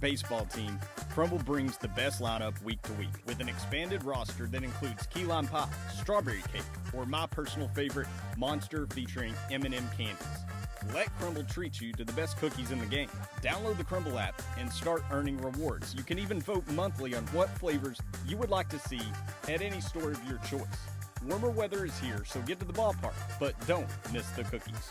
baseball team, Crumble brings the best lineup week to week with an expanded roster that includes key lime pie, strawberry cake, or my personal favorite, Monster featuring M&M candies. Let Crumble treat you to the best cookies in the game. Download the Crumble app and start earning rewards. You can even vote monthly on what flavors you would like to see at any store of your choice. Warmer weather is here, so get to the ballpark, but don't miss the cookies.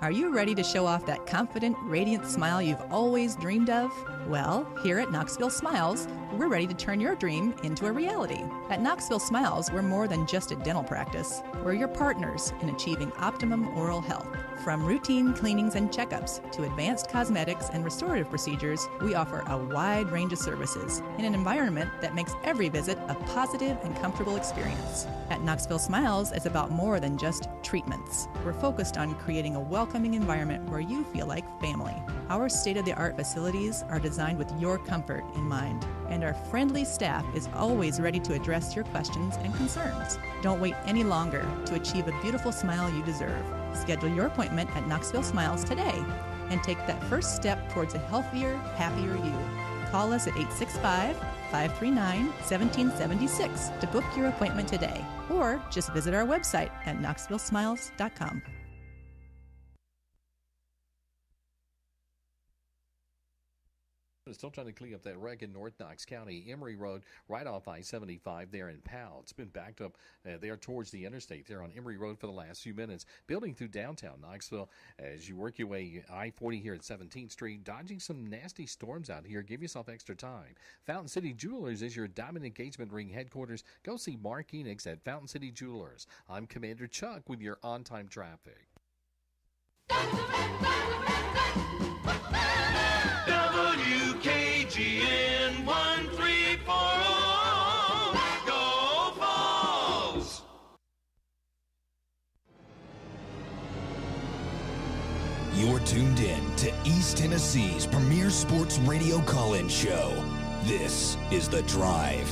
Are you ready to show off that confident, radiant smile you've always dreamed of? Well, here at Knoxville Smiles, we're ready to turn your dream into a reality. At Knoxville Smiles, we're more than just a dental practice. We're your partners in achieving optimum oral health. From routine cleanings and checkups to advanced cosmetics and restorative procedures, we offer a wide range of services in an environment that makes every visit a positive and comfortable experience. At Knoxville Smiles, it's about more than just treatments. We're focused on creating a welcoming environment where you feel like family. Our state-of-the-art facilities are designed with your comfort in mind, and our friendly staff is always ready to address your questions and concerns. Don't wait any longer to achieve a beautiful smile you deserve. Schedule your appointment at Knoxville Smiles today and take that first step towards a healthier, happier you. Call us at 865-539-1776 to book your appointment today, or just visit our website at knoxvillesmiles.com. Still trying to clean up that wreck in North Knox County. Emory Road, right off I-75 there in Powell. It's been backed up there towards the interstate there on Emory Road for the last few minutes. Building through downtown Knoxville as you work your way I-40 here at 17th Street. Dodging some nasty storms out here. Give yourself extra time. Fountain City Jewelers is your diamond engagement ring headquarters. Go see Mark Enix at Fountain City Jewelers. I'm Commander Chuck with your on-time traffic. WKGN 1340. Go Vols! You're tuned in to East Tennessee's premier sports radio call-in show. This is The Drive.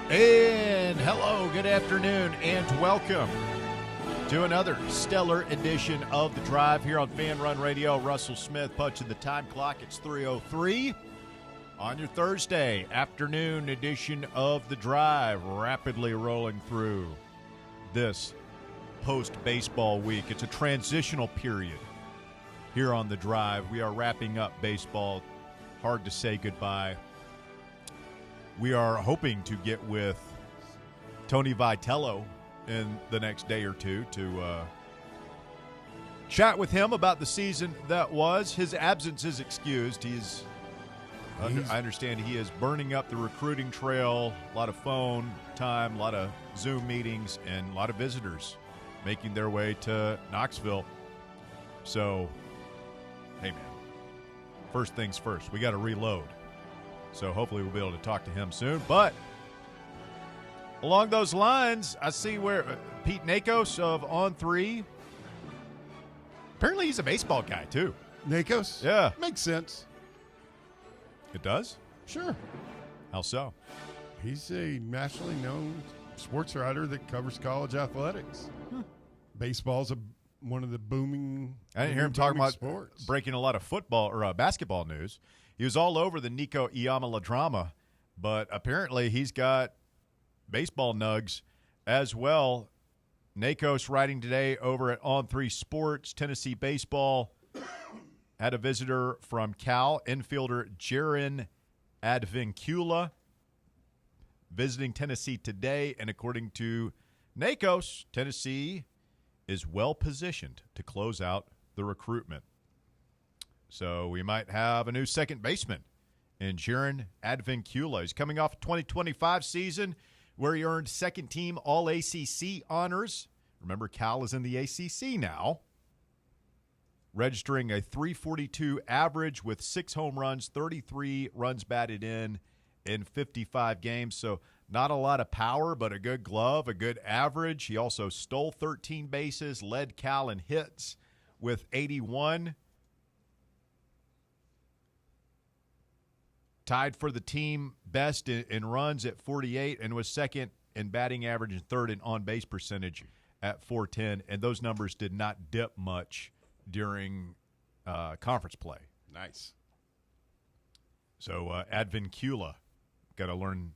And hello, good afternoon, and welcome to another stellar edition of The Drive here on Fan Run Radio. Russell Smith punching the time clock. It's 3:03 on your Thursday afternoon edition of The Drive, rapidly rolling through this post-baseball week. It's a transitional period here on The Drive. We are wrapping up baseball. Hard to say goodbye. We are hoping to get with Tony Vitello in the next day or two to chat with him about the season that was. His absence is excused. I understand he is burning up the recruiting trail, a lot of phone time, a lot of Zoom meetings, and a lot of visitors making their way to Knoxville. So, hey, man, first things first, we got to reload. So hopefully we'll be able to talk to him soon. But along those lines, I see where Pete Nakos of On3, apparently he's a baseball guy too. Nakos? Yeah. Makes sense. It does? Sure. How so? He's a nationally known sports writer that covers college athletics. Baseball's one of the booming I didn't hear him talking about sports. Breaking a lot of football or basketball news. He was all over the Nico Iamala drama, but apparently he's got baseball nugs as well. Nakos writing today over at On3 Sports, Tennessee Baseball. Had a visitor from Cal, infielder Jaron Advincula, visiting Tennessee today. And according to Nakos, Tennessee is well positioned to close out the recruitment. So we might have a new second baseman in Jaron Advincula. He's coming off a 2025 season where he earned second-team All-ACC honors. Remember, Cal is in the ACC now. Registering a .342 average with 6 home runs, 33 runs batted in 55 games. So not a lot of power, but a good glove, a good average. He also stole 13 bases, led Cal in hits with 81. tied for the team best in runs at 48 and was second in batting average and third in on-base percentage at 410. And those numbers did not dip much during conference play. Nice. So Advincula, got to learn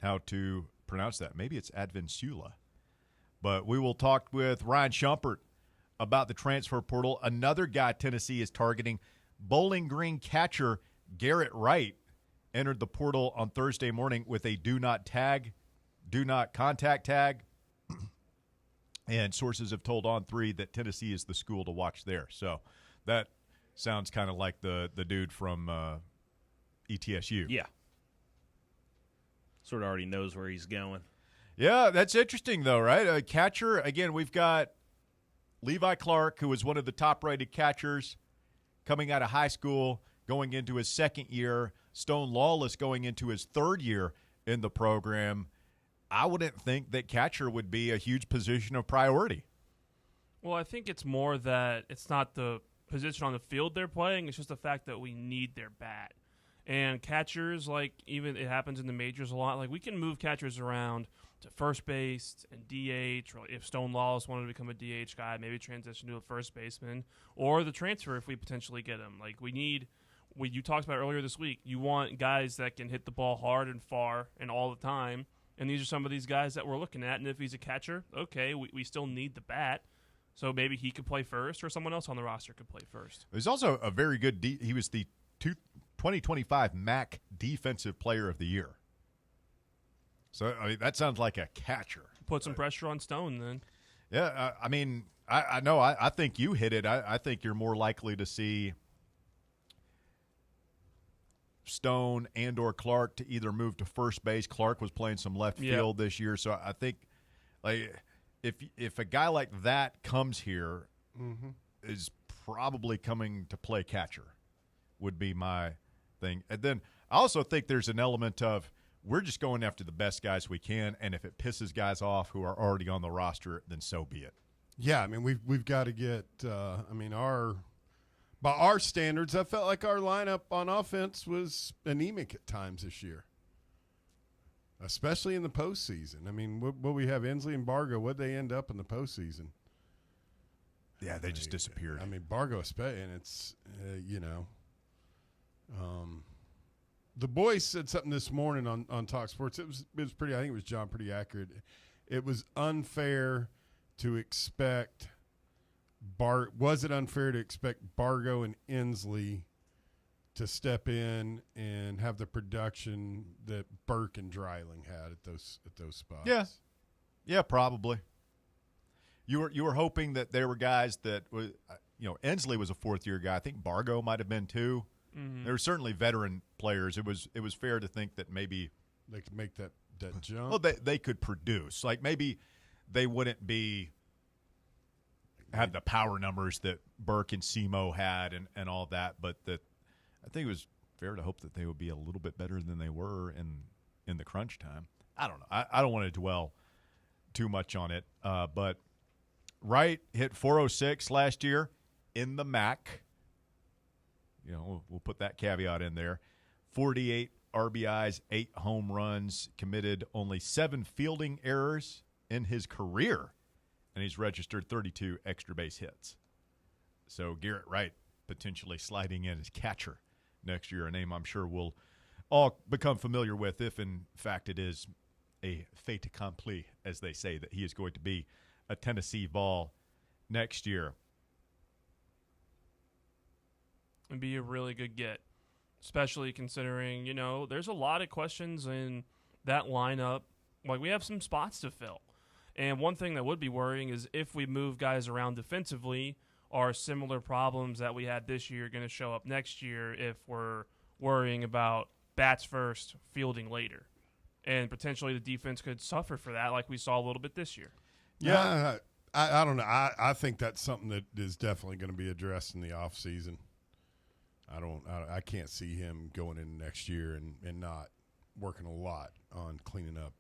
how to pronounce that. Maybe it's Advincula. But we will talk with Ryan Shumpert about the transfer portal. Another guy Tennessee is targeting, Bowling Green catcher Garrett Wright, entered the portal on Thursday morning with a do not contact tag. And sources have told On3 that Tennessee is the school to watch there. So that sounds kind of like the dude from ETSU. Yeah. Sort of already knows where he's going. Yeah, that's interesting, though, right? A catcher, again, we've got Levi Clark, who was one of the top-rated catchers coming out of high school, going into his second year. Stone Lawless going into his third year in the program. I wouldn't think that catcher would be a huge position of priority. Well, I think it's more that it's not the position on the field they're playing. It's just the fact that we need their bat. And catchers, like, even it happens in the majors a lot, like we can move catchers around to first base and DH, or if Stone Lawless wanted to become a DH guy, maybe transition to a first baseman, or the transfer if we potentially get him. Like you talked about earlier this week, you want guys that can hit the ball hard and far and all the time, and these are some of these guys that we're looking at. And if he's a catcher, okay, we still need the bat, so maybe he could play first or someone else on the roster could play first. He's also a very good he was the 2025 MAC Defensive Player of the Year. So, I mean, that sounds like a catcher. Put some pressure on Stone then. Yeah, I mean, I know. I think you hit it. I think you're more likely to see Stone and or Clark to either move to first base. Clark was playing some left field this year. So I think, like, if a guy like that comes here, is probably coming to play catcher would be my thing. And then I also think there's an element of we're just going after the best guys we can, and if it pisses guys off who are already on the roster, then so be it. Yeah, I mean we've got to get. By our standards, I felt like our lineup on offense was anemic at times this year, especially in the postseason. I mean, what we have Inslee and Bargo. What'd they end up in the postseason? Yeah, they just disappeared. I mean, Bargo, and it's the boys said something this morning on Talk Sports. It was pretty. I think it was John, pretty accurate. It was unfair to expect Was it unfair to expect Bargo and Inslee to step in and have the production that Burke and Dreiling had at those spots? Yeah, probably. You were hoping that there were guys that was, Inslee was a fourth-year guy. I think Bargo might have been too. Mm-hmm. There were certainly veteran players. It was fair to think that maybe they could make that jump. Well, they could produce. Like maybe they wouldn't have the power numbers that Burke and Semo had and all that, but that I think it was fair to hope that they would be a little bit better than they were in the crunch time. I don't know. I don't want to dwell too much on it, but Wright hit 406 last year in the MAC. We'll put that caveat in there. 48 RBIs, 8 home runs, committed only 7 fielding errors in his career, and he's registered 32 extra base hits. So Garrett Wright potentially sliding in as catcher next year, a name I'm sure we'll all become familiar with if, in fact, it is a fait accompli, as they say, that he is going to be a Tennessee Vol next year. It'd be a really good get, especially considering, there's a lot of questions in that lineup. Like, we have some spots to fill. And one thing that would be worrying is if we move guys around defensively, are similar problems that we had this year going to show up next year if we're worrying about bats first, fielding later. And potentially the defense could suffer for that like we saw a little bit this year. Yeah, I don't know. I think that's something that is definitely going to be addressed in the offseason. I can't see him going in next year and not working a lot on cleaning up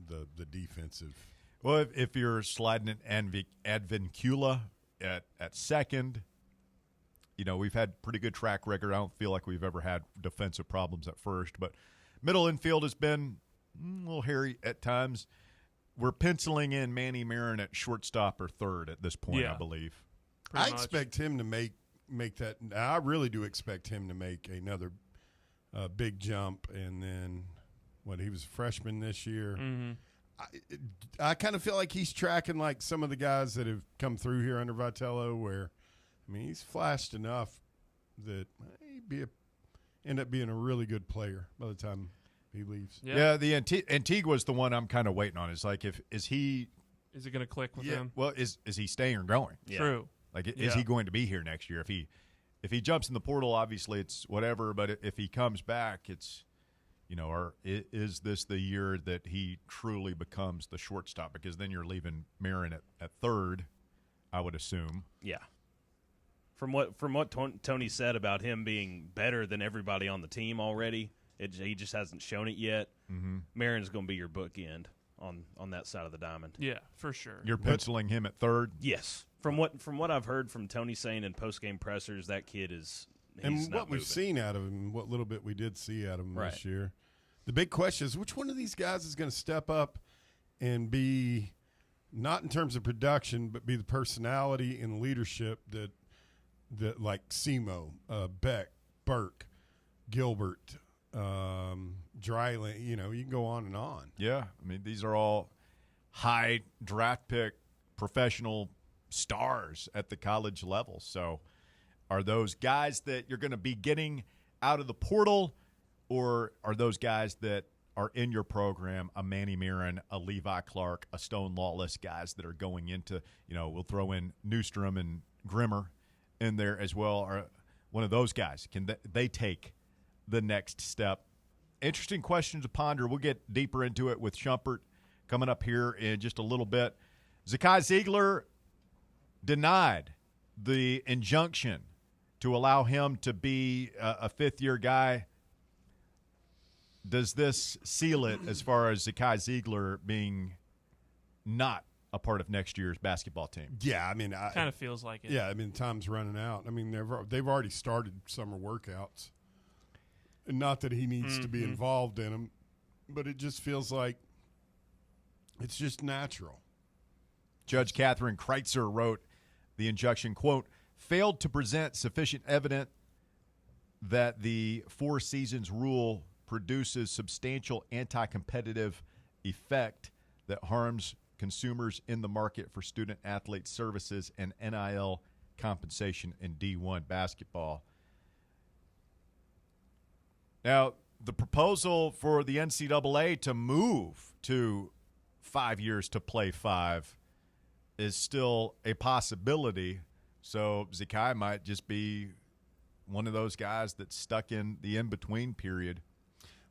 the defensive. Well, if you're sliding an Advincula at second, we've had pretty good track record. I don't feel like we've ever had defensive problems at first, but middle infield has been a little hairy at times. We're penciling in Manny Marin at shortstop or third at this point, I believe. I expect him to make that. I really do expect him to make another big jump. And then, he was a freshman this year. Mm-hmm. I kind of feel like he's tracking like some of the guys that have come through here under Vitello, where, he's flashed enough that he'd end up being a really good player by the time he leaves. Yeah, the Antigua's the one I'm kind of waiting on. It's like, is it going to click with him? Well, is he staying or going? Yeah. True. Like, is he going to be here next year? If he jumps in the portal, obviously it's whatever. But if he comes back, it's, is this the year that he truly becomes the shortstop? Because then you're leaving Marin at third, I would assume. Yeah. From what Tony said about him being better than everybody on the team already, he just hasn't shown it yet. Mm-hmm. Marin's going to be your bookend on that side of the diamond. Yeah, for sure. You're penciling him at third? Yes. From what I've heard from Tony saying in post-game pressers, that kid is – and what we've seen out of him, what little bit we did see out of him right. this year. The big question is, which one of these guys is going to step up and be, not in terms of production, but be the personality and leadership that like Simo, Beck, Burke, Gilbert, Dryland, you can go on and on. Yeah, these are all high draft pick professional stars at the college level. So are those guys that you're going to be getting out of the portal, or are those guys that are in your program, a Manny Marin, a Levi Clark, a Stone Lawless, guys that are going into, we'll throw in Newstrom and Grimmer in there as well, are one of those guys. Can they take the next step? Interesting question to ponder. We'll get deeper into it with Shumpert coming up here in just a little bit. Zakai Ziegler denied the injunction to allow him to be a fifth-year guy. Does this seal it as far as Zakai Ziegler being not a part of next year's basketball team? Yeah, kind of feels like it. Yeah, time's running out. They've already started summer workouts. And not that he needs to be involved in them, but it just feels like it's just natural. Judge Catherine Kreitzer wrote the injunction, quote, failed to present sufficient evidence that the Four Seasons rule produces substantial anti-competitive effect that harms consumers in the market for student-athlete services and NIL compensation in D1 basketball. Now, the proposal for the NCAA to move to 5 years to play 5 is still a possibility, so Zakai might just be one of those guys that's stuck in the in-between period.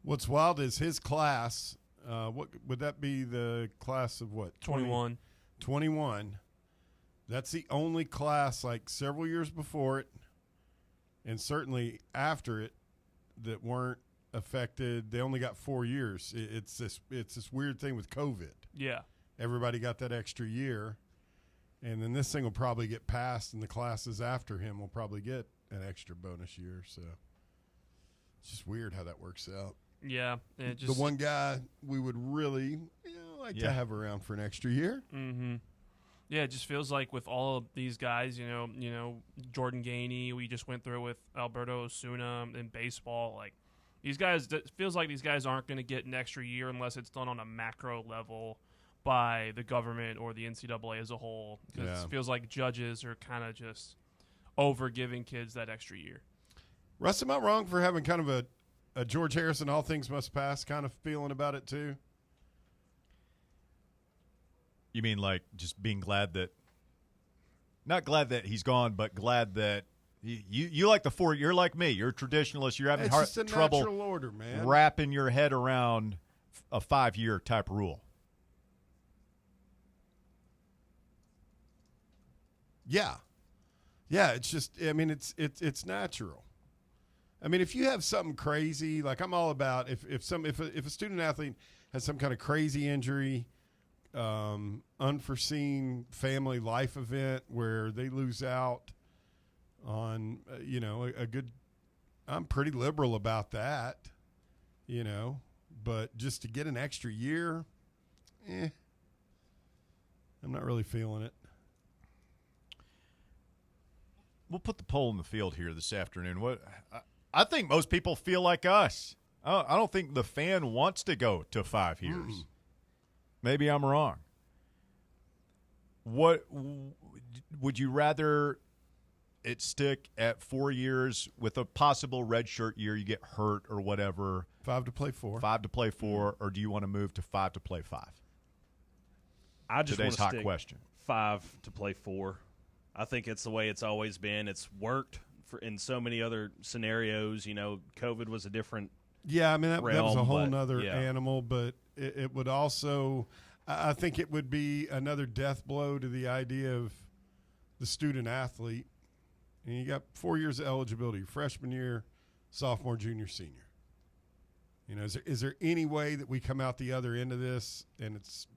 What's wild is his class, what would that be, the class of what? 21. 21. That's the only class, like several years before it and certainly after it, that weren't affected. They only got 4 years. It's this weird thing with COVID. Yeah. Everybody got that extra year. And then this thing will probably get passed, and the classes after him will probably get an extra bonus year. So it's just weird how that works out. Yeah. The one guy we would really like to have around for an extra year. Mm-hmm. Yeah, it just feels like with all of these guys, Jordan Gainey, we just went through with Alberto Osuna in baseball. Like these guys, it feels like these guys aren't going to get an extra year unless it's done on a macro level by the government or the NCAA as a whole. Because it feels like judges are kind of just over giving kids that extra year. Russ, am I wrong for having kind of a George Harrison all things must pass kind of feeling about it too? You mean like just being glad that – not glad that he's gone, but glad that you like the 4 – you're like me. You're a traditionalist. You're having trouble order, man. Wrapping your head around a 5-year type rule. Yeah. Yeah, it's just – it's natural. If you have something crazy, like I'm all about if a student athlete has some kind of crazy injury – unforeseen family life event where they lose out on on, a good – I'm pretty liberal about that, but just to get an extra year, I'm not really feeling it. We'll put the poll in the field here this afternoon. I think most people feel like us. I don't think the fan wants to go to 5 years. Maybe I'm wrong. What would you rather it stick at 4 years with a possible redshirt year? You get hurt or whatever. 5 to play 4. 5 to play 4, or do you want to move to 5 to play 5? I just Today's want to hot stick question. 5 to play 4. I think it's the way it's always been. It's worked in so many other scenarios. COVID was a different Yeah, I mean, that was a whole realm, but, nother yeah. animal, but it would also – I think it would be another death blow to the idea of the student athlete. And you got 4 years of eligibility, freshman year, sophomore, junior, senior. Is there any way that we come out the other end of this and it's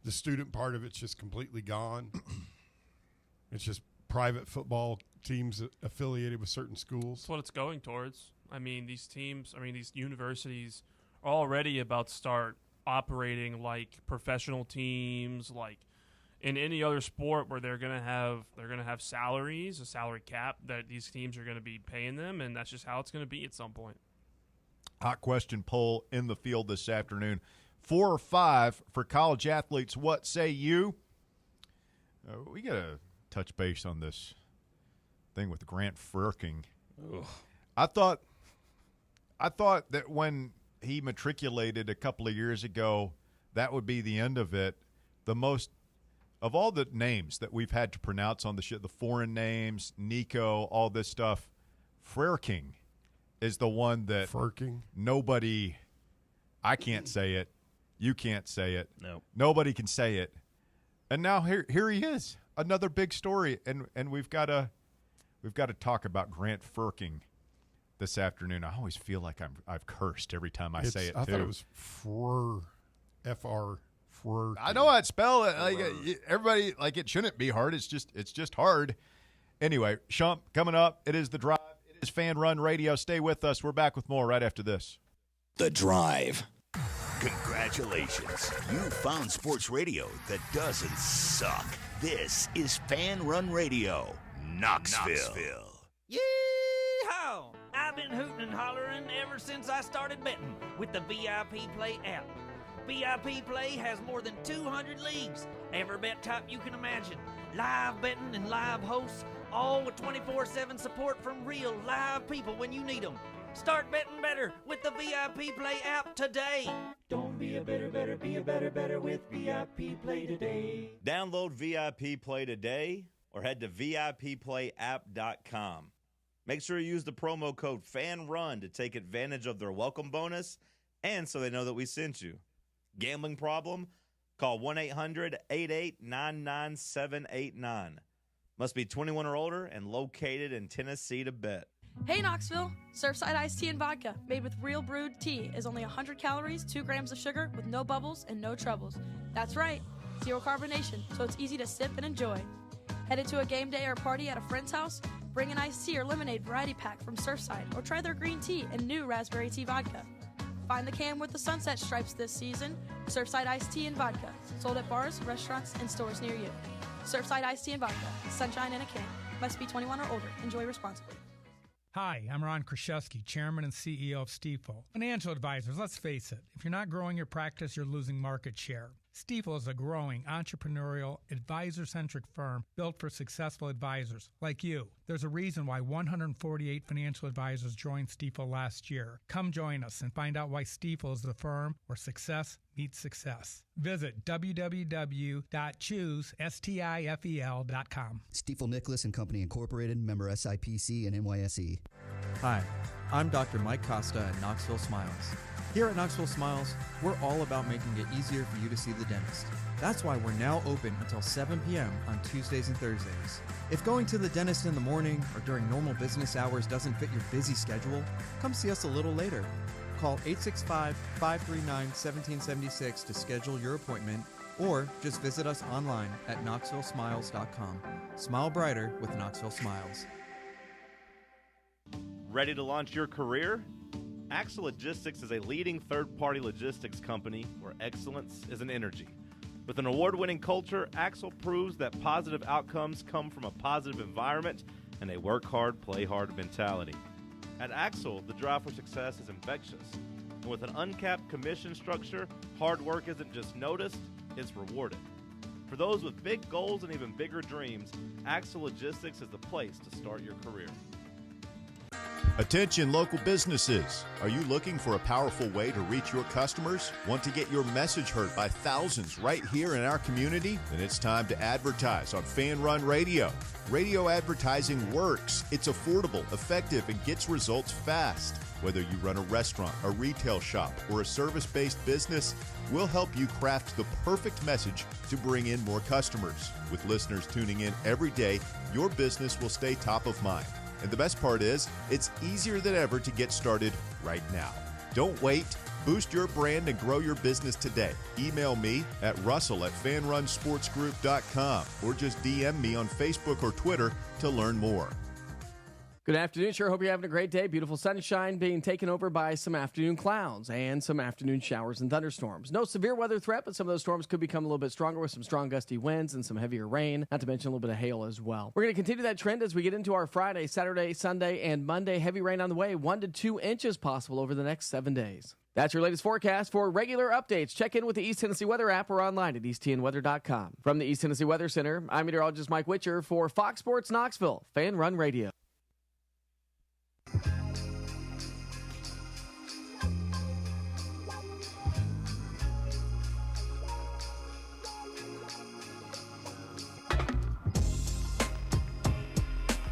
the student part of it's just completely gone? It's just private football teams affiliated with certain schools. That's what it's going towards. These universities are already about to start operating like professional teams, like in any other sport where they're gonna have salaries, a salary cap that these teams are gonna be paying them, and that's just how it's gonna be at some point. Hot question poll in the field this afternoon. 4 or 5 for college athletes. What say you? We got to touch base on this thing with Grant Firking. Ugh. I thought that when he matriculated a couple of years ago, that would be the end of it. The most of all the names that we've had to pronounce on the shit, the foreign names, Nico, all this stuff, Firking is the one that Firking. Nobody, I can't say it. You can't say it. No. Nobody can say it. And now here he is. Another big story, and we've got to talk about Grant Firking this afternoon. I always feel like I've cursed every time I say it. I thought it was Frr, F-R, Frr. I know how to spell it. Like everybody, like it shouldn't be hard. It's just hard. Anyway, Shump, coming up. It is The Drive. It is Fan Run Radio. Stay with us. We're back with more right after this. The Drive. Congratulations. You found sports radio that doesn't suck. This is Fan Run Radio, Knoxville. Yee-haw! I've been hooting and hollering ever since I started betting with the VIP Play app. VIP Play has more than 200 leagues, every bet type you can imagine, live betting and live hosts, all with 24/7 support from real live people when you need them. Start betting better with the VIP Play app today. Don't be a better, be a better with VIP Play today. Download VIP Play today or head to VIPPlayApp.com. Make sure you use the promo code FANRUN to take advantage of their welcome bonus and so they know that we sent you. Gambling problem? Call 1-800-88-99789. Must be 21 or older and located in Tennessee to bet. Hey Knoxville! Surfside iced tea and vodka, made with real brewed tea, is only 100 calories, 2 grams of sugar, with no bubbles and no troubles. That's right, zero carbonation, so it's easy to sip and enjoy. Headed to a game day or party at a friend's house? Bring an iced tea or lemonade variety pack from Surfside, or try their green tea and new raspberry tea vodka. Find the can with the sunset stripes this season. Surfside iced tea and vodka, sold at bars, restaurants, and stores near you. Surfside iced tea and vodka, sunshine in a can. Must be 21 or older. Enjoy responsibly. Hi, I'm Ron Kraszewski, Chairman and CEO of Stifel. Financial advisors, let's face it, if you're not growing your practice, you're losing market share. Stifel is a growing, entrepreneurial, advisor-centric firm built for successful advisors like you. There's a reason why 148 financial advisors joined Stifel last year. Come join us and find out why Stifel is the firm where success meets success. Visit www.choosestifel.com. Stifel Nicholas and Company Incorporated, member SIPC and NYSE. Hi, I'm Dr. Mike Costa at Knoxville Smiles. Here at Knoxville Smiles, we're all about making it easier for you to see the dentist. That's why we're now open until 7 p.m. on Tuesdays and Thursdays. If going to the dentist in the morning or during normal business hours doesn't fit your busy schedule, come see us a little later. Call 865-539-1776 to schedule your appointment, or just visit us online at knoxvillesmiles.com. Smile brighter with Knoxville Smiles. Ready to launch your career? Axel Logistics is a leading third-party logistics company where excellence is an energy. With an award-winning culture, Axel proves that positive outcomes come from a positive environment and a work hard, play hard mentality. At Axel, the drive for success is infectious. And with an uncapped commission structure, hard work isn't just noticed, it's rewarded. For those with big goals and even bigger dreams, Axel Logistics is the place to start your career. Attention local businesses. Are you looking for a powerful way to reach your customers? Want to get your message heard by thousands right here in our community? Then it's time to advertise on Fan Run Radio. Radio advertising works. It's affordable, effective, and gets results fast. Whether you run a restaurant, a retail shop, or a service-based business, we'll help you craft the perfect message to bring in more customers. With listeners tuning in every day, your business will stay top of mind. And the best part is, it's easier than ever to get started right now. Don't wait. Boost your brand and grow your business today. Email me at russell@fanrunsportsgroup.com or just DM me on Facebook or Twitter to learn more. Good afternoon. Sure hope you're having a great day. Beautiful sunshine being taken over by some afternoon clouds and some afternoon showers and thunderstorms. No severe weather threat, but some of those storms could become a little bit stronger with some strong gusty winds and some heavier rain, not to mention a little bit of hail as well. We're going to continue that trend as we get into our Friday, Saturday, Sunday, and Monday. Heavy rain on the way, 1 to 2 inches possible over the next 7 days. That's your latest forecast. For regular updates, check in with the East Tennessee Weather app or online at easttnweather.com. From the East Tennessee Weather Center, I'm meteorologist Mike Witcher for Fox Sports Knoxville, Fan Run Radio.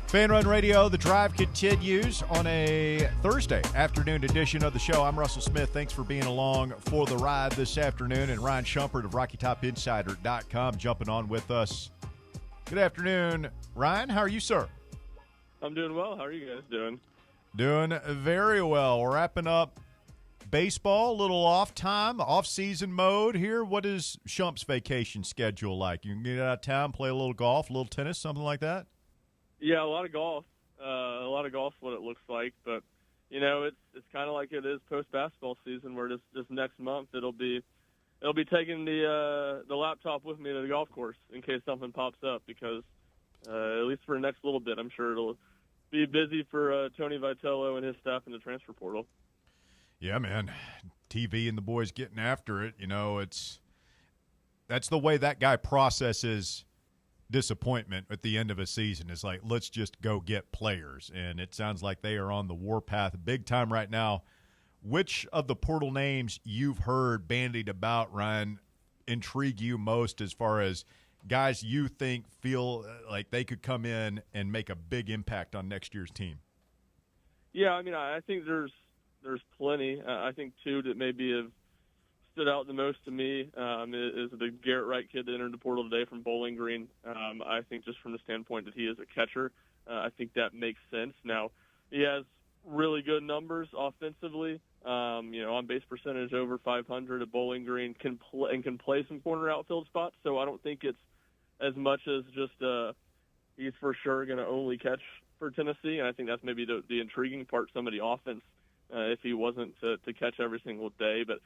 Fan Run Radio, the drive continues on a Thursday afternoon edition of the show. I'm Russell Smith. Thanks for being along for the ride this afternoon. And Ryan Shumpert of RockyTopInsider.com jumping on with us. Good afternoon, Ryan. How are you, sir? I'm doing well. How are you guys doing? Doing very well. We're wrapping up baseball, a little off-season mode here. What is Shump's vacation schedule like? You can get out of town, play a little golf, a little tennis, something like that? Yeah, a lot of golf. What it looks like, but you know, it's kind of like it is post basketball season, where this next month it'll be taking the laptop with me to the golf course in case something pops up, because at least for the next little bit, I'm sure it'll be busy for Tony Vitello and his staff in the transfer portal. Yeah, man, TV and the boys getting after it. You know, that's the way that guy processes disappointment at the end of a season. Is like, let's just go get players, and it sounds like they are on the warpath big time right now. Which of the portal names you've heard bandied about, Ryan, intrigue you most as far as guys you feel like they could come in and make a big impact on next year's team? Yeah, I mean, I think there's plenty. I think two that maybe have stood out the most to me is the Garrett Wright kid that entered the portal today from Bowling Green. I think just from the standpoint that he is a catcher, I think that makes sense. Now, he has really good numbers offensively. On base percentage over 500 at Bowling Green, can play some corner outfield spots. So I don't think it's as much as just he's for sure going to only catch for Tennessee. And I think that's maybe the intriguing part, some of the offense, if he wasn't to catch every single day. But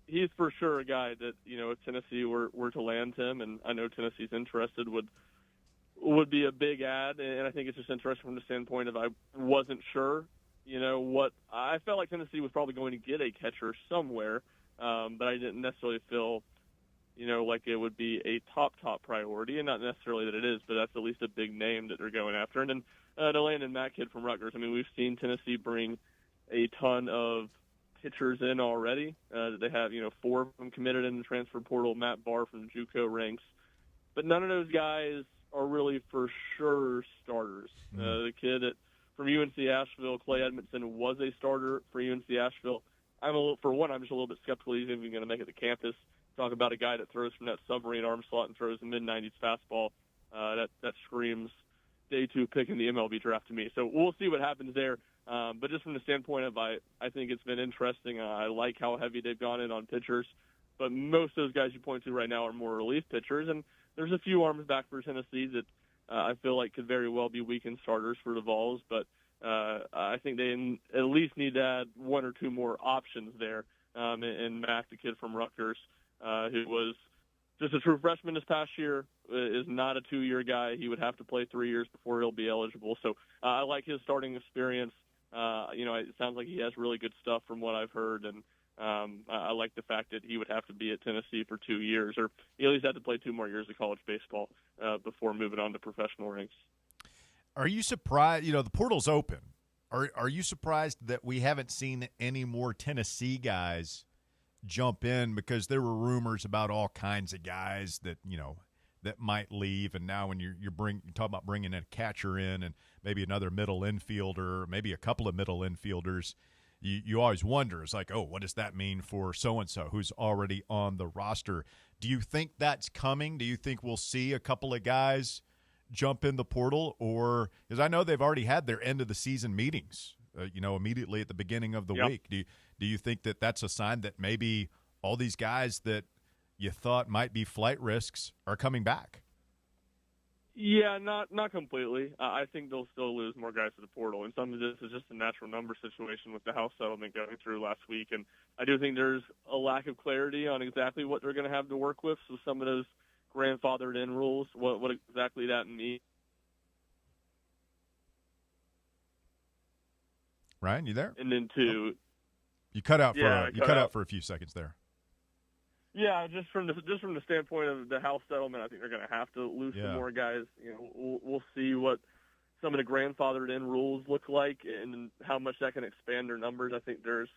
he's for sure a guy that, if Tennessee were to land him, and I know Tennessee's interested, would be a big add. And I think it's just interesting from the standpoint of I wasn't sure, what I felt like Tennessee was probably going to get a catcher somewhere, but I didn't necessarily feel, like it would be a top priority, and not necessarily that it is, but that's at least a big name that they're going after. And then the Landon Mack kid from Rutgers. I mean, we've seen Tennessee bring a ton of pitchers in already. They have, 4 of them committed in the transfer portal. Matt Barr from JUCO ranks, but none of those guys are really for sure starters. The kid from UNC Asheville, Clay Edmondson, was a starter for UNC Asheville. I'm just a little bit skeptical he's even going to make it to campus. Talk about a guy that throws from that submarine arm slot and throws a mid-90s fastball. That screams day 2 pick in the MLB draft to me. So we'll see what happens there. But just from the standpoint of I think it's been interesting. I like how heavy they've gone in on pitchers. But most of those guys you point to right now are more relief pitchers. And there's a few arms back for Tennessee that I feel like could very well be weekend starters for the Vols. But I think they at least need to add one or two more options there. And Mac, the kid from Rutgers, who was just a true freshman this past year, is not a 2-year guy. He would have to play 3 years before he'll be eligible. So I like his starting experience. It sounds like he has really good stuff from what I've heard, and I like the fact that he would have to be at Tennessee for 2 years, or he at least had to play 2 more years of college baseball before moving on to professional ranks. Are you surprised? The portal's open. Are you surprised that we haven't seen any more Tennessee guys jump in? Because there were rumors about all kinds of guys that that might leave, and now when you talk about bringing a catcher in and maybe another middle infielder, maybe a couple of middle infielders, you always wonder. It's like, oh, what does that mean for so and so who's already on the roster? Do you think that's coming? Do you think we'll see a couple of guys jump in the portal, or because I know they've already had their end of the season meetings, immediately at the beginning of the week. Do you think that that's a sign that maybe all these guys that you thought might be flight risks are coming back? Yeah, not completely. I think they'll still lose more guys to the portal, and some of this is just a natural number situation with the House settlement going through last week. And I do think there's a lack of clarity on exactly what they're going to have to work with. So some of those grandfathered in rules, what exactly that means. Ryan, you there? And then two, you cut out for a few seconds there. Yeah, just from the standpoint of the House settlement, I think they're going to have to lose some more guys. We'll see what some of the grandfathered in rules look like and how much that can expand their numbers. I think there's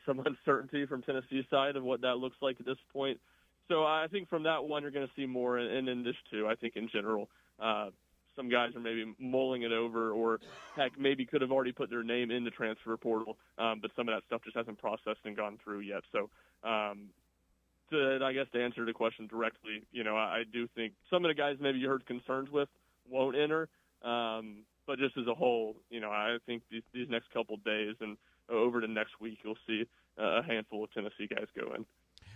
some uncertainty from Tennessee's side of what that looks like at this point. So I think from that one, you're going to see more, and in this too, I think in general, some guys are maybe mulling it over, or heck, maybe could have already put their name in the transfer portal, but some of that stuff just hasn't processed and gone through yet. So, I guess to answer the question directly, I do think some of the guys maybe you heard concerns with won't enter, but just as a whole, I think these next couple of days and over the next week, you'll see a handful of Tennessee guys go in.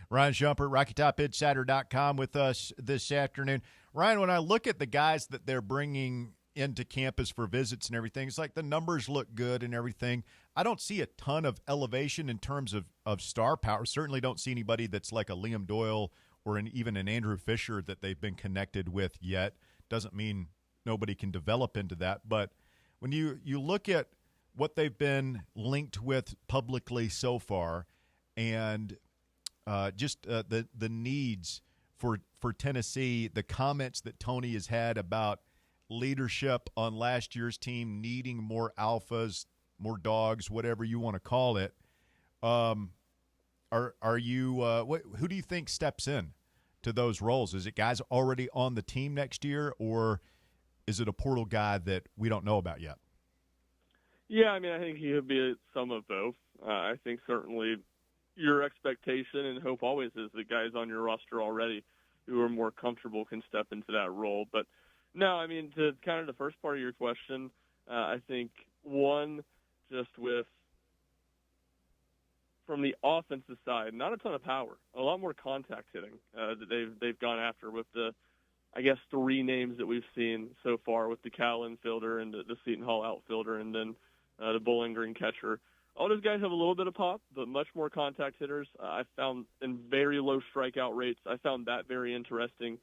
Ryan Shumpert, RockyTopInsider.com with us this afternoon. Ryan, when I look at the guys that they're bringing into campus for visits and everything, it's like the numbers look good and everything. I don't see a ton of elevation in terms of star power. Certainly don't see anybody that's like a Liam Doyle or even an Andrew Fisher that they've been connected with yet. Doesn't mean nobody can develop into that. But when you look at what they've been linked with publicly so far, and the needs for Tennessee, the comments that Tony has had about leadership on last year's team, needing more alphas, more dogs, whatever you want to call it. Are you who do you think steps in to those roles? Is it guys already on the team next year, or is it a portal guy that we don't know about yet? Yeah, I think he could be some of both. I think certainly your expectation and hope always is that guys on your roster already who are more comfortable can step into that role. But no, to kind of the first part of your question, I think one, just from the offensive side, not a ton of power, a lot more contact hitting that they've gone after with the, I guess, 3 names that we've seen so far with the Cal infielder and the Seton Hall outfielder and then the Bowling Green catcher. All those guys have a little bit of pop, but much more contact hitters. I found in very low strikeout rates. I found that very interesting,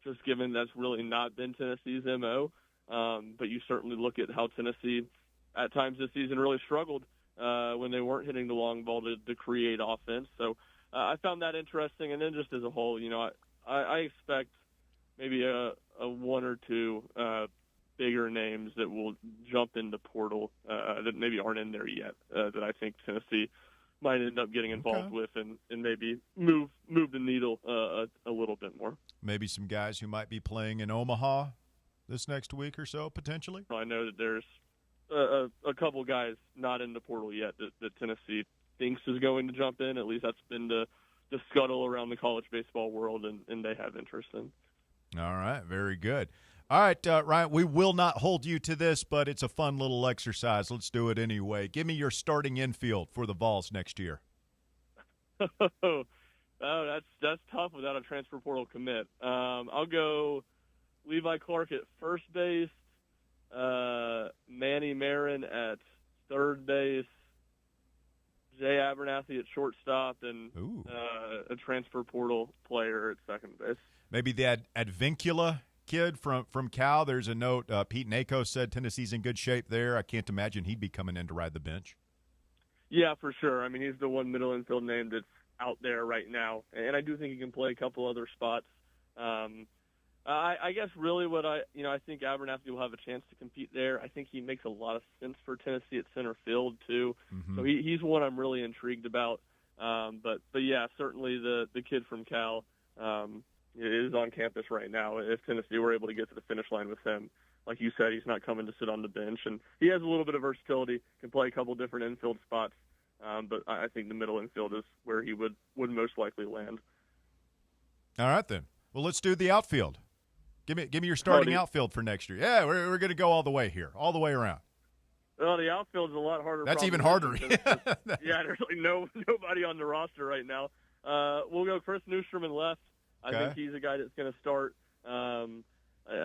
just given that's really not been Tennessee's MO. But you certainly look at how Tennessee at times this season really struggled when they weren't hitting the long ball to create offense. So I found that interesting. And then just as a whole, I expect maybe a 1 or 2 bigger names that will jump in the portal that maybe aren't in there yet that I think Tennessee might end up getting involved with and maybe move the needle a little bit more. Maybe some guys who might be playing in Omaha this next week or so, potentially? I know that there's a couple guys not in the portal yet that Tennessee thinks is going to jump in. At least that's been the scuttle around the college baseball world, and they have interest in. All right, very good. All right, Ryan, we will not hold you to this, but it's a fun little exercise. Let's do it anyway. Give me your starting infield for the Vols next year. Oh, that's tough without a transfer portal commit. I'll go Levi Clark at first base, Manny Danny Marin at third base, Jay Abernathy at shortstop, and a transfer portal player at second base. Maybe the Advincula kid from Cal. There's a note. Pete Nako said Tennessee's in good shape there. I can't imagine he'd be coming in to ride the bench. Yeah, for sure. I mean, he's the one middle infield name that's out there right now, and I do think he can play a couple other spots. I guess really what I think Abernathy will have a chance to compete there. I think he makes a lot of sense for Tennessee at center field too. Mm-hmm. So he's one I'm really intrigued about. But yeah, certainly the kid from Cal is on campus right now. If Tennessee were able to get to the finish line with him, like you said, he's not coming to sit on the bench, and he has a little bit of versatility, can play a couple different infield spots. But I think the middle infield is where he would most likely land. All right then. Well, let's do the outfield. Give me your starting outfield for next year. Yeah, we're going to go all the way here, all the way around. Well, the outfield's a lot harder. That's even harder. Yeah, there's like nobody on the roster right now. We'll go Chris Newstrom in left. I think he's a guy that's going to start. I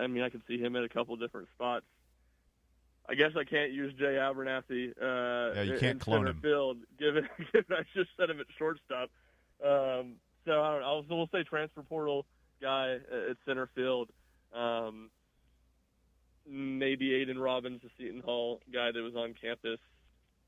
mean, I can see him at a couple different spots. I guess I can't use Jay Abernathy you can't in clone center him. field, given I just set him at shortstop. So I don't know. We'll say transfer portal guy at center field. Maybe Aiden Robbins, the Seton Hall guy that was on campus.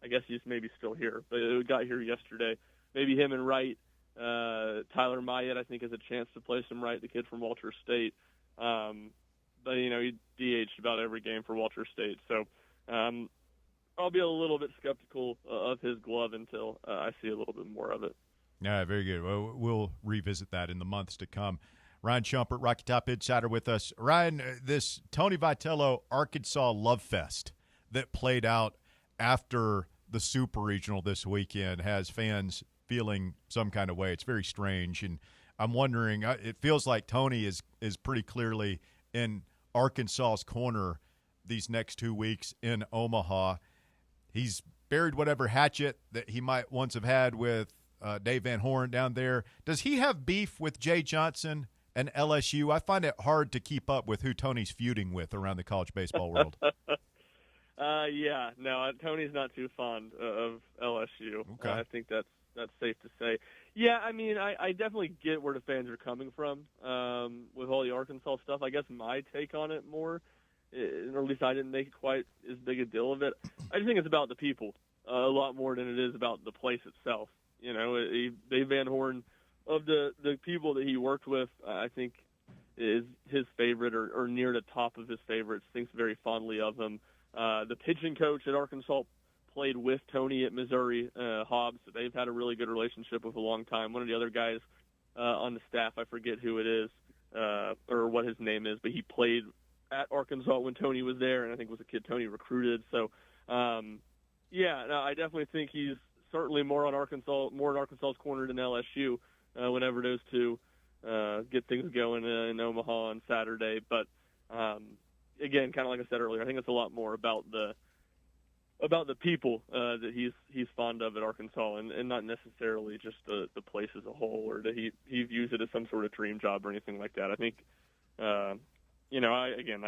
I guess he's maybe still here, but it got here yesterday. Maybe him and Wright. Tyler Mayette, I think, has a chance to play some right, the kid from Walter State. But, he DH'd about every game for Walter State. So I'll be a little bit skeptical of his glove until I see a little bit more of it. Yeah, very good. Well, we'll revisit that in the months to come. Ryan Shumpert, Rocky Top Insider with us. Ryan, this Tony Vitello Arkansas Love Fest that played out after the Super Regional this weekend has fans feeling some kind of way. It's very strange, and I'm wondering, it feels like Tony is pretty clearly in Arkansas's corner these next 2 weeks in Omaha. He's buried whatever hatchet that he might once have had with Dave Van Horn down there. Does he have beef with Jay Johnson and LSU? I find it hard to keep up with who Tony's feuding with around the college baseball world. Yeah, no, Tony's not too fond of LSU. Okay. I think that's safe to say. Yeah, I mean, I definitely get where the fans are coming from with all the Arkansas stuff. I guess my take on it more, or at least I didn't make it quite as big a deal of it. I just think it's about the people a lot more than it is about the place itself. Dave Van Horn, of the people that he worked with, I think is his favorite or near the top of his favorites, thinks very fondly of him. The pitching coach at Arkansas played with Tony at Missouri, Hobbs. They've had a really good relationship with a long time. One of the other guys on the staff, I forget who it is or what his name is, but he played at Arkansas when Tony was there, and I think was a kid Tony recruited. So, I definitely think he's certainly more in Arkansas's corner than LSU whenever those two get things going in Omaha on Saturday. But again, kind of like I said earlier, I think it's a lot more about the people that he's fond of at Arkansas, and not necessarily just the place as a whole, or that he views it as some sort of dream job or anything like that. I think, I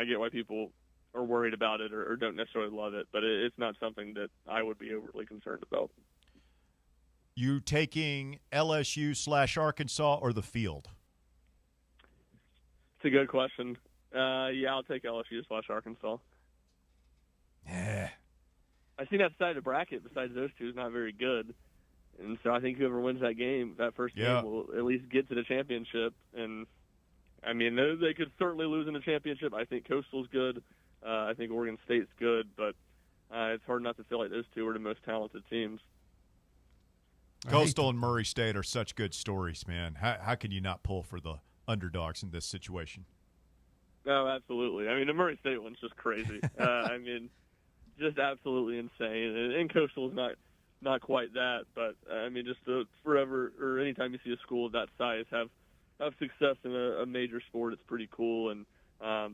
get why people are worried about it or don't necessarily love it, but it's not something that I would be overly concerned about. You taking LSU/Arkansas or the field? It's a good question. I'll take LSU/Arkansas. Yeah. I think that side of the bracket, besides those two, is not very good. And so I think whoever wins that first game, will at least get to the championship. And, I mean, they could certainly lose in the championship. I think Coastal's good. I think Oregon State's good. But it's hard not to feel like those two are the most talented teams. Coastal and Murray State are such good stories, man. How can you not pull for the underdogs in this situation? No, absolutely. I mean, the Murray State one's just crazy. I mean, just absolutely insane. And Coastal's not quite that, but I mean, just forever or anytime you see a school of that size have success in a major sport, it's pretty cool. And I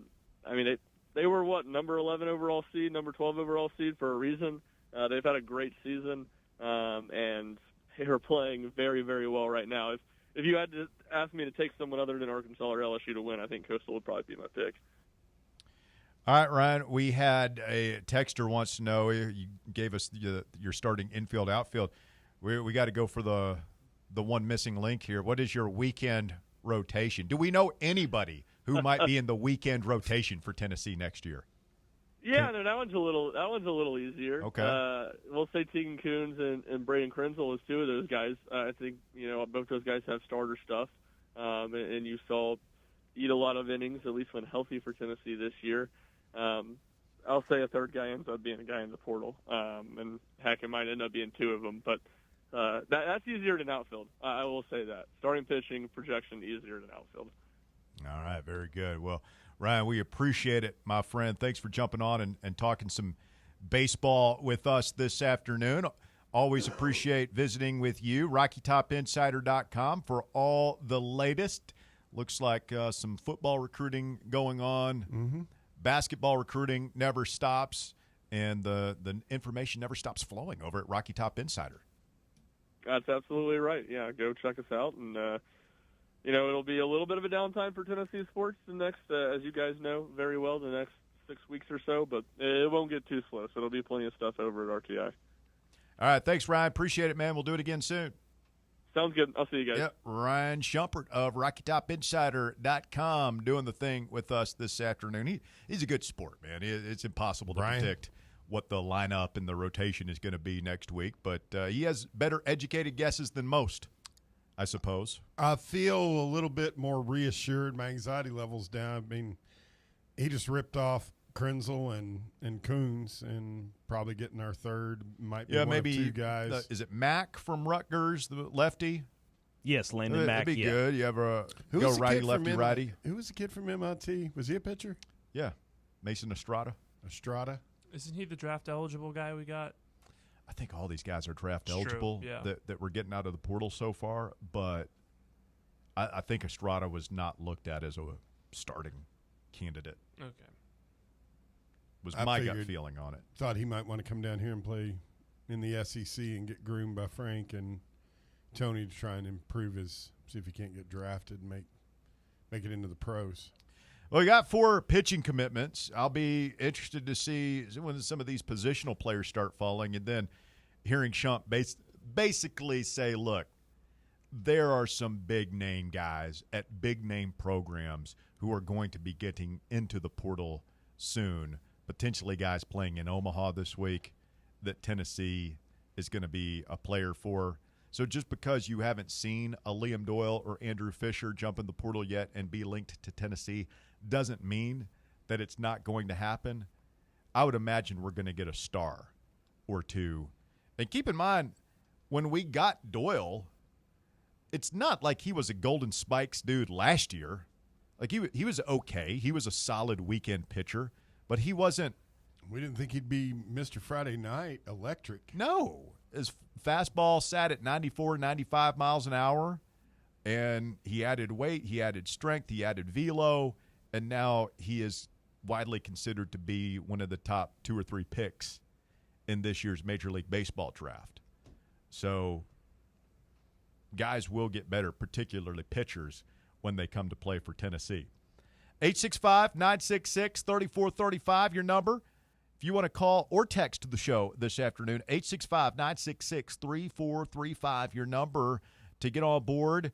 mean, they were number 11 overall seed, number 12 overall seed for a reason. They've had a great season, and they are playing very, very well right now. If you had to ask me to take someone other than Arkansas or LSU to win, I think Coastal would probably be my pick. All right, Ryan, we had a texter wants to know, you gave us your starting infield, outfield. We got to go for the one missing link here. What is your weekend rotation? Do we know anybody who might be in the weekend rotation for Tennessee next year? Yeah, no, that one's a little easier. Okay. We'll say Tegan Coons and Braden Krenzel is two of those guys. I think, both those guys have starter stuff. And you saw eat a lot of innings, at least when healthy for Tennessee this year. I'll say a third guy ends up being a guy in the portal. And heck, it might end up being two of them. But that's easier than outfield. I will say that. Starting pitching projection easier than outfield. All right, very good. Well, Ryan, we appreciate it, my friend. Thanks for jumping on and talking some baseball with us this afternoon. Always appreciate visiting with you. RockyTopInsider.com for all the latest. Looks like some football recruiting going on. Mm-hmm. Basketball recruiting never stops, and the information never stops flowing over at Rocky Top Insider. That's absolutely right. Yeah, go check us out. And, it'll be a little bit of a downtime for Tennessee sports the next, as you guys know very well, the next 6 weeks or so. But it won't get too slow, so there'll be plenty of stuff over at RTI. All right, thanks, Ryan. Appreciate it, man. We'll do it again soon. Sounds good. I'll see you guys. Yep, Ryan Shumpert of RockyTopInsider.com doing the thing with us this afternoon. He's a good sport, man. It's impossible to predict what the lineup and the rotation is going to be next week, but he has better educated guesses than most, I suppose. I feel a little bit more reassured. My anxiety level's down. I mean, he just ripped off Krenzel and Coons, and probably getting our third. Might be one maybe of two guys. Is it Mack from Rutgers, the lefty? Yes, Landon Mack. That'd be good. You have a Who go was the righty, kid lefty, from righty. Who was the kid from MIT? Was he a pitcher? Yeah, Mason Estrada. Isn't he the draft eligible guy we got? I think all these guys are draft It's true, eligible yeah. that we're getting out of the portal so far, but I think Estrada was not looked at as a starting candidate. Okay. Was my gut feeling on it. Thought he might want to come down here and play in the SEC and get groomed by Frank and Tony to try and improve see if he can't get drafted and make it into the pros. Well, we got 4 pitching commitments. I'll be interested to see when some of these positional players start falling, and then hearing Shump basically say, look, there are some big-name guys at big-name programs who are going to be getting into the portal soon, potentially guys playing in Omaha this week that Tennessee is going to be a player for. So just because you haven't seen a Liam Doyle or Andrew Fisher jump in the portal yet and be linked to Tennessee doesn't mean that it's not going to happen. I would imagine we're going to get a star or two. And keep in mind, when we got Doyle, it's not like he was a Golden Spikes dude last year. Like he was okay. He was a solid weekend pitcher, but he wasn't. We didn't think he'd be Mr. Friday Night electric. No. His fastball sat at 94, 95 miles an hour, and he added weight, he added strength, he added velo, and now he is widely considered to be one of the top 2 or 3 picks in this year's Major League Baseball draft. So guys will get better, particularly pitchers, when they come to play for Tennessee. 865-966-3435, your number. If you want to call or text the show this afternoon, 865-966-3435, your number to get on board.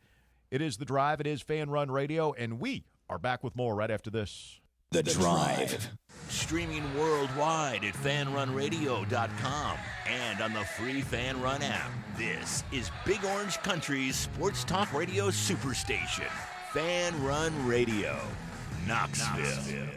It is The Drive. It is Fan Run Radio, and we are back with more right after this. The Drive. Streaming worldwide at fanrunradio.com and on the free Fan Run app. This is Big Orange Country's sports talk radio superstation. Fan Run Radio, Knoxville.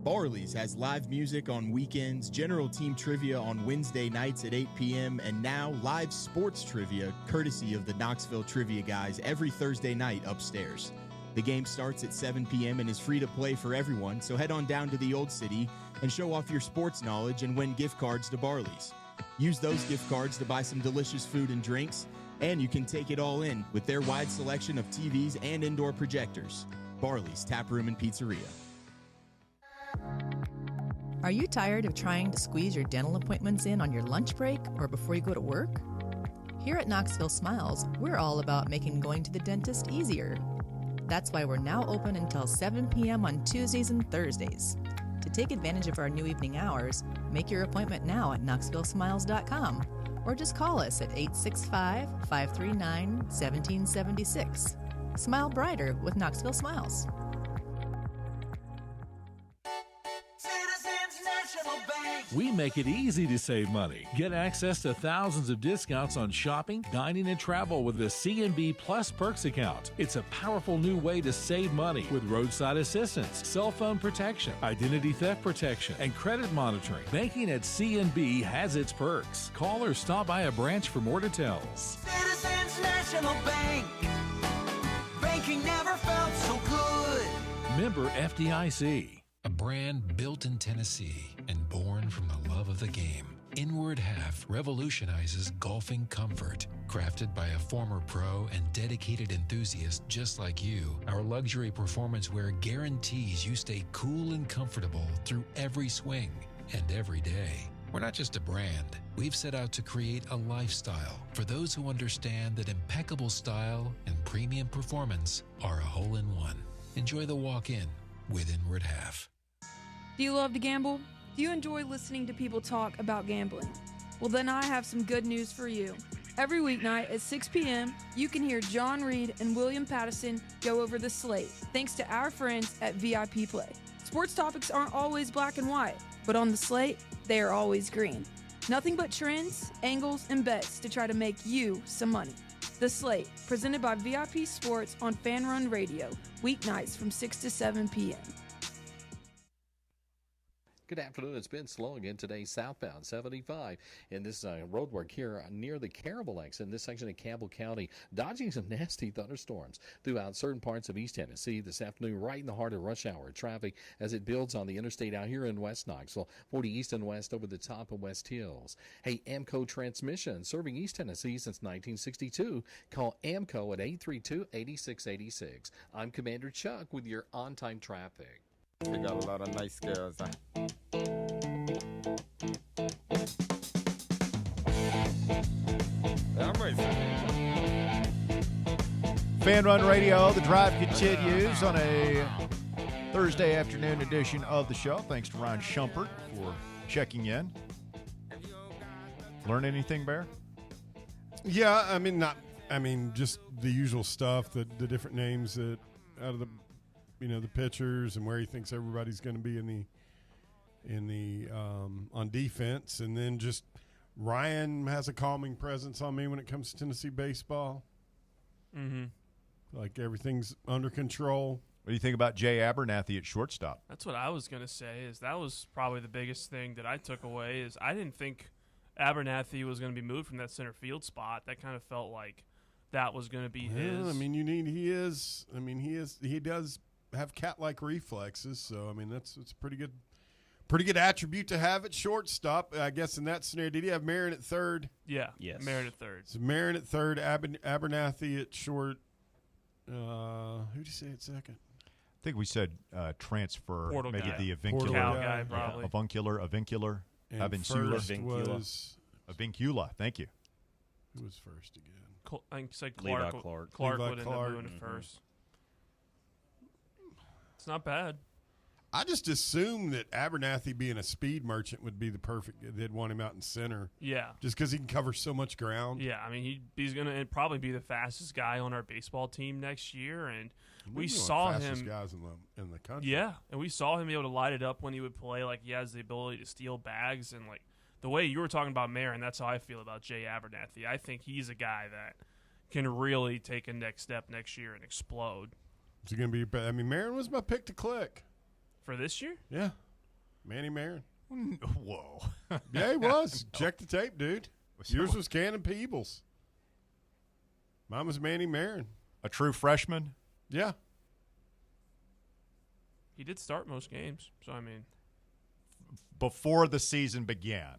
Barley's has live music on weekends, general team trivia on Wednesday nights at 8 p.m., and now live sports trivia courtesy of the Knoxville Trivia Guys every Thursday night upstairs. The game starts at 7 p.m. and is free to play for everyone, so head on down to the Old City and show off your sports knowledge and win gift cards to Barley's. Use those gift cards to buy some delicious food and drinks, and you can take it all in with their wide selection of TVs and indoor projectors. Barley's Tap Room and Pizzeria. Are you tired of trying to squeeze your dental appointments in on your lunch break or before you go to work? Here at Knoxville Smiles, we're all about making going to the dentist easier. That's why we're now open until 7 p.m. on Tuesdays and Thursdays. To take advantage of our new evening hours, make your appointment now at knoxvillesmiles.com or just call us at 865-539-1776. Smile brighter with Knoxville Smiles. We make it easy to save money. Get access to thousands of discounts on shopping, dining, and travel with the CNB Plus Perks account. It's a powerful new way to save money with roadside assistance, cell phone protection, identity theft protection, and credit monitoring. Banking at CNB has its perks. Call or stop by a branch for more details. Citizens National Bank. Banking never felt so good. Member FDIC. A brand built in Tennessee and born from the love of the game. Inward Half revolutionizes golfing comfort. Crafted by a former pro and dedicated enthusiast just like you, our luxury performance wear guarantees you stay cool and comfortable through every swing and every day. We're not just a brand. We've set out to create a lifestyle for those who understand that impeccable style and premium performance are a hole-in-one. Enjoy the walk-in with Inward Half. Do you love to gamble? Do you enjoy listening to people talk about gambling? Well, then I have some good news for you. Every weeknight at 6 p.m., you can hear John Reed and William Pattison go over the slate, thanks to our friends at VIP Play. Sports topics aren't always black and white, but on the slate, they are always green. Nothing but trends, angles, and bets to try to make you some money. The Slate, presented by VIP Sports on Fan Run Radio, weeknights from 6 to 7 p.m. Good afternoon. It's been slow again today, southbound 75 in this road work here near the Carroll exit in this section of Campbell County, dodging some nasty thunderstorms throughout certain parts of East Tennessee this afternoon, right in the heart of rush hour traffic as it builds on the interstate out here in West Knoxville, 40 east and west over the top of West Hills. Hey, AMCO Transmission, serving East Tennessee since 1962. Call AMCO at 832-8686. I'm Commander Chuck with your on-time traffic. We got a lot of nice girls. Fan Run Radio, the drive continues on a Thursday afternoon edition of the show. Thanks to Ryan Shumpert for checking in. Learn anything, Bear? Yeah, just the usual stuff, the different names that out of the pitchers and where he thinks everybody's going to be in the on defense, and then just Ryan has a calming presence on me when it comes to Tennessee baseball. Mm-hmm. Like everything's under control. What do you think about Jay Abernathy at shortstop? That's what I was going to say. Is that was probably the biggest thing that I took away. Is I didn't think Abernathy was going to be moved from that center field spot. That kind of felt like that was going to be his. He does have cat-like reflexes, so that's a pretty good attribute to have at shortstop. I guess in that scenario, did he have Marin at third? Yeah, yes, Marin at third. So Marin at third, Abernathy at short. Who did you say at second? I think we said transfer, Portal maybe guy. the avuncular, Guy, probably. avuncular, and Avincula. first was Avincula. Thank you. Who was first again? I think said Clark. Levi Clark. Clark Levi would end Clark. up moving to first. It's not bad. I just assumed that Abernathy, being a speed merchant, would be the perfect. They'd want him out in center. Yeah. Just because he can cover so much ground. Yeah, he's going to probably be the fastest guy on our baseball team next year, and we saw fastest him. Guys in the country. Yeah, and we saw him be able to light it up when he would play. Like he has the ability to steal bags, and like the way you were talking about Marin, that's how I feel about Jay Abernathy. I think he's a guy that can really take a next step next year and explode. Is he going to be? Marin was my pick to click. For this year? Yeah. Manny Marin. Whoa. Yeah, he was. Check the tape, dude. Yours was Cannon Peebles. Mine was Manny Marin. A true freshman? Yeah. He did start most games, so before the season began,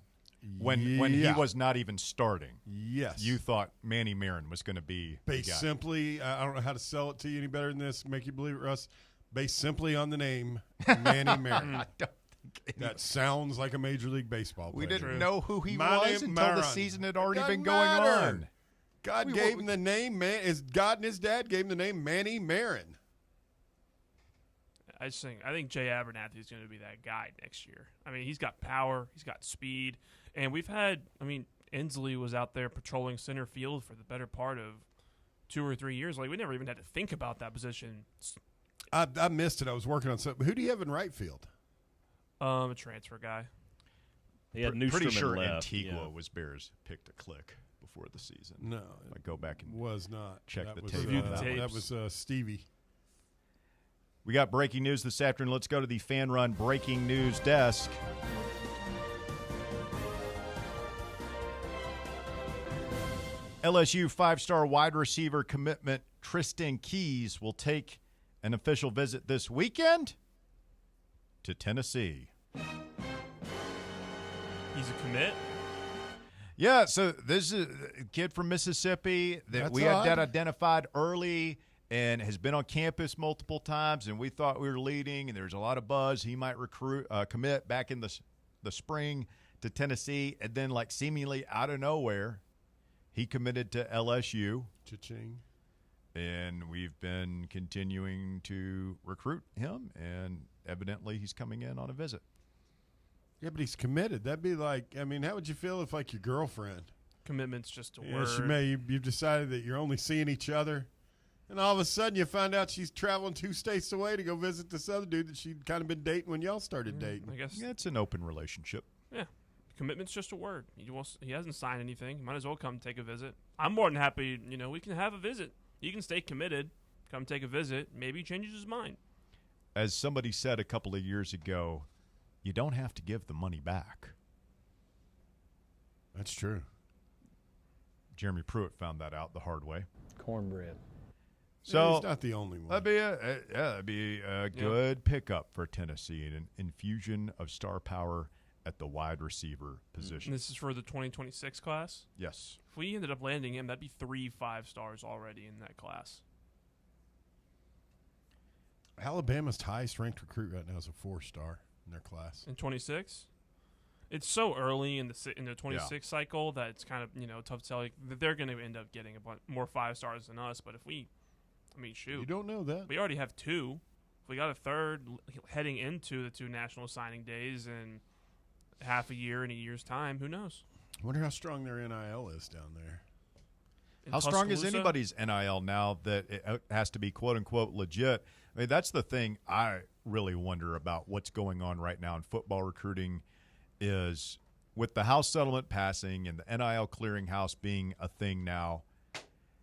when he was not even starting. Yes. You thought Manny Marin was going to be based the guy. simply, I don't know how to sell it to you any better than this, make you believe it, Russ. Based simply on the name Manny Marin. I don't think that sounds like a Major League Baseball player. We didn't know who he was until the season had already been going on. God gave him the name, God and his dad gave him the name Manny Marin. I think Jay Abernathy is going to be that guy next year. I mean, he's got power, he's got speed, and Inslee was out there patrolling center field for the better part of 2 or 3 years. Like, we never even had to think about that position. I missed it. I was working on something. Who do you have in right field? A transfer guy. He had Pretty sure left. Antigua was Bears picked a click before the season. No, I go back and was not. check That the was, tape. That was Stevie. We got breaking news this afternoon. Let's go to the Fan Run breaking news desk. LSU 5-star wide receiver commitment Tristan Keys will take an official visit this weekend to Tennessee. He's a commit? Yeah, so this is a kid from Mississippi that we had that identified early and has been on campus multiple times, and we thought we were leading, and there's a lot of buzz. He might commit back in the spring to Tennessee, and then like seemingly out of nowhere, he committed to LSU. Cha-ching. And we've been continuing to recruit him, and evidently he's coming in on a visit. Yeah, but he's committed. That'd be like, I mean, how would you feel if, like, your girlfriend? Commitment's just a Yeah, word. you've decided that you're only seeing each other, and all of a sudden you find out she's traveling 2 states away to go visit this other dude that she'd kind of been dating when y'all started dating. I guess. Yeah, it's an open relationship. Yeah. Commitment's just a word. He hasn't signed anything. Might as well come take a visit. I'm more than happy, we can have a visit. You can stay committed, come take a visit. Maybe he changes his mind. As somebody said a couple of years ago, you don't have to give the money back. That's true. Jeremy Pruitt found that out the hard way. Cornbread. So yeah, he's not the only one. That'd be a good pickup for Tennessee, an infusion of star power at the wide receiver position. And this is for the 2026 class? Yes. If we ended up landing him, that'd be 3 5-stars already in that class. Alabama's highest ranked recruit right now is a 4-star in their class. In 26? It's so early in the 26 cycle that it's kind of, tough to tell. They're going to end up getting a bunch more 5-stars than us, but shoot. You don't know that. We already have 2. If we got a third heading into the 2 national signing days in half a year in a year's time, who knows? I wonder how strong their NIL is down there. How strong is anybody's NIL now that it has to be quote-unquote legit? I mean, that's the thing I really wonder about what's going on right now in football recruiting is with the House settlement passing and the NIL clearinghouse being a thing now,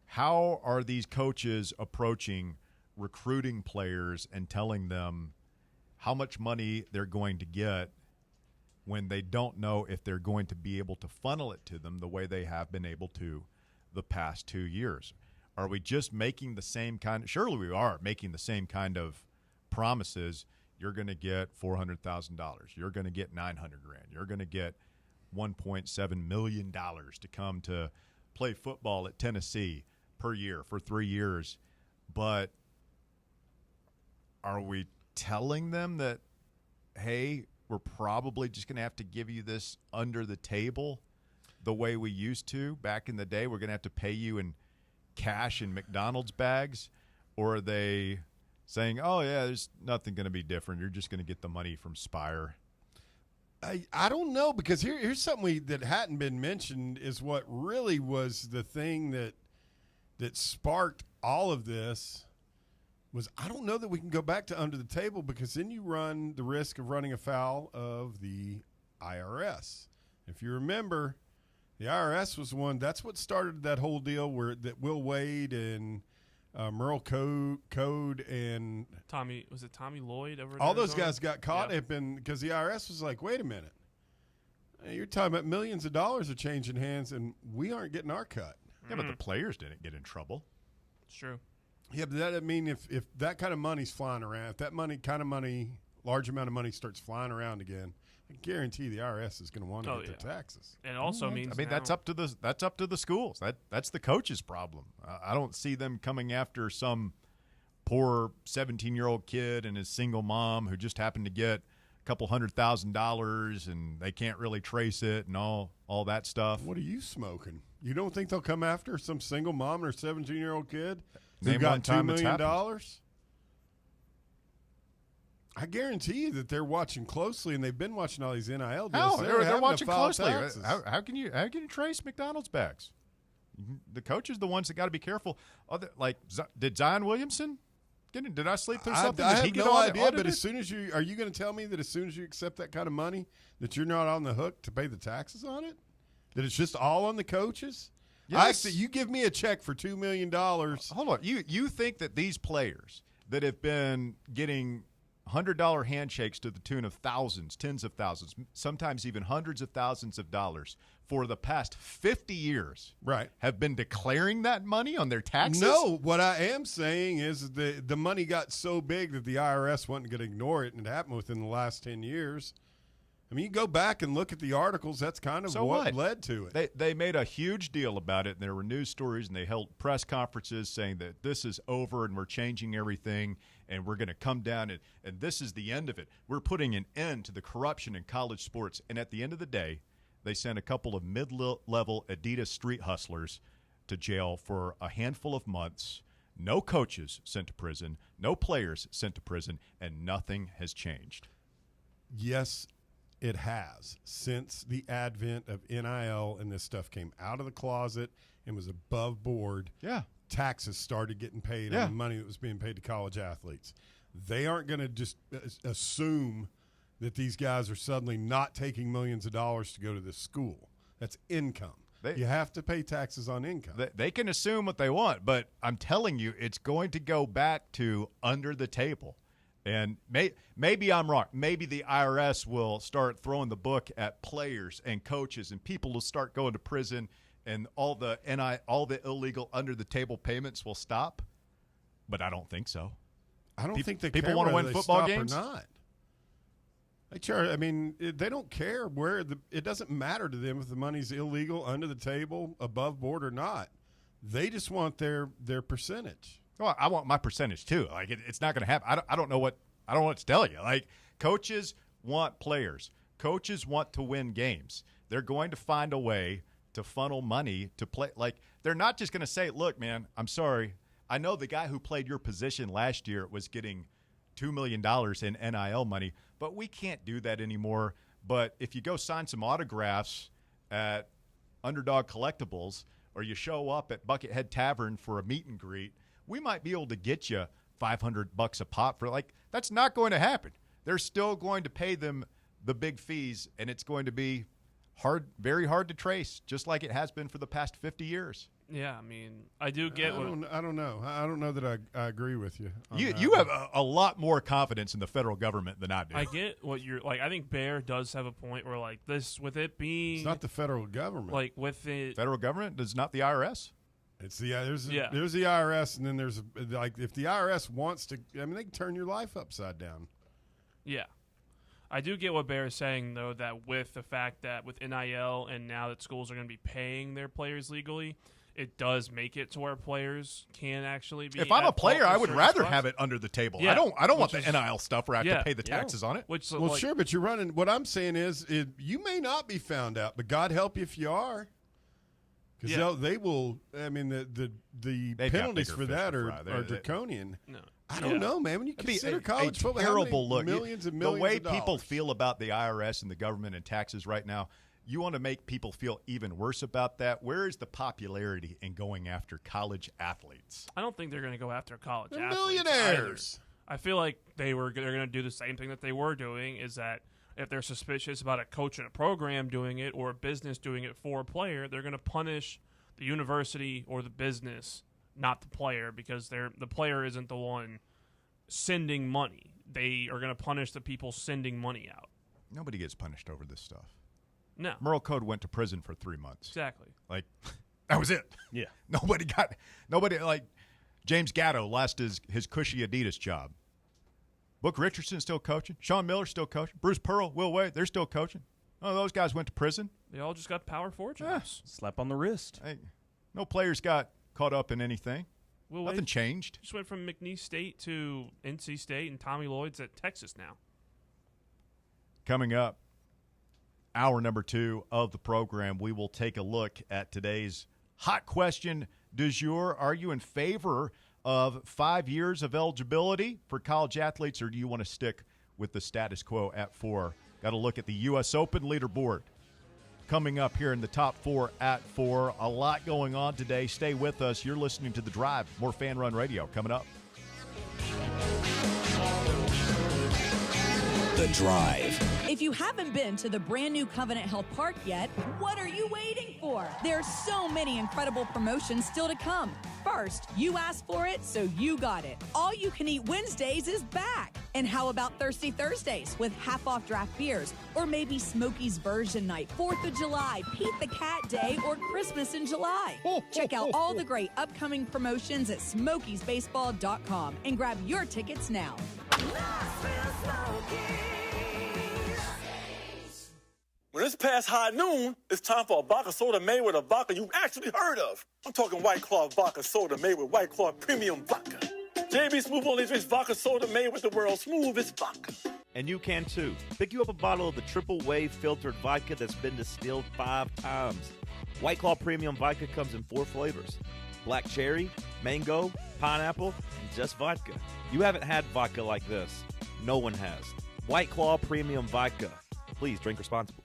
how are these coaches approaching recruiting players and telling them how much money they're going to get when they don't know if they're going to be able to funnel it to them the way they have been able to the past 2 years? Are we just making the same kind – surely we are making the same kind of promises. You're going to get $400,000. You're going to get $900,000. You're going to get $1.7 million to come to play football at Tennessee per year for 3 years. But are we telling them that, hey, we're probably just going to have to give you this under the table the way we used to back in the day? We're going to have to pay you in cash in McDonald's bags? Or are they saying, oh, yeah, there's nothing going to be different. You're just going to get the money from Spire? I don't know, because here's something that hadn't been mentioned is what really was the thing that sparked all of this was I don't know that we can go back to under the table, because then you run the risk of running afoul of the IRS. If you remember, the IRS was the one, that's what started that whole deal where that Will Wade and Merle Code and Tommy Lloyd over all those guys got caught up in, because the IRS was like, wait a minute, you're talking about millions of dollars are changing hands and we aren't getting our cut. Yeah, but the players didn't get in trouble. It's true. Yeah, but that, I mean, if that kind of money's flying around, if that large amount of money starts flying around again, I guarantee the IRS is going to want to get their taxes. It also means, that's up to the schools. That's the coach's problem. I don't see them coming after some poor 17-year-old kid and his single mom who just happened to get a couple $100,000 and they can't really trace it and all that stuff. What are you smoking? You don't think they'll come after some single mom and her 17-year-old kid who Name got one time $2 it's million? happened. I guarantee you that they're watching closely, and they've been watching all these NIL deals. How? So They're having to watching file closely. taxes. How can you trace McDonald's bags? The coach is the ones that got to be careful. Did Zion Williamson? Did I sleep through something? I Did he have get no audited? idea, but as soon as are you going to tell me that as soon as you accept that kind of money, that you're not on the hook to pay the taxes on it? That it's just all on the coaches? Yes. You give me a check for $2 million. Hold on. You think that these players that have been getting $100 handshakes to the tune of thousands, tens of thousands, sometimes even hundreds of thousands of dollars for the past 50 years have been declaring that money on their taxes? No, what I am saying is the money got so big that the IRS wasn't going to ignore it, and it happened within the last 10 years. I mean, you go back and look at the articles, that's kind of what led to it. They made a huge deal about it, and there were news stories, and they held press conferences saying that this is over and we're changing everything, and we're going to come down, and this is the end of it. We're putting an end to the corruption in college sports. And at the end of the day, they sent a couple of mid-level Adidas street hustlers to jail for a handful of months. No coaches sent to prison, no players sent to prison, and nothing has changed. Yes, it has. Since the advent of NIL and this stuff came out of the closet and was above board, taxes started getting paid on the money that was being paid to college athletes. They aren't going to just assume that these guys are suddenly not taking millions of dollars to go to this school. That's income. You have to pay taxes on income. They can assume what they want, but I'm telling you, it's going to go back to under the table. And maybe I'm wrong. Maybe the IRS will start throwing the book at players and coaches, and people will start going to prison, and all the illegal under-the-table payments will stop. But I don't think so. I don't think people want to win football games or not. They don't care where it doesn't matter to them if the money's illegal, under the table, above board or not. They just want their percentage. Well, I want my percentage too. Like it's not going to happen. I don't know what to tell you. Like coaches want players. Coaches want to win games. They're going to find a way to funnel money to play. Like they're not just going to say, "Look, man, I'm sorry. I know the guy who played your position last year was getting $2 million in NIL money, but we can't do that anymore. But if you go sign some autographs at Underdog Collectibles, or you show up at Buckethead Tavern for a meet and greet, we might be able to get you $500 a pop for that's not going to happen. They're still going to pay them the big fees, and it's going to be very hard to trace, just like it has been for the past 50 years. Yeah, I mean, I do get I don't know. I don't know that I agree with you. You have a lot more confidence in the federal government than I do. I get what you're like. I think Bear does have a point where this, with it being, it's not the federal government. With it, federal government is not the IRS. It's there's the IRS, and then there's if the IRS wants to, they can turn your life upside down. Yeah. I do get what Bear is saying, though, that with the fact that with NIL and now that schools are going to be paying their players legally, it does make it to where players can actually be. If I'm a player, I would rather have it under the table. Yeah. I don't want the NIL stuff where I have to pay the taxes on it. Sure, but you're running. What I'm saying is, you may not be found out, but God help you if you are. Because they will. I mean, the penalties for that are draconian. No. I don't know, man. When you consider college football, terrible look. Millions and millions the way of dollars. people feel about the IRS and the government and taxes right now, you want to make people feel even worse about that. Where is the popularity in going after college athletes? I don't think they're going to go after college They're athletes millionaires. Either. I feel like they're going to do the same thing that they were doing, is that if they're suspicious about a coach in a program doing it or a business doing it for a player, they're going to punish the university or the business, not the player, because the player isn't the one sending money. They are going to punish the people sending money out. Nobody gets punished over this stuff. No. Merle Code went to prison for 3 months. Exactly. That was it. Yeah. Nobody James Gatto lost his cushy Adidas job. Book Richardson still coaching. Sean Miller still coaching. Bruce Pearl, Will Wade, they're still coaching. Oh, those guys went to prison. They all just got Power 4 jobs. Slap on the wrist. Hey, no players got caught up in anything. Will Nothing Wade changed. Just went from McNeese State to NC State, and Tommy Lloyd's at Texas now. Coming up, hour number 2 of the program, we will take a look at today's hot question du jour. Are you in favor of 5 years of eligibility for college athletes, or do you want to stick with the status quo at 4. Got to look at the U.S. Open leaderboard coming up here in the top 4 at 4. A lot going on today. Stay with us. You're listening to The Drive. More Fan Run Radio coming up. The Drive. If you haven't been to the brand new Covenant Health Park yet, what are you waiting for? There are so many incredible promotions still to come. First, you asked for it, so you got it. All You Can Eat Wednesdays is back. And how about Thirsty Thursdays with half-off draft beers? Or maybe Smokey's Version Night, 4th of July, Pete the Cat Day, or Christmas in July. Check out all the great upcoming promotions at SmokiesBaseball.com and grab your tickets now. When it's past high noon, it's time for a vodka soda made with a vodka you actually heard of. I'm talking White Claw vodka soda made with White Claw premium vodka. JB Smooth only drinks vodka soda made with the world's smoothest vodka. And you can too. Pick you up a bottle of the triple wave filtered vodka that's been distilled 5 times. White Claw premium vodka comes in 4 flavors: black cherry, mango, pineapple, and just vodka. You haven't had vodka like this. No one has. White Claw premium vodka. Please drink responsibly.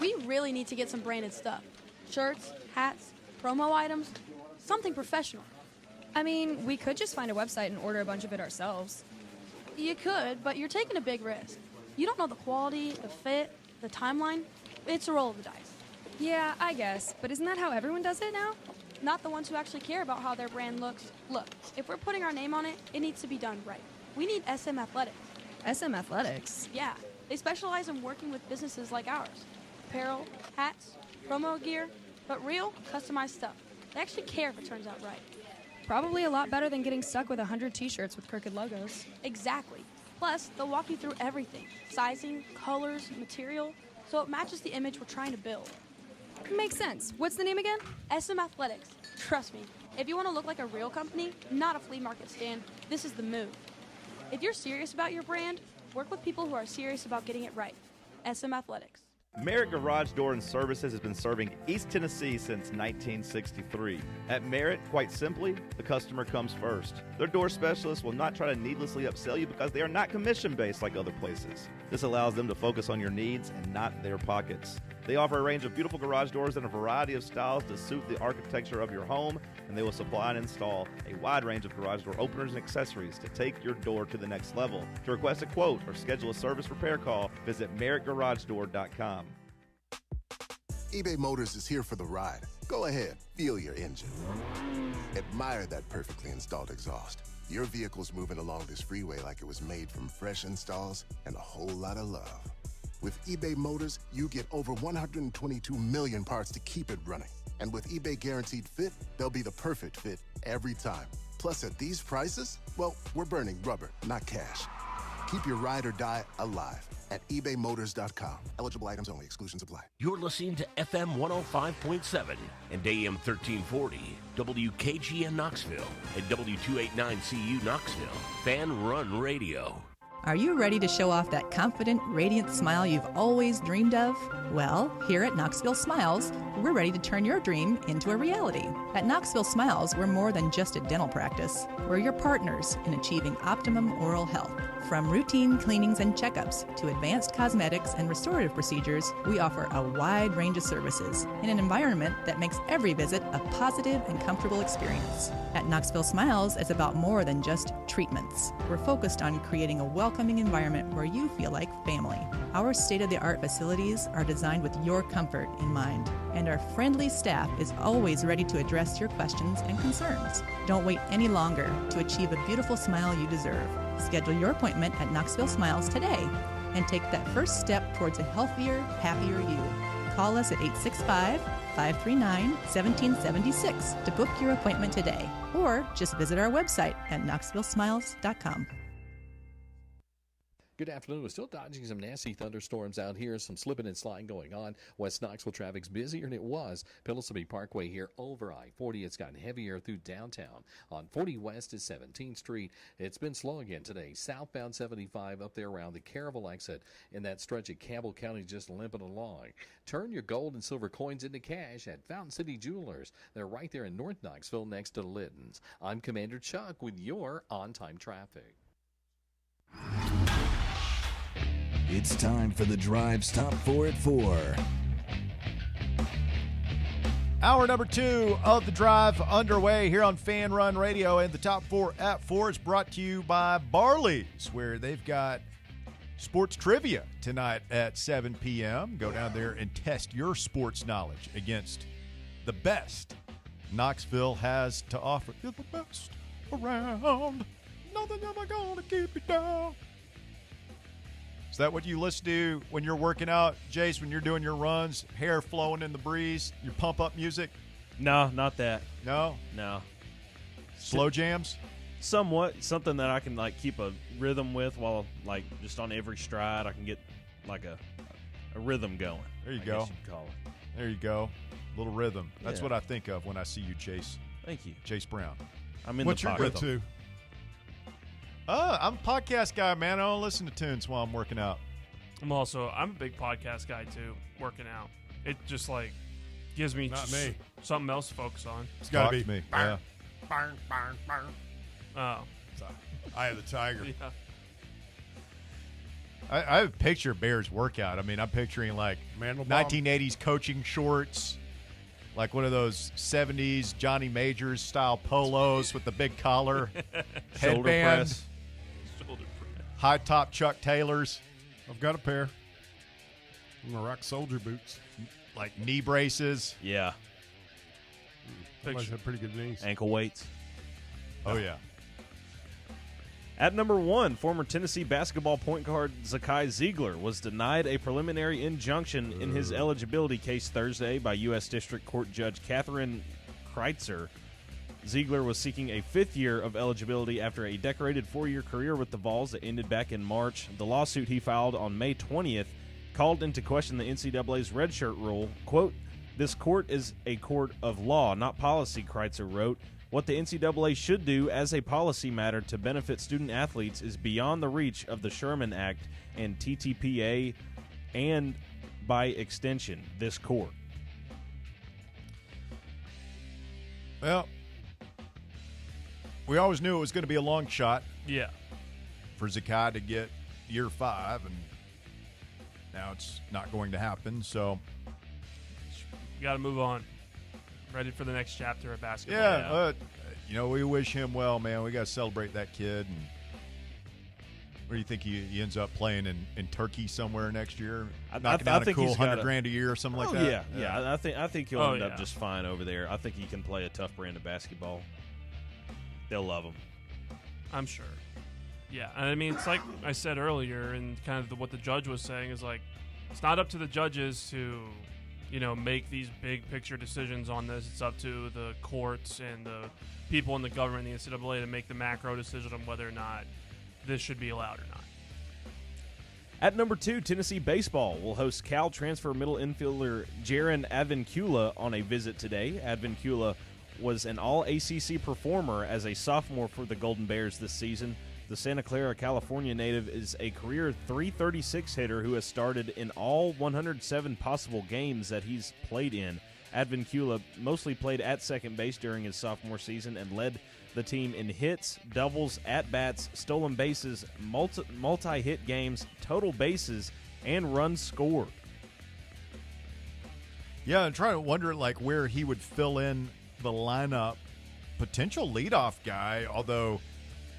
We really need to get some branded stuff. Shirts, hats, promo items, something professional. I mean, we could just find a website and order a bunch of it ourselves. You could, but you're taking a big risk. You don't know the quality, the fit, the timeline. It's a roll of the dice. Yeah, I guess, but isn't that how everyone does it now? Not the ones who actually care about how their brand looks. Look, if we're putting our name on it, it needs to be done right. We need SM Athletics. SM Athletics? Yeah, they specialize in working with businesses like ours. Apparel, hats, promo gear, but real, customized stuff. They actually care if it turns out right. Probably a lot better than getting stuck with 100 t-shirts with crooked logos. Exactly. Plus, they'll walk you through everything. Sizing, colors, material, so it matches the image we're trying to build. Makes sense. What's the name again? SM Athletics. Trust me, if you want to look like a real company, not a flea market stand, this is the move. If you're serious about your brand, work with people who are serious about getting it right. SM Athletics. Merritt Garage Door and Services has been serving East Tennessee since 1963. At Merritt, quite simply, the customer comes first. Their door specialists will not try to needlessly upsell you because they are not commission-based like other places. This allows them to focus on your needs and not their pockets. They offer a range of beautiful garage doors in a variety of styles to suit the architecture of your home, and they will supply and install a wide range of garage door openers and accessories to take your door to the next level. To request a quote or schedule a service repair call, visit merrittgaragedoor.com. eBay Motors is here for the ride. Go ahead, feel your engine. Admire that perfectly installed exhaust. Your vehicle's moving along this freeway like it was made from fresh installs and a whole lot of love. With eBay Motors, you get over 122 million parts to keep it running. And with eBay Guaranteed Fit, they'll be the perfect fit every time. Plus, at these prices, well, we're burning rubber, not cash. Keep your ride or die alive at ebaymotors.com. Eligible items only. Exclusions apply. You're listening to FM 105.7 and AM 1340, WKGN Knoxville, and W289CU Knoxville. Fan Run Radio. Are you ready to show off that confident, radiant smile you've always dreamed of? Well, here at Knoxville Smiles, we're ready to turn your dream into a reality. At Knoxville Smiles, we're more than just a dental practice. We're your partners in achieving optimum oral health. From routine cleanings and checkups to advanced cosmetics and restorative procedures, we offer a wide range of services in an environment that makes every visit a positive and comfortable experience. At Knoxville Smiles, it's about more than just treatments. We're focused on creating a welcoming environment where you feel like family. Our state-of-the-art facilities are designed with your comfort in mind, and our friendly staff is always ready to address your questions and concerns. Don't wait any longer to achieve a beautiful smile you deserve. Schedule your appointment at Knoxville Smiles today and take that first step towards a healthier, happier you. Call us at 865-539-1776 to book your appointment today, or just visit our website at knoxvillesmiles.com. Good afternoon. We're still dodging some nasty thunderstorms out here. Some slipping and sliding going on. West Knoxville traffic's busier than it was. Pillsbury Parkway here over I-40. It's gotten heavier through downtown. On 40 West is 17th Street. It's been slow again today. Southbound 75 up there around the Caravel exit. In that stretch of Campbell County just limping along. Turn your gold and silver coins into cash at Fountain City Jewelers. They're right there in North Knoxville next to Litton's. I'm Commander Chuck with your on-time traffic. It's time for the Drive's Top 4 at 4. Hour number 2 of the Drive underway here on Fan Run Radio, and the Top 4 at 4 is brought to you by Barley's, where they've got sports trivia tonight at 7 p.m. Go down there and test your sports knowledge against the best Knoxville has to offer. You're the best around. Nothing ever gonna keep you down. Is that what you listen to when you're working out, Jace, when you're doing your runs, hair flowing in the breeze, your pump-up music? No, not that. No? No. Slow jams? Somewhat. Something that I can, like, keep a rhythm with while, like, just on every stride I can get, like, a rhythm going. There you I go. guess you'd call it. There you go. Little rhythm. That's Yeah. what I think of when I see you, Chase. Thank you. Chase Brown. I'm in What's the your pocket. go-to? I'm a podcast guy, man. I don't listen to tunes while I'm working out. I'm a big podcast guy too, working out. It just like gives me Not me. something else to focus on. It's got to be me. Barn, Yeah. barn, barn, barn. Oh. So, Eye of the Tiger. Yeah. I have a picture of Bear's workout. I mean, I'm picturing like Mandelbaum. 1980s coaching shorts, like one of those 70s Johnny Majors style polos with the big collar, Shoulder headband, press. Shoulder press. high top Chuck Taylors, I've got a pair. I'm going to rock soldier boots. like knee braces. Yeah. Somebody's had pretty good knees. Ankle weights. Oh, yeah. At number 1, former Tennessee basketball point guard Zakai Ziegler was denied a preliminary injunction in his eligibility case Thursday by U.S. District Court Judge Catherine Kreitzer. Ziegler was seeking a 5th year of eligibility after a decorated 4-year career with the Vols that ended back in March. The lawsuit he filed on May 20th called into question the NCAA's redshirt rule. Quote, "This court is a court of law, not policy," Kreitzer wrote. "What the NCAA should do as a policy matter to benefit student athletes is beyond the reach of the Sherman Act and TTPA and, by extension, this court." Well, we always knew it was going to be a long shot Yeah. for Zakai to get year 5, and now it's not going to happen. So, You got to move on. Ready for the next chapter of basketball. yeah, we wish him well, man. We got to celebrate that kid. And where do you think he ends up playing in Turkey somewhere next year? Knocking out a cool $100,000 a year or something like that. Yeah. I think he'll Oh, end yeah. up just fine over there. I think he can play a tough brand of basketball. They'll love him. I'm sure. Yeah, and I mean, it's like I said earlier, and kind of what the judge was saying is like, it's not up to the judges to, make these big picture decisions on this. It's up to the courts and the people in the government, the NCAA, to make the macro decision on whether or not this should be allowed or not. At number 2, Tennessee baseball will host Cal transfer middle infielder Jaron Advincula on a visit today. Advincula was an all-ACC performer as a sophomore for the Golden Bears this season. The Santa Clara, California native is a career .336 hitter who has started in all 107 possible games that he's played in. Advincula mostly played at second base during his sophomore season and led the team in hits, doubles, at-bats, stolen bases, multi-hit games, total bases, and runs scored. Yeah, I'm trying to wonder where he would fill in the lineup. Potential leadoff guy, although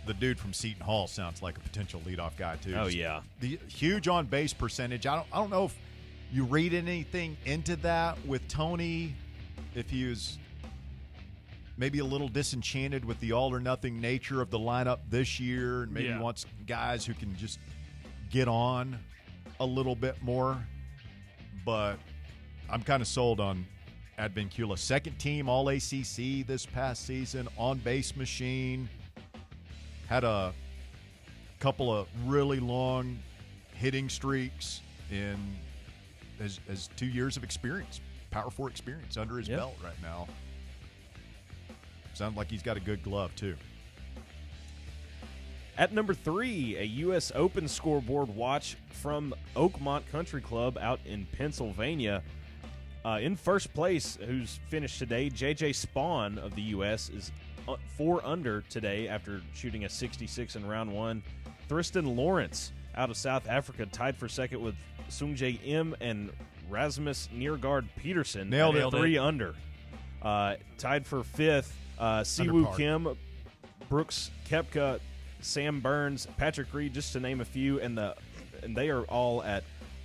the dude from Seton Hall sounds like a potential leadoff guy too. Oh, yeah. The huge on base percentage. I don't know if you read anything into that with Tony, if he was maybe a little disenchanted with the all or nothing nature of the lineup this year, and maybe wants guys who can just get on a little bit more. But I'm kind of sold on Advincula. Second team All ACC this past season, on base machine. Had a couple of really long hitting streaks in as 2 years of experience, Power 4 experience under his belt right now. Sounds like he's got a good glove too. At number 3, a U.S. Open scoreboard watch from Oakmont Country Club out in Pennsylvania. In first place, who's finished today, J.J. Spawn of the U.S. is 4 under today after shooting a 66 in round 1. Thriston Lawrence out of South Africa, tied for second with Sungjae Im and Rasmus Neergaard Peterson. Nailed it. 3 under. Tied for fifth, Siwoo par. Kim, Brooks Koepka, Sam Burns, Patrick Reed, just to name a few, and they are all at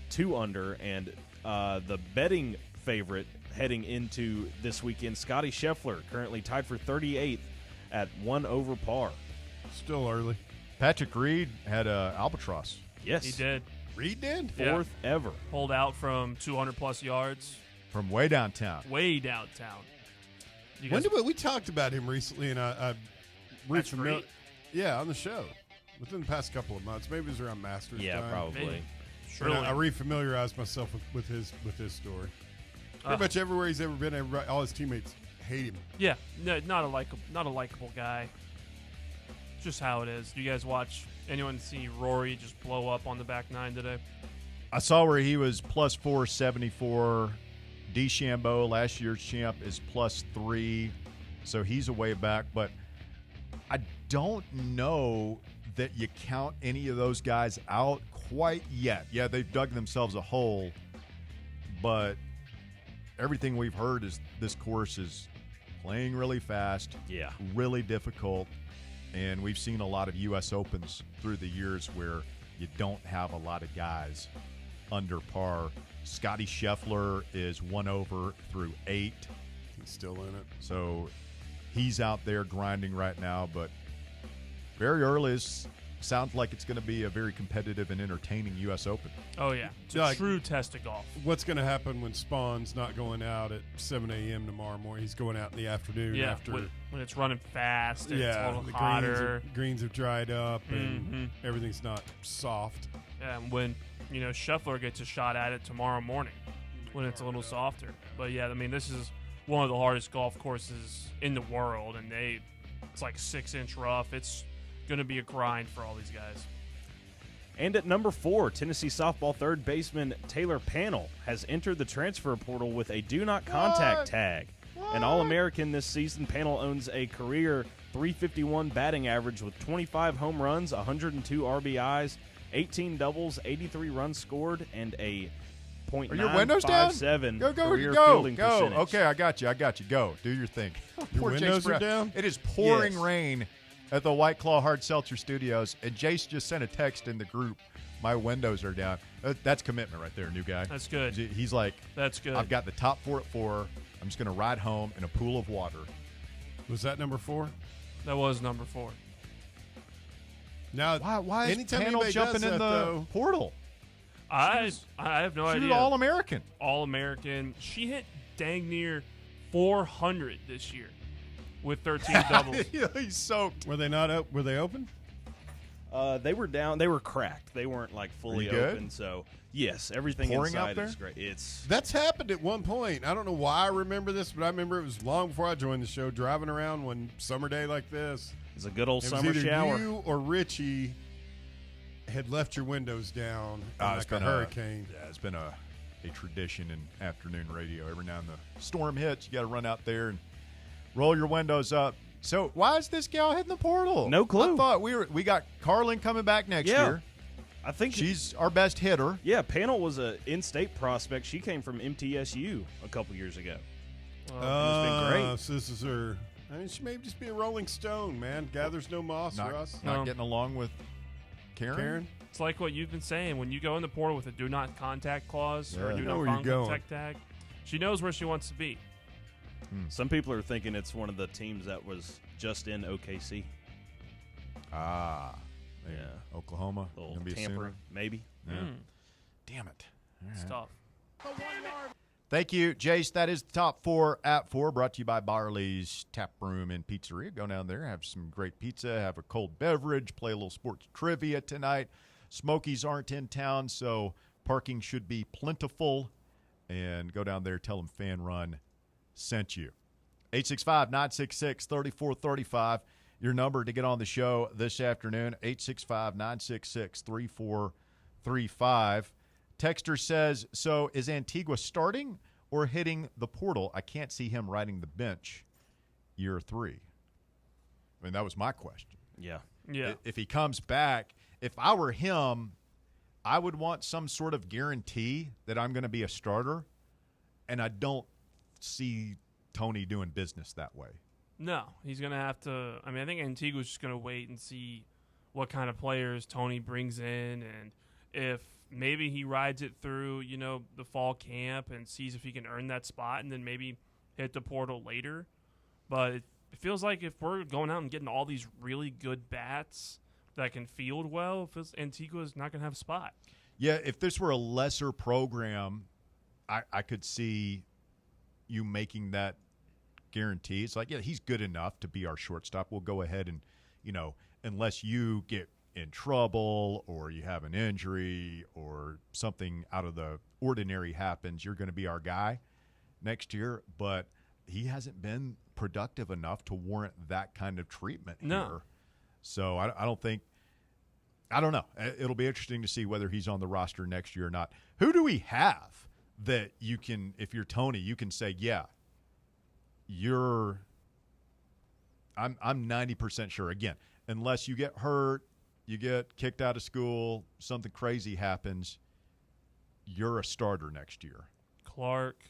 2 under. And the betting favorite heading into this weekend, Scotty Scheffler, currently tied for 38th at 1 over par. Still early. Patrick Reed had albatross. Yes, He did. Reed did? fourth ever. Pulled out from 200-plus yards, From way downtown. way downtown. You When guys- did we talked about him recently, and I Patrick refamili- Reed? Yeah, on the show within the past couple of months. Maybe it was around Masters. Yeah, time. probably. Maybe. And Surely. I refamiliarized myself with his story. Pretty much everywhere he's ever been, all his teammates hate him. Yeah, no, not a likable guy. Just how it is. Do you guys watch? Anyone see Rory just blow up on the back nine today? I saw where he was plus 474. DeChambeau, last year's champ, is plus 3. So he's a way back. But I don't know that you count any of those guys out quite yet. Yeah, they've dug themselves a hole. But everything we've heard is this course is playing really fast. Yeah. Really difficult. And we've seen a lot of U.S. Opens through the years where you don't have a lot of guys under par. Scotty Scheffler is 1 over through 8. He's still in it. So he's out there grinding right now, but very early sounds like it's going to be a very competitive and entertaining U.S. Open. Oh, yeah. It's a Like- true test of golf. What's going to happen when Spawn's not going out at 7 a.m. tomorrow morning? He's going out in the afternoon Yeah, after. when it's running fast and it's a little the hotter. greens have dried up and Mhm. everything's not soft. And when, Scheffler gets a shot at it tomorrow morning when it's a little softer. But, yeah, I mean, this is one of the hardest golf courses in the world, and it's like 6-inch rough. It's going to be a grind for all these guys. And at number 4, Tennessee softball third baseman Taylor Pannell has entered the transfer portal with a do not contact tag. An All-American this season, Pannell owns a career .351 batting average with 25 home runs, 102 RBIs, 18 doubles, 83 runs scored, and a Are your windows down? .957 Go, career fielding percentage. Okay, I got you. Go. Do your thing. Your Poor windows Jace are Brown. down? It is pouring Yes. rain at the White Claw Hard Seltzer Studios, and Jace just sent a text in the group. My windows are down. That's commitment right there, new guy. That's good. He's like, That's good. I've got the top 4 at 4. I'm just going to ride home in a pool of water. Was that number 4? That was number 4. Now, Why is anytime Pannell anybody jumping does in that, the though, portal? I have no She was idea. All-American. All-American. She hit dang near 400 this year with 13 doubles. Yeah, he's soaked. were they not up? Were they open? They were down. They were cracked. They weren't like fully you good? open. So yes, everything Pouring out inside there? is great. It's That's happened at one point. I don't know why I remember this, but I remember it was long before I joined the show. Driving around one summer day like this, a good old it was summer either shower. you or Richie had left your windows down in It's like a been hurricane. It's been a tradition in afternoon radio. Every now and the storm hits, you got to run out there and roll your windows up. So why is this gal hitting the portal? No clue. I thought we got Carlin coming back next year. I think She's our best hitter. Yeah, Pannell was a in-state prospect. She came from MTSU a couple years ago. It's been great. So this is her. I mean, she may just be a Rolling Stone, man. Gathers no moss, Russ. Not getting along with Karen. It's like what you've been saying. When you go in the portal with a do not contact clause or a Yeah. do You know not where you're going. contact tag, she knows where she wants to be. Some people are thinking it's one of the teams that was just in OKC. Yeah. Oklahoma. Little Gonna be a tampering, Sooner. maybe. Yeah. Hmm. Damn it. All It's right. tough. Thank you, Jace. That is the top 4 at 4, brought to you by Barley's Tap Room and Pizzeria. Go down there, have some great pizza, have a cold beverage, play a little sports trivia tonight. Smokies aren't in town, so parking should be plentiful. And go down there, tell them Fan Run sent you. 865-966-3435, your number to get on the show this afternoon, 865-966-3435. Texter says, so is Antigua starting or hitting the portal? I can't see him riding the bench year 3. I mean, that was my question. Yeah. Yeah. If he comes back, if I were him, I would want some sort of guarantee that I'm going to be a starter, and I don't see Tony doing business that way. No, he's going to have to. I mean, I think Antigua's just going to wait and see what kind of players Tony brings in, and if maybe he rides it through, the fall camp and sees if he can earn that spot, and then maybe hit the portal later. But it feels like if we're going out and getting all these really good bats that can field well, Antigua's not going to have a spot. Yeah, if this were a lesser program, I could see you making that guarantee. It's like, yeah, he's good enough to be our shortstop. We'll go ahead and, unless you get in trouble or you have an injury or something out of the ordinary happens, you're going to be our guy next year. But he hasn't been productive enough to warrant that kind of treatment here. So I don't think – I don't know. It'll be interesting to see whether he's on the roster next year or not. Who do we have that you can – if you're Tony, you can say, yeah, I'm 90% sure. Again, unless you get hurt, you get kicked out of school, something crazy happens, you're a starter next year.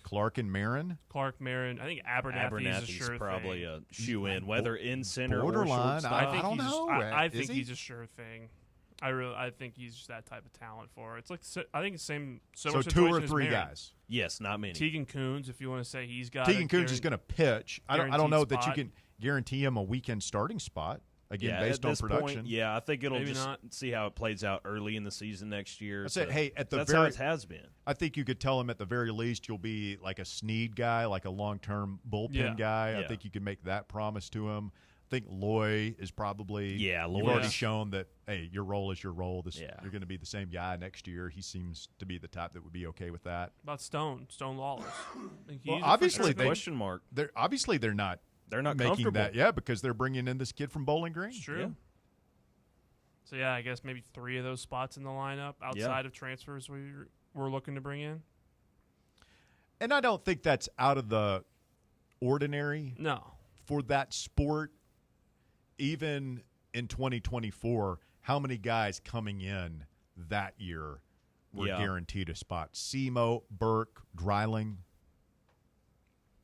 Clark and Marin? Clark, Marin. I think Abernathy's a sure probably thing. a shoe-in, whether in center borderline, or shortstop. I don't know. I think he's a sure thing. I think he's just that type of talent for it. It's like I think it's same. So 2 or 3 guys. Yes, not many. Tegan Coons, if you want to say he's got. Tegan Coons is going to pitch. I don't know that you can guarantee him a weekend starting spot. Again, based on production. Point, I think it'll just see how it plays out early in the season next year. That's it. Hey, that's how it has been. I think you could tell him at the very least you'll be like a Snead guy, like a long-term bullpen guy. I think you can make that promise to him. I think Loy is probably you've already shown that, hey, your role is your role. You're going to be the same guy next year. He seems to be the type that would be okay with that. About Stone Lawless. Well, obviously, question mark. They're not making that, because they're bringing in this kid from Bowling Green. It's true. Yeah. So, I guess maybe 3 of those spots in the lineup outside of transfers we're looking to bring in. And I don't think that's out of the ordinary. No. For that sport, even in 2024, how many guys coming in that year were guaranteed a spot? Semo, Burke, Dreiling,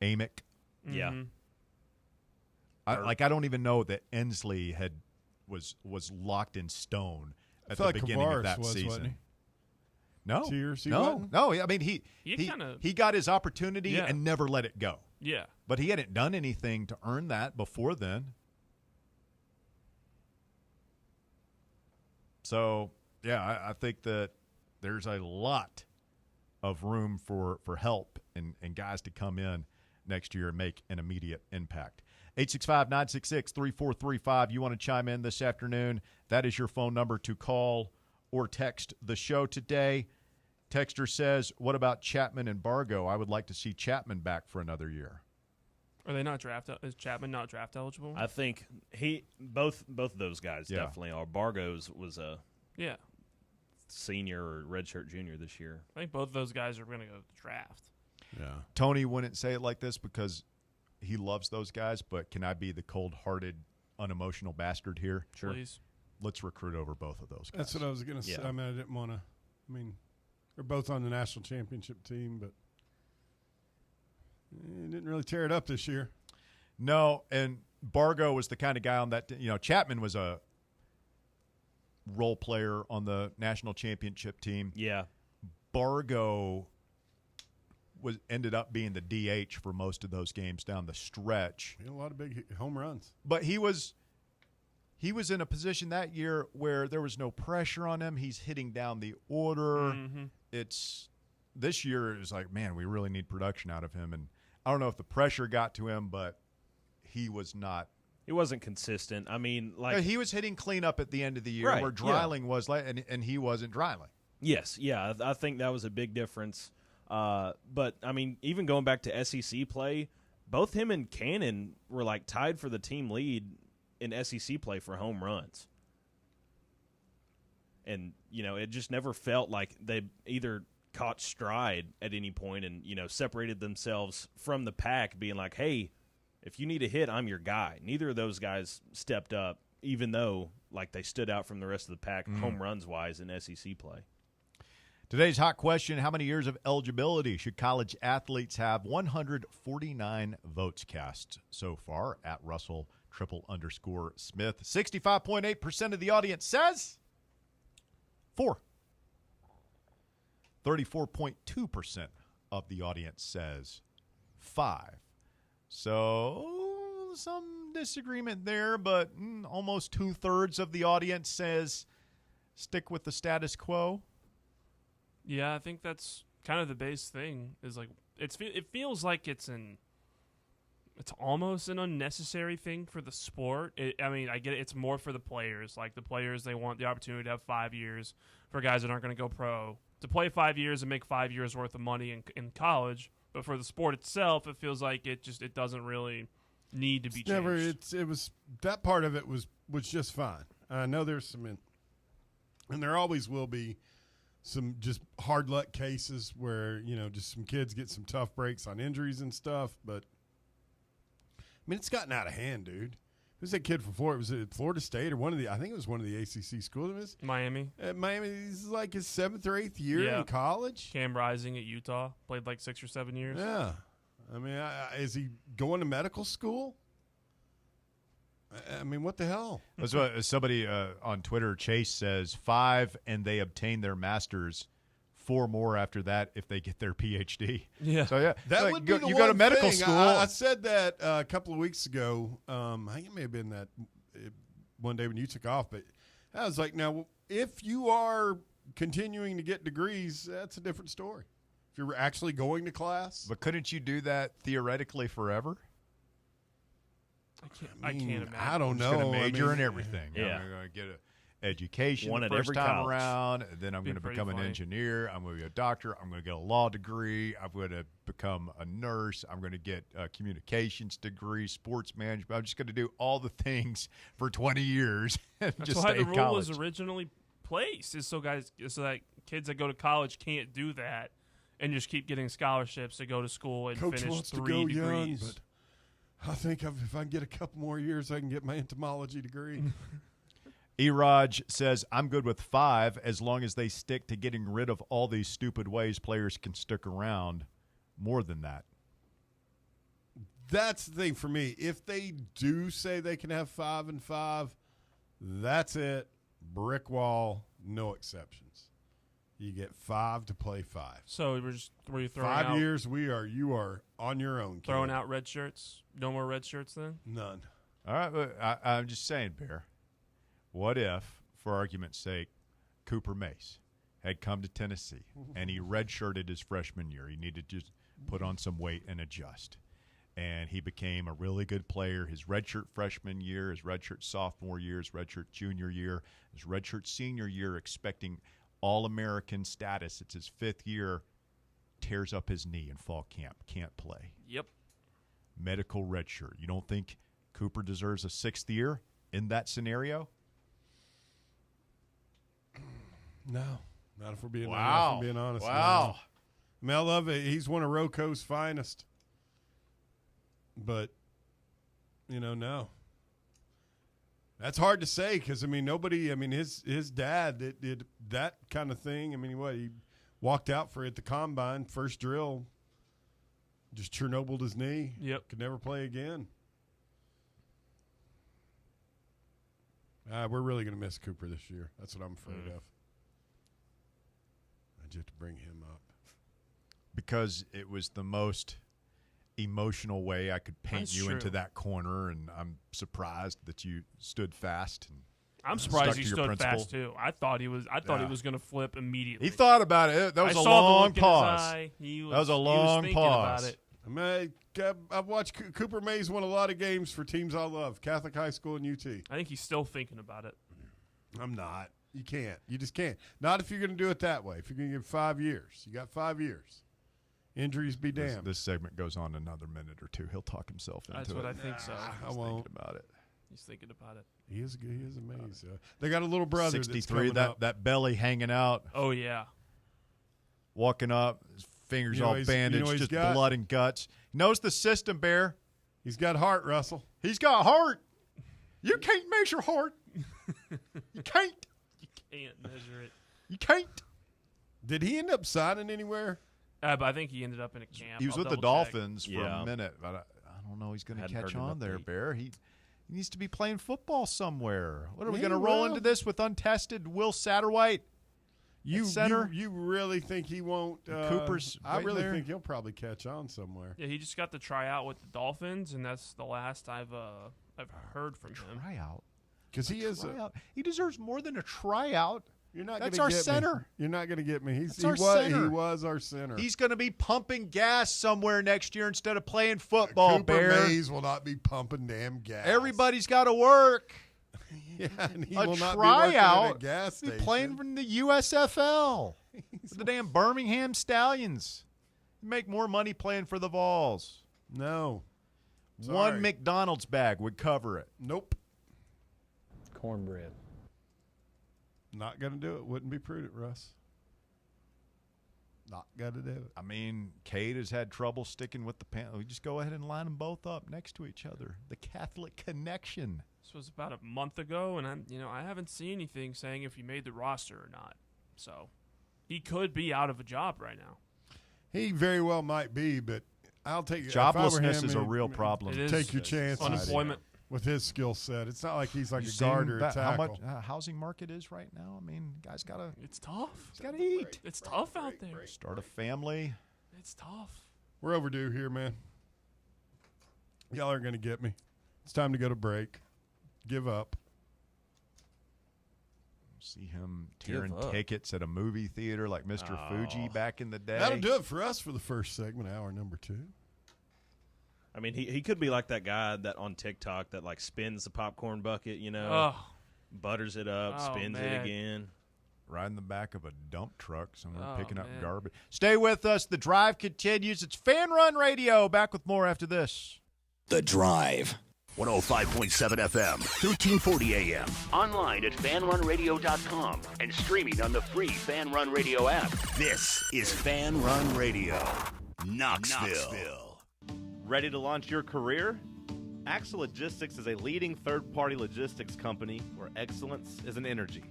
Amick. Yeah. Mm-hmm. I don't even know that Ensley was locked in stone at the beginning of that season. No, 2 years no. I mean, he got his opportunity and never let it go. Yeah, but he hadn't done anything to earn that before then. So I think that there's a lot of room for help and guys to come in next year and make an immediate impact. 865-966-3435. You want to chime in this afternoon? That is your phone number to call or text the show today. Texter says, what about Chapman and Bargo? I would like to see Chapman back for another year. Are they not is Chapman not draft eligible? I think both of those guys definitely are. Bargo's was a senior or redshirt junior this year. I think both of those guys are going to go to the draft. Yeah. Tony wouldn't say it like this because he loves those guys, but can I be the cold-hearted, unemotional bastard here? Sure. Please. Let's recruit over both of those guys. That's what I was going to say. I mean, I didn't want to. I mean, they're both on the national championship team, but didn't really tear it up this year. No, and Bargo was the kind of guy on that. Chapman was a role player on the national championship team. Yeah. Bargo ended up being the DH for most of those games down the stretch. He had a lot of big home runs. But he was in a position that year where there was no pressure on him. He's hitting down the order. Mm-hmm. This year it was like, man, we really need production out of him. And I don't know if the pressure got to him, but he was not. He wasn't consistent. I mean, he was hitting cleanup at the end of the year, where Dreiling was, and he wasn't Dreiling. Yes, I think that was a big difference. But I mean, even going back to SEC play, both him and Cannon were tied for the team lead in SEC play for home runs. And, it just never felt like they either caught stride at any point and, separated themselves from the pack being like, hey, if you need a hit, I'm your guy. Neither of those guys stepped up, even though they stood out from the rest of the pack home runs wise in SEC play. Today's hot question, how many years of eligibility should college athletes have? 149 votes cast so far at Russell _Smith. 65.8% of the audience says 4. 34.2% of the audience says 5. So some disagreement there, but almost 2/3 of the audience says stick with the status quo. Yeah, I think that's kind of the base thing. Is like it feels like it's almost an unnecessary thing for the sport. I mean, I get it. It's more for the players. Like the players, they want the opportunity to have 5 years for guys that aren't going to go pro to play 5 years and make 5 years worth of money in college. But for the sport itself, it feels like it doesn't really need to be changed. It was that part of it was just fine. I know there's some, and there always will be some just hard luck cases where just some kids get some tough breaks on injuries and stuff. But I mean, it's gotten out of hand, dude. Who's that kid from Florida? Was it Florida State or I think it was one of the ACC schools. Miami. Miami. He's like his 7th or 8th year in college. Cam Rising at Utah played like 6 or 7 years. Yeah. I mean, is he going to medical school? I mean, what the hell? That's what somebody on Twitter, Chase, says 5 and they obtain their master's. 4 more after that if they get their PhD. Yeah. So, yeah. That would be the you one go to medical thing. school. I said that a couple of weeks ago. I think it may have been that one day when you took off. But I was like, now, if you are continuing to get degrees, that's a different story. If you're actually going to class. But couldn't you do that theoretically forever? I can't imagine. I don't know. I'm just going to major in everything. Yeah. I'm going to get an education One the at first every time college. around. And then I'm going to become an funny. engineer. I'm going to be a doctor. I'm going to get a law degree. I'm going to become a nurse. I'm going to get a communications degree, sports management. I'm just going to do all the things for 20 years. And That's just why stay the in rule college. was originally placed, is so that kids that go to college can't do that and just keep getting scholarships to go to school and Coach finish wants 3 to go degrees. young, but I think if I can get a couple more years, I can get my entomology degree. Eraj says, I'm good with 5 as long as they stick to getting rid of all these stupid ways players can stick around. More than that. That's the thing for me. If they do say they can have 5 and 5, that's it. Brick wall, no exceptions. You get 5 to play 5. So were you throwing 5 out, years, you are on your own. throwing kid. out red shirts? No more red shirts then? None. All right, but I'm just saying, Bear. What if, for argument's sake, Cooper Mace had come to Tennessee and he redshirted his freshman year? He needed to just put on some weight and adjust. And he became a really good player his redshirt freshman year, his redshirt sophomore year, his redshirt junior year, his redshirt senior year, expecting All-American status. It's his 5th year, tears up his knee in fall camp, can't play. Yep. Medical redshirt. You don't think Cooper deserves a 6th year in that scenario? No, not if we're being, Wow. if we're being honest. Wow. No. I mean, I love it. He's one of Rocco's finest. But, no. That's hard to say because, his dad did that kind of thing. I mean, he walked out for it at the combine, first drill, just Chernobyl his knee. Yep. Could never play again. We're really going to miss Cooper this year. That's what I'm afraid of. I just have to bring him up. Because it was the most emotional way I could paint That's you true. into that corner, and I'm surprised that you stood fast. And I'm surprised stuck he to your stood principle. fast too. I thought he was going to flip immediately. He thought about it. That was I a saw the long look in his pause. eye. That was a long thinking pause. About it. I mean, I've watched Cooper Mays win a lot of games for teams I love, Catholic High School and UT. I think he's still thinking about it. I'm not. You can't. You just can't. Not if you're going to do it that way. If you're going to give 5 years. You got 5 years. Injuries be damned. This segment goes on another minute or two. He'll talk himself into That's it. what I think so. I won't. Thinking about it. He's thinking about it. He is good. He is amazing. They got a little brother 63, that's coming that belly hanging out, Oh yeah. walking up, his fingers You know all he's- bandaged, you know he's just got? blood and guts. He knows the system, Bear. He's got heart, Russell. He's got heart. You can't measure heart. You can't. Can't measure it. You can't. Did he end up signing anywhere? But I think he ended up in a camp. He was I'll with the double-check. Dolphins for a minute, but I don't know. He's going to Hadn't catch heard an on there, update. Bear. He needs to be playing football somewhere. What are we Yeah, going to roll well. into this with untested Will Satterwhite? Center? You really think he won't? Cooper's I waiting really there? think he'll probably catch on somewhere. Yeah, he just got the tryout with the Dolphins, and that's the last I've heard from him. Tryout? Because he is. He deserves more than a tryout. You're not. That's gonna our get center. Me. You're not going to get me. He Center. was our center. He's going to be pumping gas somewhere next year instead of playing football, Cooper Bear. Mays will not be pumping damn gas. Everybody's got to work. Yeah, and he a will not tryout. be working at a gas He's station. playing from the USFL. The damn Birmingham Stallions. You make more money playing for the Vols. No. One Sorry. McDonald's bag would cover it. Nope. Cornbread. Not going to do it. Wouldn't be prudent, Russ. Not going to do it. I mean, Cade has had trouble sticking with the Panthers. We just go ahead and line them both up next to each other. The Catholic connection. This was about a month ago, and I haven't seen anything saying if he made the roster or not. So he could be out of a job right now. He very well might be, but I'll take it. If I were Joblessness him, is a real problem. It is. Take your chances. Unemployment. With his skill set. It's not like he's like You a seen guard or a that- how tackle. much housing market is right now? I mean, guy's got to. It's tough. He's got to eat. It's tough out there. Start a family. It's tough. We're overdue here, man. Y'all aren't going to get me. It's time to go to break. Give up. See him tearing Give up. tickets at a movie theater like Mr. Fuji back in the day. That'll do it for us for the first segment, hour number 2. I mean, he could be like that guy that on TikTok that like spins the popcorn bucket, butters it up, Oh, spins man. it again. Riding the back of a dump truck somewhere, Oh, picking up man. garbage. Stay with us. The drive continues. It's Fan Run Radio. Back with more after this. The Drive. 105.7 FM, 1340 AM. Online at fanrunradio.com and streaming on the free Fan Run Radio app. This is Fan Run Radio. Knoxville. Ready to launch your career? Axle Logistics is a leading third-party logistics company where excellence is an energy.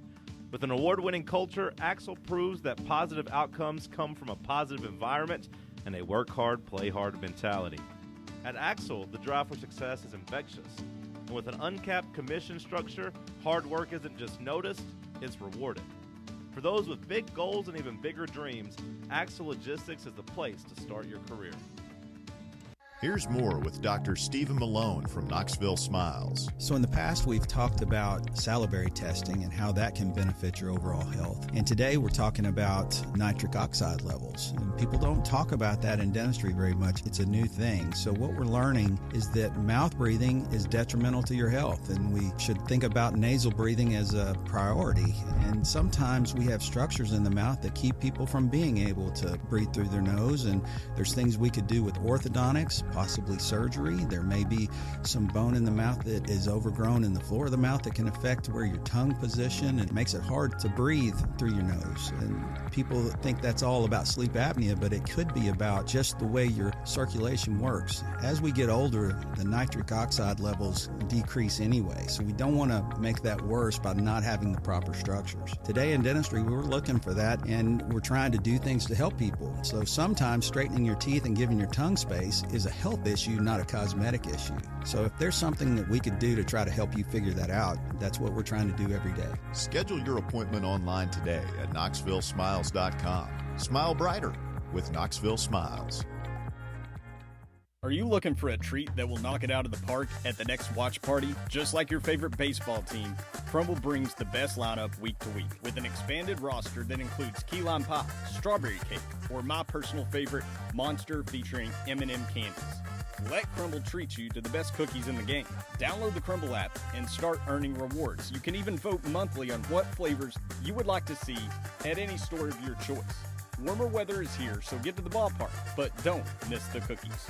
With an award-winning culture, Axle proves that positive outcomes come from a positive environment and a work hard, play hard mentality. At Axle, the drive for success is infectious. And with an uncapped commission structure, hard work isn't just noticed, it's rewarded. For those with big goals and even bigger dreams, Axle Logistics is the place to start your career. Here's more with Dr. Stephen Malone from Knoxville Smiles. So in the past, we've talked about salivary testing and how that can benefit your overall health. And today we're talking about nitric oxide levels. And people don't talk about that in dentistry very much. It's a new thing. So what we're learning is that mouth breathing is detrimental to your health, and we should think about nasal breathing as a priority. And sometimes we have structures in the mouth that keep people from being able to breathe through their nose, and there's things we could do with orthodontics, possibly surgery. There may be some bone in the mouth that is overgrown in the floor of the mouth that can affect where your tongue position and makes it hard to breathe through your nose. And people think that's all about sleep apnea, but it could be about just the way your circulation works. As we get older, the nitric oxide levels decrease anyway, so we don't want to make that worse by not having the proper structures. Today in dentistry, we're looking for that, and we're trying to do things to help people. So sometimes straightening your teeth and giving your tongue space is a health issue, not a cosmetic issue. So if there's something that we could do to try to help you figure that out, that's what we're trying to do every day. Schedule your appointment online today at KnoxvilleSmiles.com. Smile brighter with Knoxville Smiles. Are you looking for a treat that will knock it out of the park at the next watch party? Just like your favorite baseball team, Crumble brings the best lineup week to week with an expanded roster that includes key lime pie, strawberry cake, or my personal favorite, Monster featuring M&M candies. Let Crumble treat you to the best cookies in the game. Download the Crumble app and start earning rewards. You can even vote monthly on what flavors you would like to see at any store of your choice. Warmer weather is here, so get to the ballpark, but don't miss the cookies.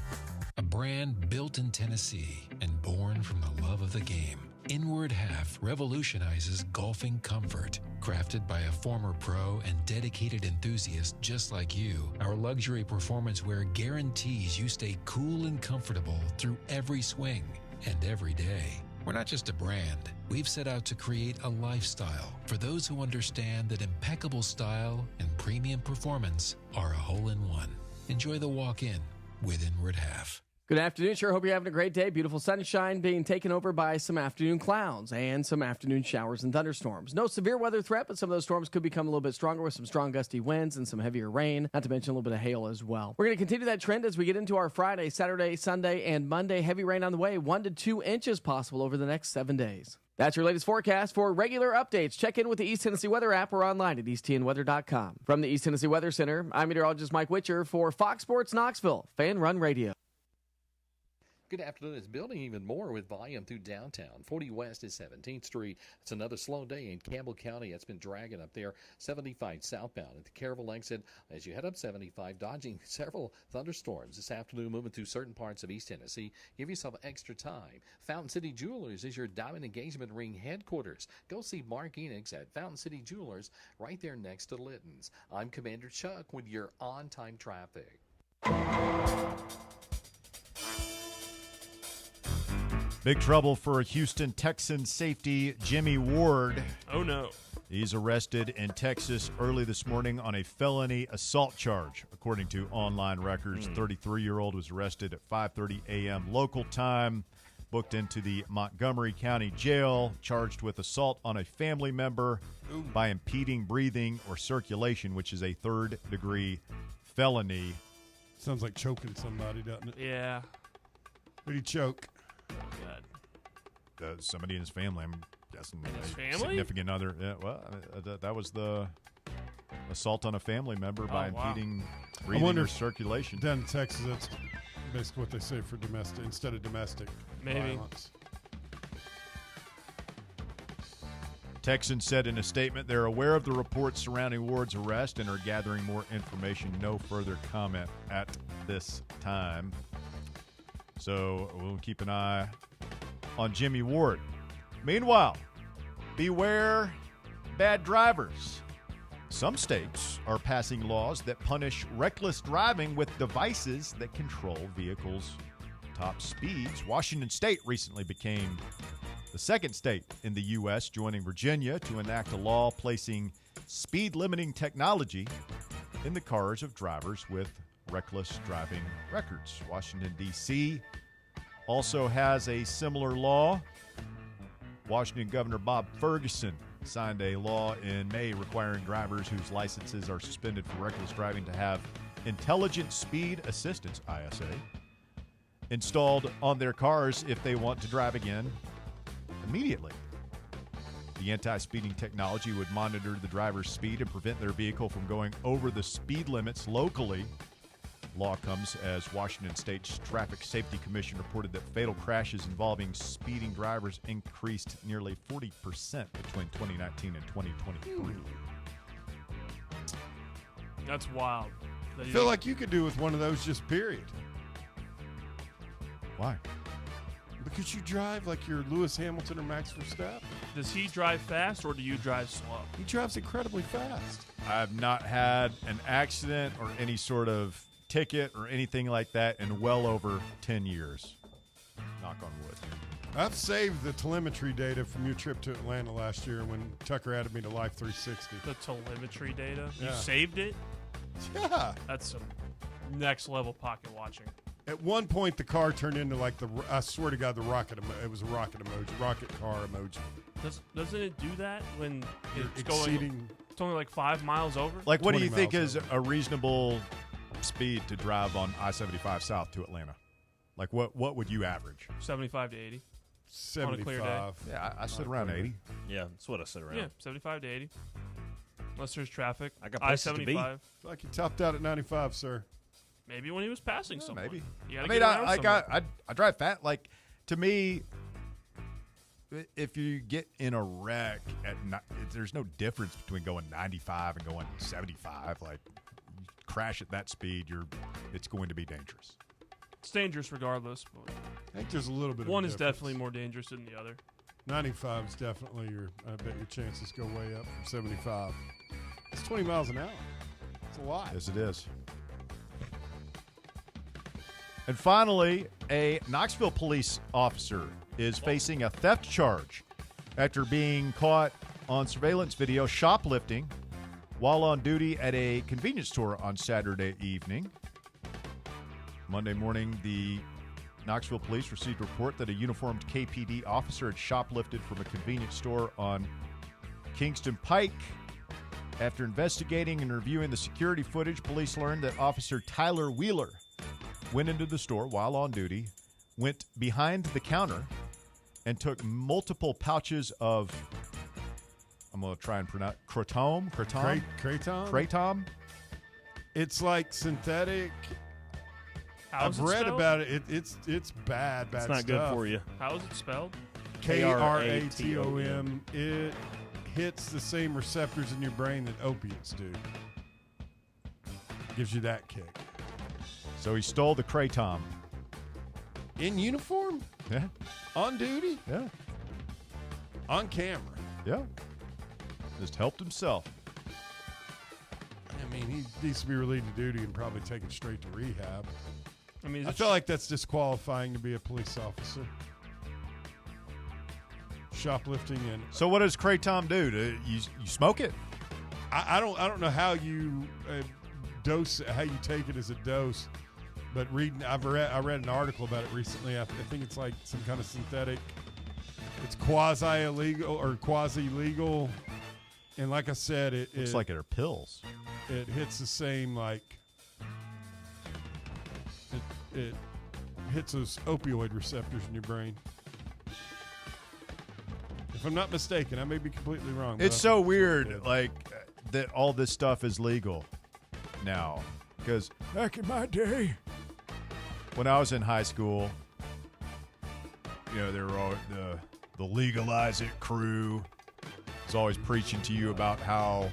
A brand built in Tennessee and born from the love of the game. Inward Half revolutionizes golfing comfort. Crafted by a former pro and dedicated enthusiast just like you, our luxury performance wear guarantees you stay cool and comfortable through every swing and every day. We're not just a brand. We've set out to create a lifestyle for those who understand that impeccable style and premium performance are a hole-in-one. Enjoy the walk-in with Inward Half. Good afternoon. Sure hope you're having a great day. Beautiful sunshine being taken over by some afternoon clouds and some afternoon showers and thunderstorms. No severe weather threat, but some of those storms could become a little bit stronger with some strong gusty winds and some heavier rain, not to mention a little bit of hail as well. We're going to continue that trend as we get into our Friday, Saturday, Sunday, and Monday. Heavy rain on the way, 1 to 2 inches possible over the next 7 days. That's your latest forecast. For regular updates, check in with the East Tennessee Weather app or online at easttnweather.com. From the East Tennessee Weather Center, I'm meteorologist Mike Witcher for Fox Sports Knoxville, Fan Run Radio. Good afternoon. It's building even more with volume through downtown. 40 West is 17th Street. It's another slow day in Campbell County. It's been dragging up there. 75 southbound at the Caryville exit. As you head up 75, dodging several thunderstorms this afternoon, moving through certain parts of East Tennessee. Give yourself extra time. Fountain City Jewelers is your diamond engagement ring headquarters. Go see Mark Enix at Fountain City Jewelers right there next to Litton's. I'm Commander Chuck with your on-time traffic. Big trouble for Houston Texans safety Jimmy Ward. Oh, no. He's arrested in Texas early this morning on a felony assault charge. According to online records, 33-year-old was arrested at 5:30 a.m. local time, booked into the Montgomery County Jail, charged with assault on a family member by impeding breathing or circulation, which is a third-degree felony. Sounds like choking somebody, doesn't it? Yeah. Who'd he choke? Somebody in his family. I'm guessing his family? Significant other. Yeah, well, that was the assault on a family member by impeding breathing or circulation. Down in Texas, that's basically what they say for domestic instead of domestic violence. Texans said in a statement they're aware of the reports surrounding Ward's arrest and are gathering more information. No further comment at this time. So we'll keep an eye on Jimmy Ward. Meanwhile, beware bad drivers. Some states are passing laws that punish reckless driving with devices that control vehicles' top speeds. Washington State recently became the second state in the U.S., joining Virginia to enact a law placing speed-limiting technology in the cars of drivers with reckless driving records. Washington, D.C. also has a similar law. Washington Governor Bob Ferguson signed a law in May requiring drivers whose licenses are suspended for reckless driving to have Intelligent Speed Assistance, ISA, installed on their cars if they want to drive again immediately. The anti-speeding technology would monitor the driver's speed and prevent their vehicle from going over the speed limits locally. Law comes as Washington State's Traffic Safety Commission reported that fatal crashes involving speeding drivers increased nearly 40% between 2019 and 2023. That's wild. I feel like you could do with one of those just period. Why? Because you drive like you're Lewis Hamilton or Max Verstappen. Does he drive fast or do you drive slow? He drives incredibly fast. I've not had an accident or any sort of ticket or anything like that in well over 10 years. Knock on wood. I've saved the telemetry data from your trip to Atlanta last year when Tucker added me to Life 360. The telemetry data? Yeah. You saved it? Yeah. That's some next level pocket watching. At one point, the car turned into like I swear to God, it was a rocket emoji, rocket car emoji. Doesn't it do that when it's exceeding? It's only like 5 miles over? Like, what do you think is a reasonable speed to drive on I-75 south to Atlanta? Like, what would you average? 75 to 80. 75. On a clear day. Yeah, I sit around 80. Yeah, that's what I sit around. Yeah, 75 to 80. Unless there's traffic. I got places to be. I feel like you topped out at 95, sir. Maybe when he was passing someone. Maybe. You I gotta I drive fast. Like, to me, if you get in a wreck there's no difference between going 95 and going 75. Like, you crash at that speed, it's going to be dangerous. It's dangerous regardless. But I think there's a little bit. One of is definitely more dangerous than the other. 95 is definitely I bet your chances go way up from 75. It's 20 miles an hour. It's a lot. Yes, it is. And finally, a Knoxville police officer is facing a theft charge after being caught on surveillance video shoplifting while on duty at a convenience store on Saturday evening. Monday morning, the Knoxville police received a report that a uniformed KPD officer had shoplifted from a convenience store on Kingston Pike. After investigating and reviewing the security footage, police learned that Officer Tyler Wheeler went into the store while on duty, went behind the counter, and took multiple pouches of, I'm going to try and pronounce, kratom? Kratom? It's like synthetic. How's I've it read spelled? about it. It's bad It's not stuff. good for you. How is it spelled? Kratom. It hits the same receptors in your brain that opiates do. Gives you that kick. So he stole the kratom. In uniform? Yeah. On duty? Yeah. On camera? Yeah. Just helped himself. I mean, he needs to be relieved of duty and probably taken straight to rehab. I mean, I feel like that's disqualifying to be a police officer. Shoplifting and So what does kratom do? You smoke it? I don't know how you dose how you take it as a dose, but I read an article about it recently. I think it's like some kind of synthetic. It's quasi illegal or quasi legal, and like I said, it Looks like it are pills. It hits the same like it hits those opioid receptors in your brain. If I'm not mistaken, I may be completely wrong. It's so weird, like that all this stuff is legal now. Because back in my day, when I was in high school, there were all the legalize it crew was always preaching to you about how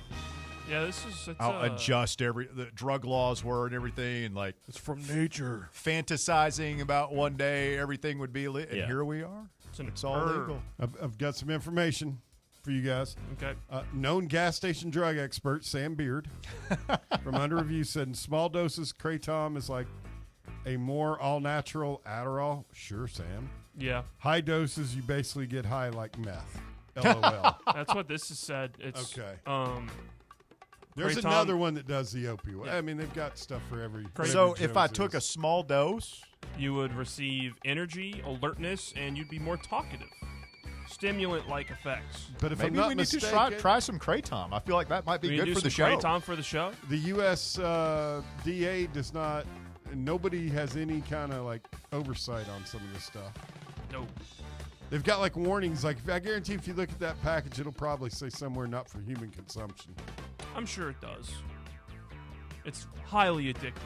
unjust the drug laws were and everything, and like it's from nature, fantasizing about one day everything would be illegal. And here we are. It's all legal. I've got some information for you guys. Okay. Known gas station drug expert Sam Beard from Under Review said in small doses, kratom is like a more all-natural Adderall. Sure, Sam. Yeah. High doses, you basically get high like meth. LOL. That's what this is said. It's okay. There's kratom. another one that does the opioid. Yeah. I mean, they've got stuff for every. So if I took a small dose, you would receive energy, alertness, and you'd be more talkative. Stimulant-like effects. But if maybe I'm not we need mistaken, to try some kratom. I feel like that might be We good do for the some show. kratom for the show. The U.S. DA does not. Nobody has any kind of like oversight on some of this stuff. No. They've got like warnings. Like I guarantee, if you look at that package, it'll probably say somewhere not for human consumption. I'm sure it does. It's highly addictive.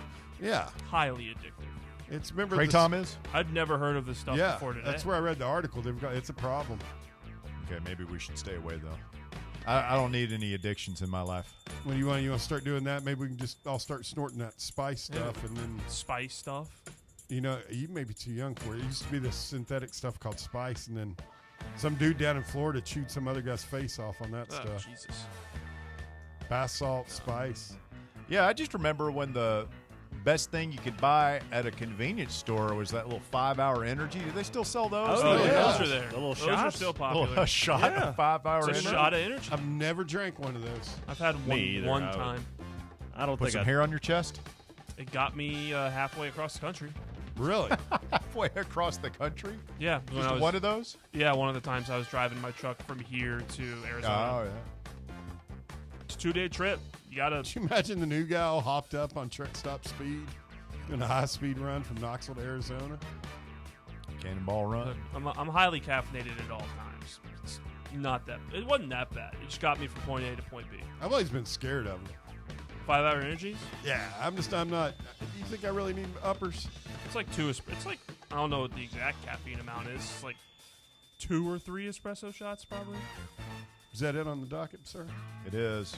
Yeah. Highly addictive. It's remember kratom this, is. I'd never heard of this stuff yeah, before today. that's where I read the article. They've got it's a problem. Okay, maybe we should stay away though. I don't need any addictions in my life. When you want to start doing that, maybe we can I'll start snorting that spice stuff and then spice stuff. You may be too young for it. It used to be this synthetic stuff called spice, and then some dude down in Florida chewed some other guy's face off on that stuff. Jesus. Bath salt, spice. Yeah, I just remember when the best thing you could buy at a convenience store was that little 5-hour energy. Do they still sell those? Oh, yeah. yeah. Those are there. The little those shots? are still popular. A shot of 5-hour It's energy. a shot of energy. I've never drank one of those. I've had one time. I don't Put think some hair on your chest? It got me halfway across the country. Really? Halfway across the country? Yeah. Just one of those? Yeah, one of the times I was driving my truck from here to Arizona. Oh, yeah. It's a 2-day trip. You gotta. Could you imagine the new guy all hopped up on truck stop speed in a high-speed run from Knoxville to Arizona? Cannonball run. I'm highly caffeinated at all times. It's not that. It wasn't that bad. It just got me from point A to point B. I've always been scared of them. 5-hour energies? Yeah, I'm not. Do you think I really need uppers? It's like it's like, I don't know what the exact caffeine amount is. It's like 2 or 3 espresso shots, probably. Is that it on the docket, sir? It is.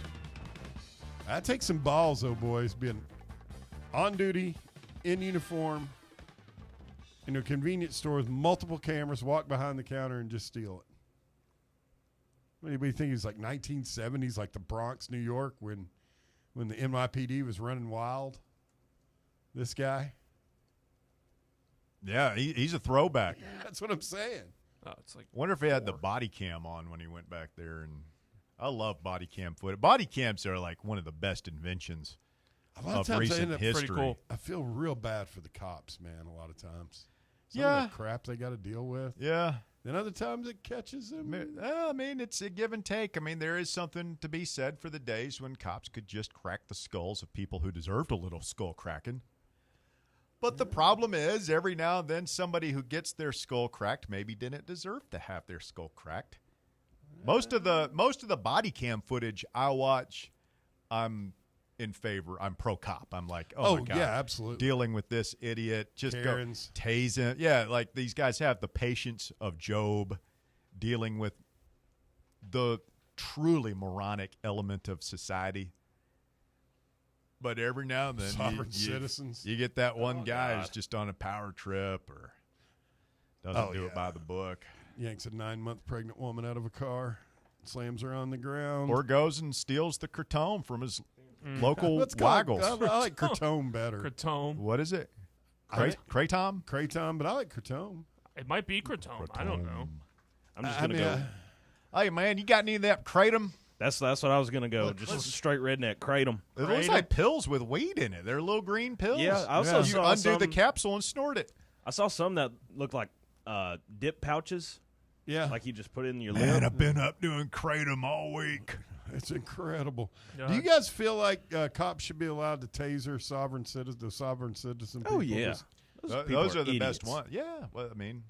That takes some balls, though, boys. Being on duty, in uniform, in a convenience store with multiple cameras, walk behind the counter and just steal it. Anybody think it's like 1970s, like the Bronx, New York, when the NYPD was running wild? This guy? Yeah, he's a throwback. That's what I'm saying. Oh, it's like. Wonder if he had the body cam on when he went back there. And I love body cam footage. Body cams are like one of the best inventions A lot of of times I recent end up history. pretty cool. I feel real bad for the cops, man, a lot of times. Some Yeah. of the crap they got to deal with. Yeah. Then other times it catches them. I mean, it's a give and take. I mean, there is something to be said for the days when cops could just crack the skulls of people who deserved a little skull cracking. But the problem is, every now and then, somebody who gets their skull cracked maybe didn't deserve to have their skull cracked. Most of the body cam footage I watch, I'm in favor. I'm pro cop. I'm like, oh my God, yeah, absolutely. dealing with this idiot, just Karens. go tase him. Yeah, like these guys have the patience of Job, dealing with the truly moronic element of society. But every now and then, Sovereign citizens. you get that one guy who's just on a power trip or doesn't do it by the book. Yanks a 9-month pregnant woman out of a car, slams her on the ground. Or goes and steals the kratom from his local Let's call it- Waggles. I like kratom better. Kratom. What is it? Kratom? Kratom, but I like kratom. It might be kratom. I don't know. I'm just going to go. Hey, man, you got any of that kratom? That's what I was going to go. Just straight redneck. Kratom. It looks like pills with weed in it. They're little green pills. Yeah, I also you saw undo the some- capsule and snort it. I saw some that looked like dip pouches. Yeah. Like you just put it in your Man, lip. I've been up doing kratom all week. It's incredible. Yeah. Do you guys feel like cops should be allowed to taser the sovereign citizen people? Oh, yeah. Those are the idiots. best ones. Yeah, well, I mean,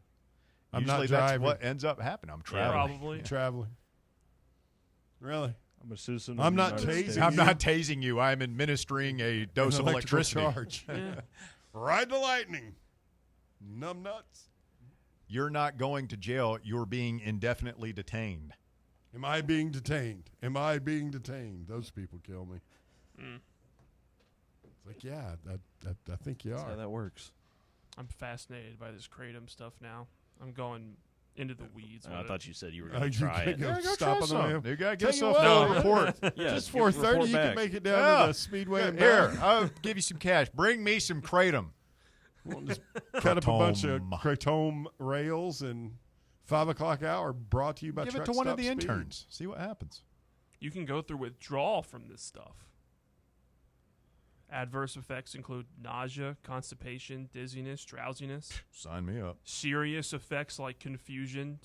I'm usually not that's driving. what ends up happening. I'm traveling. Probably. Traveling. Really? I'm a citizen. I'm of not the United tasing States. I'm not tasing you. I'm administering a dose An of electrical electricity. charge. Ride the lightning. Numb nuts. You're not going to jail. You're being indefinitely detained. Am I being detained? Am I being detained? Those people kill me. It's like, yeah, I think you That's are. how that works. I'm fascinated by this kratom stuff now. I'm going into the weeds. I with thought it. you said you were Oh, going to you try could it. go Yeah, go stop try on the some. way. You gotta Tell get you yourself what, a report. Yeah, just report 4:30, you back. can make it down Yeah. to the Speedway and Here, back. I'll give you some cash. Bring me some kratom. We'll just cut up a bunch of Kratom. kratom rails and 5 o'clock hour brought to you by Give Truck it to one of Stop the Speed. interns. See what happens. You can go through withdrawal from this stuff. Adverse effects include nausea, constipation, dizziness, drowsiness. Sign me up. Serious effects like confusion,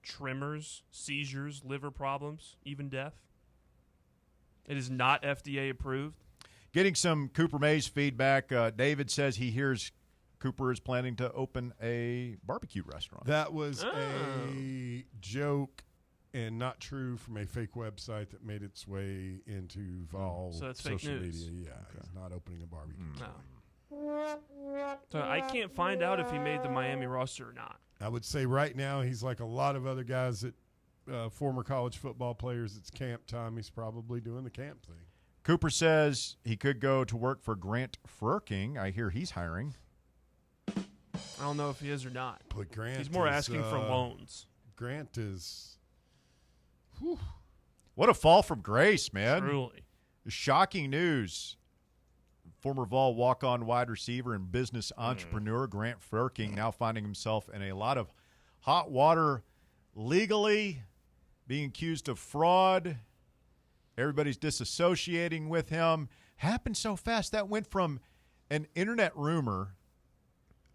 tremors, seizures, liver problems, even death. It is not FDA approved. Getting some Cooper Mays feedback. David says he hears Cooper is planning to open a barbecue restaurant. That was a joke and not true from a fake website that made its way into Vols So that's fake social news. media. Yeah, he's not opening a barbecue. No. So I can't find out if he made the Miami roster or not. I would say right now he's like a lot of other guys that former college football players. It's camp time. He's probably doing the camp thing. Cooper says he could go to work for Grant Frerking. I hear he's hiring. I don't know if he is or not. But Grant, He's more is, asking for loans. Grant is. What a fall from grace, man. Truly. Shocking news. Former Vol walk-on wide receiver and business entrepreneur Grant Frerking now finding himself in a lot of hot water legally, being accused of fraud. Everybody's disassociating with him. Happened so fast. That went from an internet rumor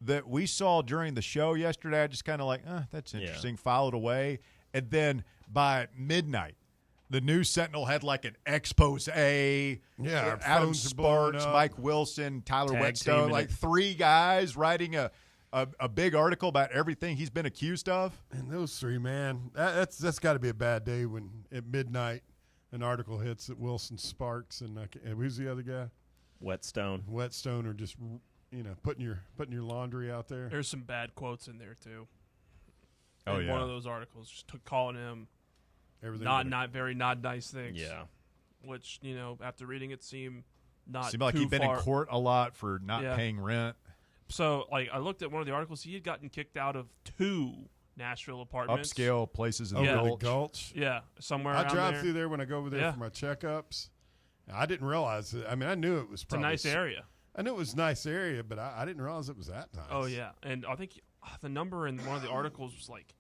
that we saw during the show yesterday. I just kind of like, that's interesting, filed away. And then by midnight, the News Sentinel had like an expose. Yeah, our Adam phones are blowing Sparks, up. Mike Wilson, Tyler Tag Whetstone, teaming like it. 3 guys writing a big article about everything he's been accused of. And those 3, man, that's got to be a bad day when at midnight an article hits that Wilson, Sparks, and who's the other guy? Whetstone. Whetstone are just putting your laundry out there. There's some bad quotes in there too. Oh, in yeah. one of those articles, just calling him Everything not very nice things. Yeah. Which after reading it, seemed not Seemed like too he'd been far. in court a lot for not Yeah. paying rent. So, I looked at one of the articles. He had gotten kicked out of 2 Nashville apartments. Upscale places in Over the the Gulch. Gulch. Yeah, somewhere I around drive there. through there when I go over there Yeah. for my checkups. I didn't realize it. I mean, I knew it was It's a probably nice area. I knew it was a nice area, but I didn't realize it was that nice. Oh, yeah. And I think the number in one of the articles was like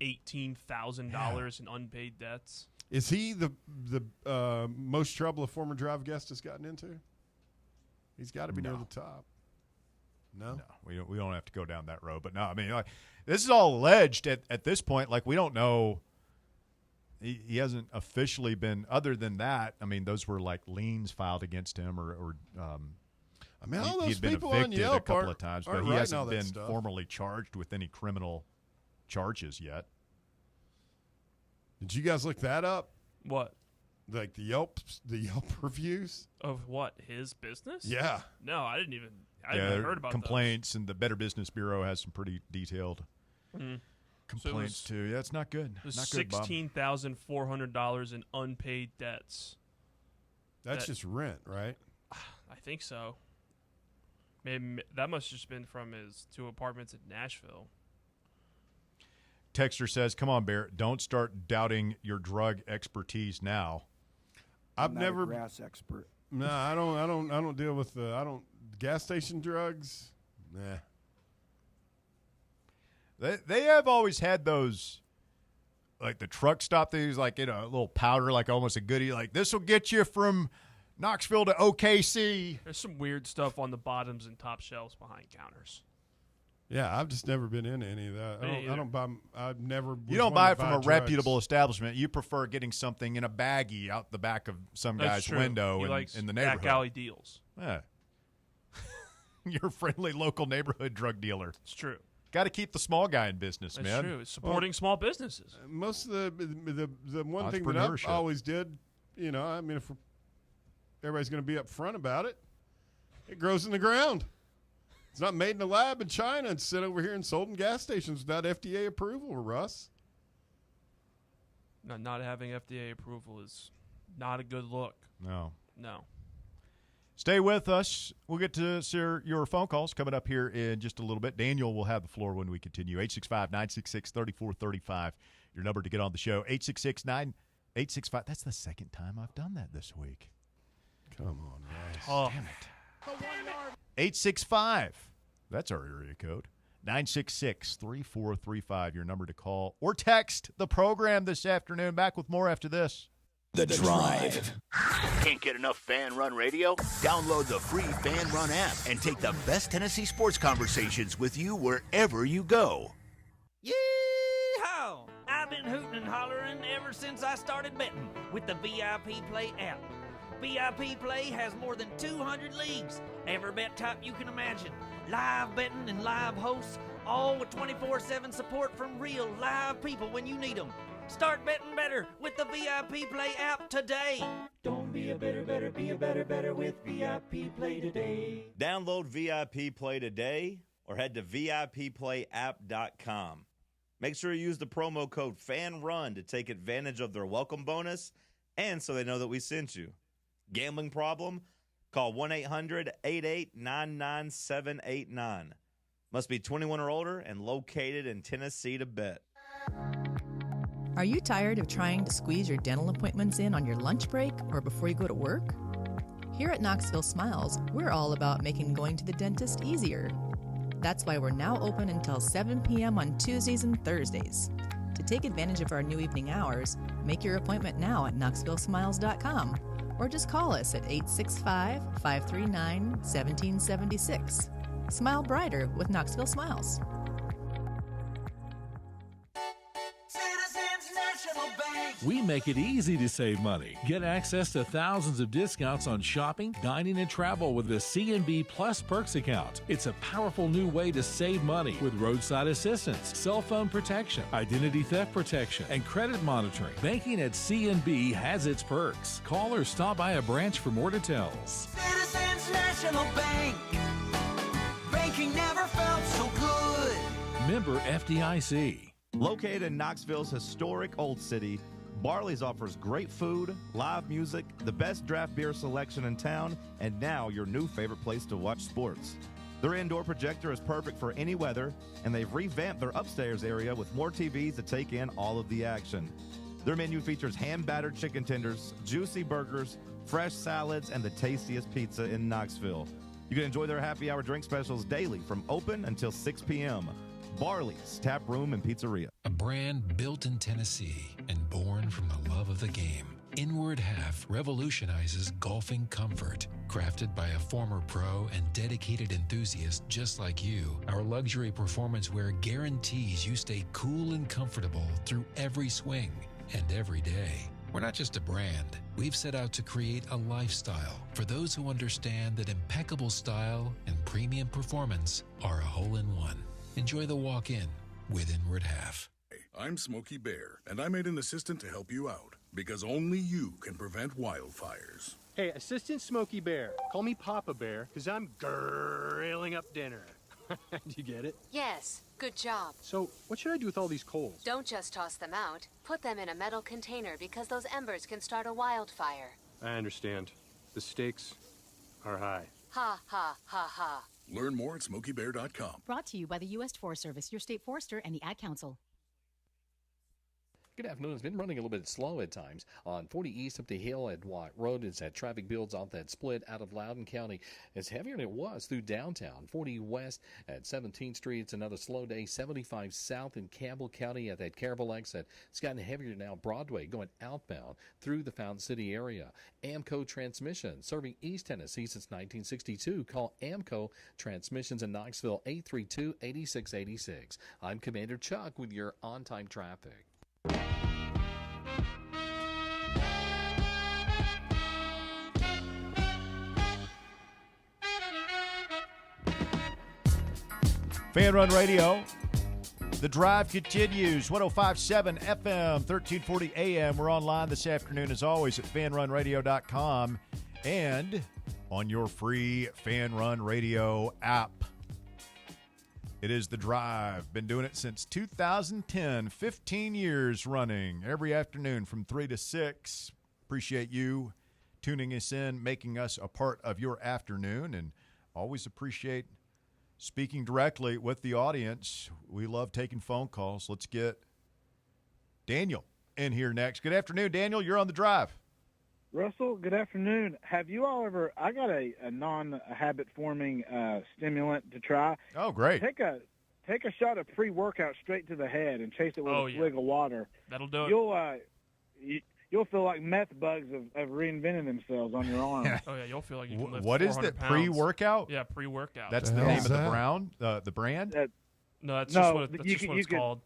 $18,000 in unpaid debts. Is he the most trouble a former drive guest has gotten into? He's got to be near the top. No, we don't have to go down that road. But no, I mean, like, this is all alleged at this point. Like, we don't know. He hasn't officially been. Other than that, I mean, those were like liens filed against him, or I mean, all those he'd been people evicted on Yelp a couple of times, but he writing all hasn't that been stuff. formally charged with any criminal charges yet. Did you guys look that up? What? Like the Yelp reviews Of what? His business? Yeah. No, I didn't even. I hadn't heard about complaints, and the Better Business Bureau has some pretty detailed complaints too. Yeah, it's not good. It was Not good, Bob. $16,400 in unpaid debts. That's just rent, right? I think so. Maybe that must have just been from his 2 apartments in Nashville. Texter says, "Come on, Barrett, don't start doubting your drug expertise now." I've not never a grass expert. No, I don't deal with gas station drugs. Nah. They have always had those, like the truck stop things, like in a little powder, like almost a goodie. Like, this will get you from Knoxville to OKC. There's some weird stuff on the bottoms and top shelves behind counters. Yeah, I've just never been into any of that. I don't buy. I've never. You don't buy it from a reputable establishment. You prefer getting something in a baggie out the back of some guy's window in the neighborhood. Back alley deals. Yeah. You're a friendly local neighborhood drug dealer. It's true. Got to keep the small guy in business, That's man. true. It's supporting small businesses. Most of the one thing that I always did, I mean, if everybody's going to be up front about it, it grows in the ground. It's not made in a lab in China and sent over here and sold in gas stations without FDA approval, Russ. Not having FDA approval is not a good look. No. Stay with us. We'll get to your phone calls coming up here in just a little bit. Daniel will have the floor when we continue. 865-966-3435. Your number to get on the show. 866-9865. That's the second time I've done that this week. Come on, guys. Oh, damn it. 865. That's our area code. 966-3435. Your number to call or text the program this afternoon. Back with more after this. The Drive. Can't get enough Fan Run Radio? Download the free Fan Run app and take the best Tennessee sports conversations with you wherever you go. Yee-haw! I've been hooting and hollering ever since I started betting with the VIP Play app. VIP Play has more than 200 leagues, every bet type you can imagine, live betting and live hosts, all with 24/7 support from real live people when you need them. Start betting better with the VIP Play app today. Don't be a better, be a better with VIP Play today. Download VIP Play today or head to VIPPlayApp.com. Make sure you use the promo code FANRUN to take advantage of their welcome bonus and so they know that we sent you. Gambling problem? Call 1-800-88-99789. Must be 21 or older and located in Tennessee to bet. Are you tired of trying to squeeze your dental appointments in on your lunch break or before you go to work? Here at Knoxville Smiles, we're all about making going to the dentist easier. That's why we're now open until 7 p.m. on Tuesdays and Thursdays. To take advantage of our new evening hours, make your appointment now at knoxvillesmiles.com or just call us at 865-539-1776. Smile brighter with Knoxville Smiles. We make it easy to save money. Get access to thousands of discounts on shopping, dining, and travel with the C&B Plus Perks account. It's a powerful new way to save money with roadside assistance, cell phone protection, identity theft protection, and credit monitoring. Banking at C&B has its perks. Call or stop by a branch for more details. Citizens National Bank. Banking never felt so good. Member FDIC. Located in Knoxville's historic Old City, Barley's offers great food, live music, the best draft beer selection in town, and now your new favorite place to watch sports. Their indoor projector is perfect for any weather, and they've revamped their upstairs area with more TVs to take in all of the action. Their menu features hand-battered chicken tenders, juicy burgers, fresh salads, and the tastiest pizza in Knoxville. You can enjoy their happy hour drink specials daily from open until 6 p.m. Barley's Tap Room and Pizzeria. A brand built in Tennessee and born from the love of the game. Inward Half revolutionizes golfing comfort. Crafted by a former pro and dedicated enthusiast just like you, our luxury performance wear guarantees you stay cool and comfortable through every swing and every day. We're not just a brand. We've set out to create a lifestyle for those who understand that impeccable style and premium performance are a hole-in-one. Enjoy the walk-in with Inward Half. I'm Smokey Bear, and I made an assistant to help you out, because only you can prevent wildfires. Hey, Assistant Smokey Bear. Call me Papa Bear, because I'm grilling up dinner. Do you get it? Yes, good job. So, what should I do with all these coals? Don't just toss them out. Put them in a metal container because those embers can start a wildfire. I understand. The stakes are high. Ha, ha, ha, ha. Learn more at SmokeyBear.com. Brought to you by the U.S. Forest Service, your state forester, and the Ad Council. Good afternoon. It's been running a little bit slow at times. On 40 East up the hill at Watt Road, as that traffic builds off that split out of Loudoun County. It's heavier than it was through downtown. 40 West at 17th Street. It's another slow day. 75 South in Campbell County at that Carroll exit. It's gotten heavier now. Broadway going outbound through the Fountain City area. Amco Transmission serving East Tennessee since 1962. Call Amco Transmissions in Knoxville 832-8686. I'm Commander Chuck with your on-time traffic. Fan Run Radio. The drive continues. 105.7 FM, 1340 AM. We're online this afternoon, as always, at fanrunradio.com and on your free Fan Run Radio app. It is The Drive. Been doing it since 2010, 15 years running, every afternoon from 3 to 6. Appreciate you tuning us in, making us a part of your afternoon, and always appreciate speaking directly with the audience. We love taking phone calls. Let's get Daniel in here next. Good afternoon, Daniel. You're on The Drive. Russell, good afternoon. Have you all ever – I got a non-habit-forming stimulant to try. Oh, great. Take a shot of pre-workout straight to the head and chase it with a swig of water. That'll do it. You'll feel like meth bugs have reinvented themselves on your arm. Oh, yeah, you'll feel like you can lift What is 400 that, pounds. pre-workout? Yeah, pre-workout. That's the name of the brand? No, that's just what it's called.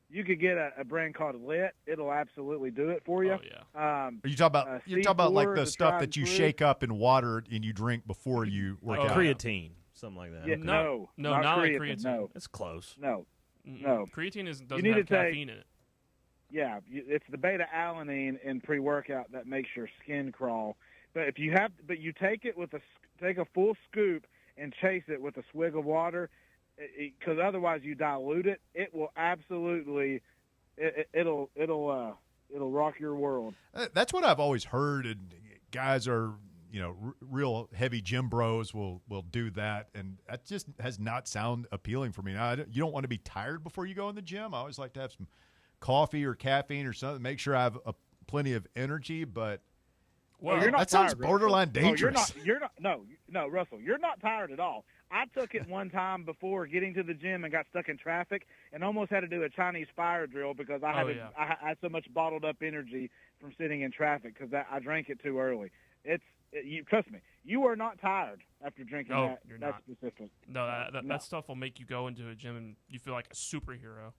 You could get a brand called Lit. It'll absolutely do it for you. Oh, yeah. Are you talking about like the stuff that you shake up in water and you drink before you work out? Creatine, something like that. Yeah, no, not like creatine. No. It's close. No. Creatine doesn't need have to take- caffeine in it. Yeah, it's the beta-alanine in pre-workout that makes your skin crawl. But you take it take a full scoop and chase it with a swig of water, because otherwise you dilute it. It will absolutely, it'll rock your world. That's what I've always heard, and guys are, real heavy gym bros will do that, and that just has not sound appealing for me. Now, you don't want to be tired before you go in the gym. I always like to have some coffee or caffeine or something, make sure I have plenty of energy, but you're not that sounds tired, borderline Russell. dangerous. No, Russell, you're not tired at all. I took it one time before getting to the gym and got stuck in traffic and almost had to do a Chinese fire drill because I had so much bottled up energy from sitting in traffic because I drank it too early. Trust me, you are not tired after drinking that. You're that's not. specific. No, that stuff will make you go into a gym and you feel like a superhero.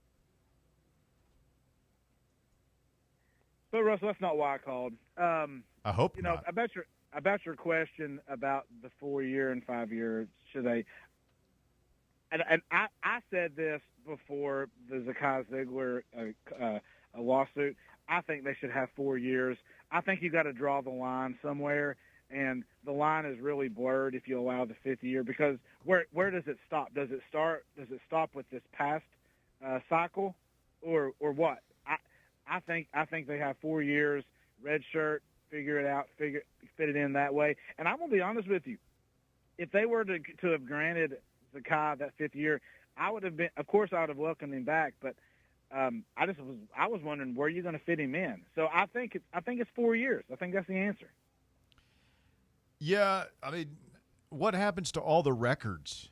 But Russell, that's not why I called. I hope not. About your question about the 4-year and 5-year, should they? And I said this before the Zakai Ziegler lawsuit. I think they should have 4 years. I think you got to draw the line somewhere, and the line is really blurred if you allow the 5th year, because where does it stop? Does it stop with this past cycle, or what? I think they have 4 years, red shirt, figure it out, fit it in that way. And I'm gonna be honest with you, if they were to have granted Zakai that 5th year, I would have been. Of course, I would have welcomed him back, but I was wondering where you're going to fit him in. So I think it's 4 years. I think that's the answer. Yeah, I mean, what happens to all the records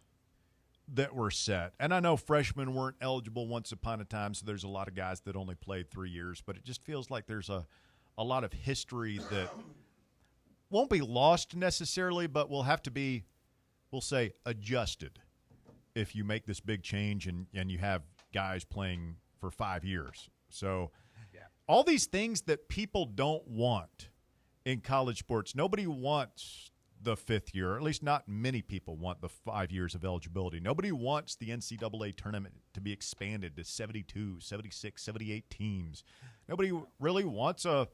that were set? And I know freshmen weren't eligible once upon a time, so there's a lot of guys that only played 3 years, but it just feels like there's a lot of history that won't be lost necessarily, but will have to be, we'll say, adjusted if you make this big change and you have guys playing for 5 years. So all these things that people don't want in college sports, nobody wants the 5th year, or at least not many people want the 5 years of eligibility. Nobody wants the NCAA tournament to be expanded to 72, 76, 78 teams. Nobody really wants a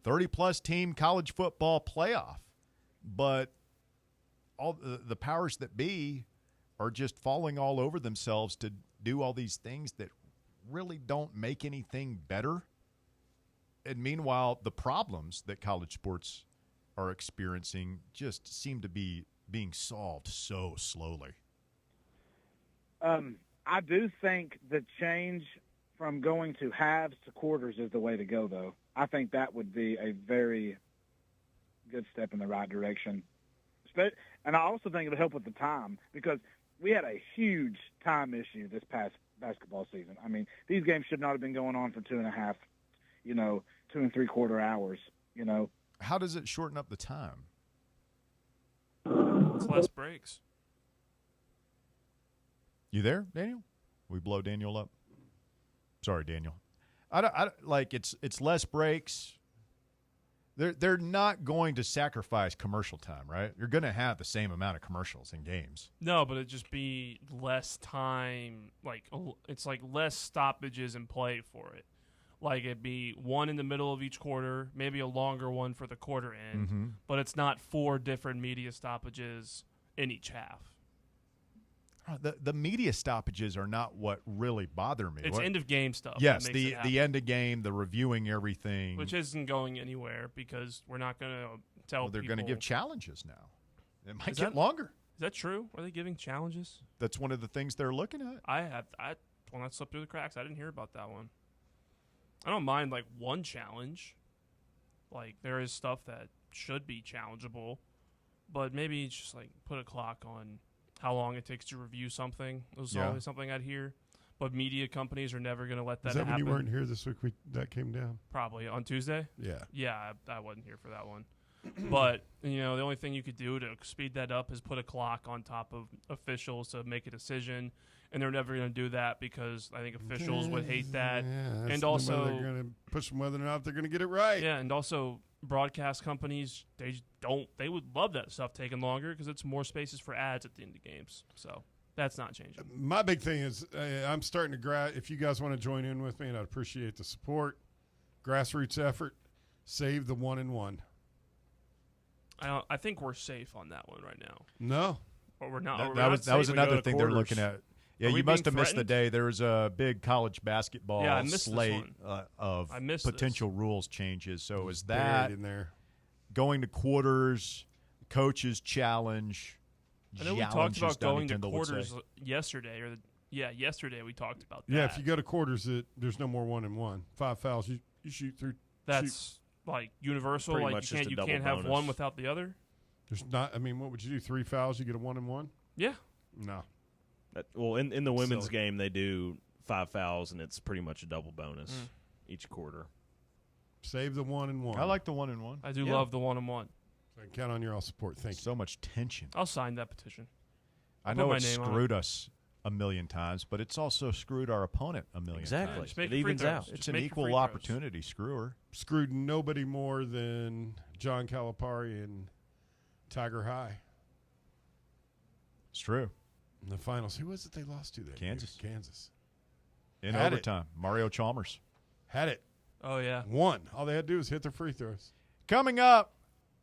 30-plus team college football playoff. But all the powers that be are just falling all over themselves to do all these things that really don't make anything better. And meanwhile, the problems that college sports are experiencing just seem to be being solved so slowly. I do think the change from going to halves to quarters is the way to go, though. I think that would be a very good step in the right direction. And I also think it would help with the time, because we had a huge time issue this past basketball season. I mean, these games should not have been going on for 2.5, 2 3/4 hours, How does it shorten up the time? It's less breaks. You there, Daniel? We blow Daniel up? Sorry, Daniel. I don't like it's less breaks. They're not going to sacrifice commercial time, right? You're going to have the same amount of commercials in games. No, but it'd just be less time. It's like less stoppages in play for it. Like it'd be one in the middle of each quarter, maybe a longer one for the quarter end, but it's not 4 different media stoppages in each half. The media stoppages are not what really bother me. It's end of game stuff. Yes, the end of game, the reviewing everything, which isn't going anywhere because we're not going to tell. Well, they're going to give challenges now. It might get longer. Is that true? Are they giving challenges? That's one of the things they're looking at. When that slipped through the cracks, I didn't hear about that one. I don't mind one challenge. There is stuff that should be challengeable, but maybe just put a clock on how long it takes to review something. It was always something I'd hear. But media companies are never going to let that happen. Is that when you weren't here this week that came down? Probably. On Tuesday? Yeah. Yeah, I wasn't here for that one. But, the only thing you could do to speed that up is put a clock on top of officials to make a decision. And they're never going to do that because I think officials would hate that. Yeah, and also, they're going to push them whether or not they're going to get it right. Yeah, and also broadcast companies, they would love that stuff taking longer because it's more spaces for ads at the end of games. So that's not changing. My big thing is I'm starting to if you guys want to join in with me, and I'd appreciate the support, grassroots effort, save the 1-and-1. I think we're safe on that one right now. No. But we're not. That was another thing they're looking at. Yeah, you must have missed the day. There was a big college basketball slate of potential rules changes. So it was that in there. Going to quarters, coaches challenge. I know we talked about going to quarters yesterday. Yesterday we talked about that. Yeah, if you go to quarters, there's no more 1-and-1. 5 fouls, you shoot through. That's universal. You can't have one without the other. There's not. I mean, what would you do? 3 fouls, you get a 1-and-1? Yeah. No. In the women's game, they do 5 fouls, and it's pretty much a double bonus each quarter. Save the 1-and-1. I like the 1-and-1. I do love the 1-and-1. So I can count on your all support. Thank you. So much tension. I'll sign that petition. I know it's screwed us a million times, but it's also screwed our opponent a million times. It evens out. It's an equal opportunity screwer. Screwed nobody more than John Calipari and Tiger High. It's true. In the finals, who was it they lost to that Kansas. year? Kansas. In overtime, Mario Chalmers. Had it. Oh, yeah. Won. All they had to do was hit their free throws. Coming up,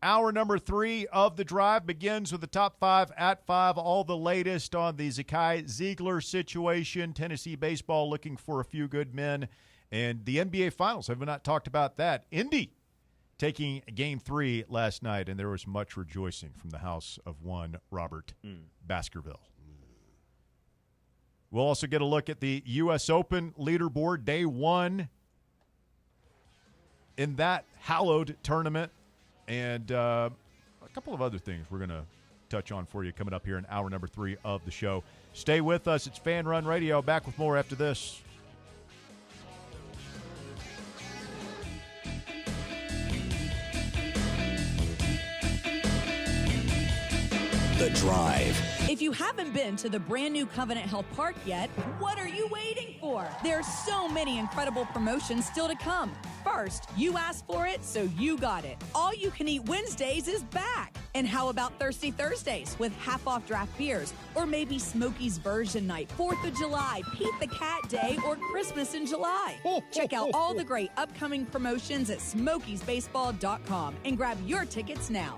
hour number 3 of the drive begins with the top 5 at 5. All the latest on the Zakai Ziegler situation. Tennessee baseball looking for a few good men. And the NBA Finals. Have we not talked about that? Indy taking Game 3 last night, and there was much rejoicing from the house of one Robert Baskerville. We'll also get a look at the U.S. Open leaderboard, day 1 in that hallowed tournament, and a couple of other things we're going to touch on for you coming up here in hour number 3 of the show. Stay with us. It's Fan Run Radio. Back with more after this. The Drive. If you haven't been to the brand new Covenant Health Park yet, what are you waiting for? There are so many incredible promotions still to come. First, you asked for it, so you got it. All You Can Eat Wednesdays is back. And how about Thirsty Thursdays with half-off draft beers? Or maybe Smokey's Version Night, 4th of July, Pete the Cat Day, or Christmas in July. Check out all the great upcoming promotions at SmokiesBaseball.com and grab your tickets now.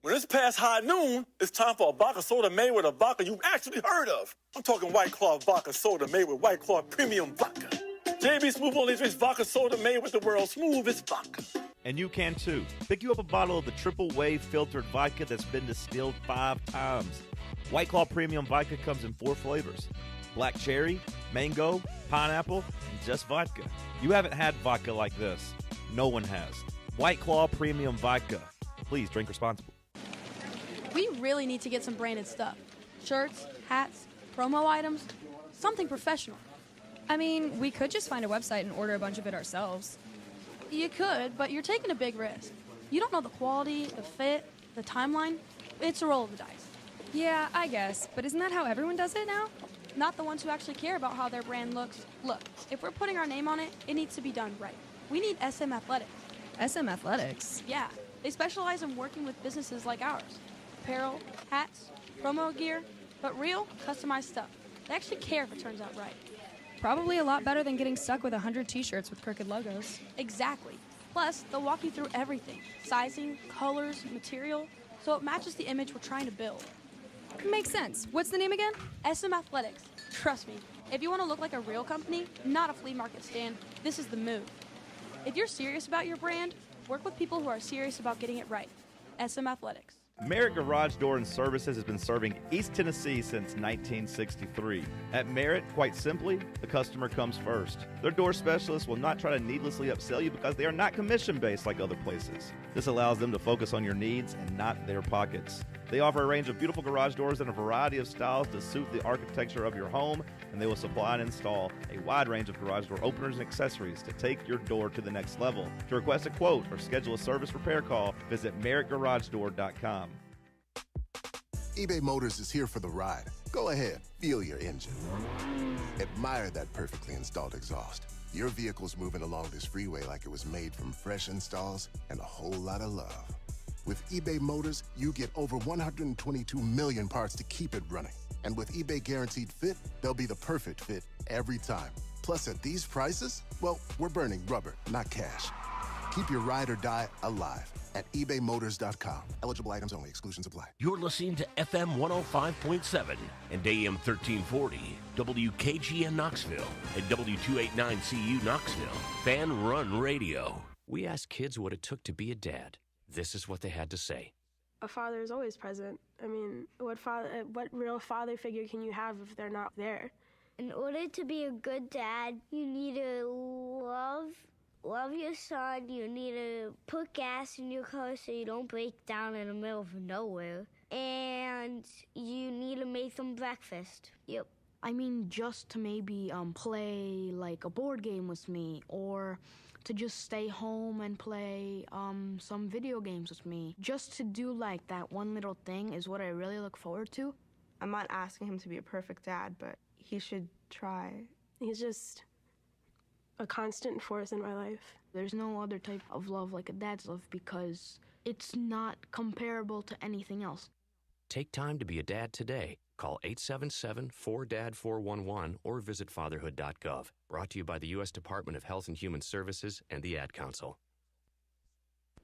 When it's past high noon, it's time for a vodka soda made with a vodka you've actually heard of. I'm talking White Claw vodka soda made with White Claw premium vodka. JB Smooth Only Drinks vodka soda made with the world's smoothest vodka. And you can too. Pick you up a bottle of the triple wave filtered vodka that's been distilled 5 times. White Claw premium vodka comes in 4 flavors: black cherry, mango, pineapple, and just vodka. You haven't had vodka like this. No one has. White Claw premium vodka. Please drink responsibly. We really need to get some branded stuff. Shirts, hats, promo items, something professional. I mean, we could just find a website and order a bunch of it ourselves. You could, but you're taking a big risk. You don't know the quality, the fit, the timeline. It's a roll of the dice. Yeah, I guess, but isn't that how everyone does it now? Not the ones who actually care about how their brand looks. Look, if we're putting our name on it, it needs to be done right. We need SM Athletics. SM Athletics? Yeah, they specialize in working with businesses like ours. Apparel, hats, promo gear, but real, customized stuff. They actually care if it turns out right. Probably a lot better than getting stuck with 100 t-shirts with crooked logos. Exactly. Plus, they'll walk you through everything. Sizing, colors, material, so it matches the image we're trying to build. Makes sense. What's the name again? SM Athletics. Trust me, if you want to look like a real company, not a flea market stand, this is the move. If you're serious about your brand, work with people who are serious about getting it right. SM Athletics. Merritt Garage Door and Services has been serving East Tennessee since 1963. At Merritt, quite simply, the customer comes first. Their door specialists will not try to needlessly upsell you because they are not commission-based like other places. This allows them to focus on your needs and not their pockets. They offer a range of beautiful garage doors in a variety of styles to suit the architecture of your home, and they will supply and install a wide range of garage door openers and accessories to take your door to the next level. To request a quote or schedule a service repair call, visit merrittgaragedoor.com. eBay Motors is here for the ride. Go ahead, feel your engine. Admire that perfectly installed exhaust. Your vehicle's moving along this freeway like it was made from fresh installs and a whole lot of love. With eBay Motors, you get over 122 million parts to keep it running. And with eBay Guaranteed Fit, they'll be the perfect fit every time. Plus, at these prices, well, we're burning rubber, not cash. Keep your ride or die alive at ebaymotors.com. Eligible items only. Exclusions apply. You're listening to FM 105.7 and AM 1340, WKGN Knoxville, and W289CU Knoxville. Fan Run Radio. We asked kids what it took to be a dad. This is what they had to say. A father is always present. I mean, what real father figure can you have if they're not there? In order to be a good dad, you need to love your son. You need to put gas in your car so you don't break down in the middle of nowhere. And you need to make them breakfast. Yep. I mean, just to maybe play like a board game with me, or to just stay home and play some video games with me. Just to do like that one little thing is what I really look forward to. I'm not asking him to be a perfect dad, but he should try. He's just a constant force in my life. There's no other type of love like a dad's love because it's not comparable to anything else. Take time to be a dad today. Call 877-4DAD-411 or visit fatherhood.gov. Brought to you by the U.S. Department of Health and Human Services and the Ad Council.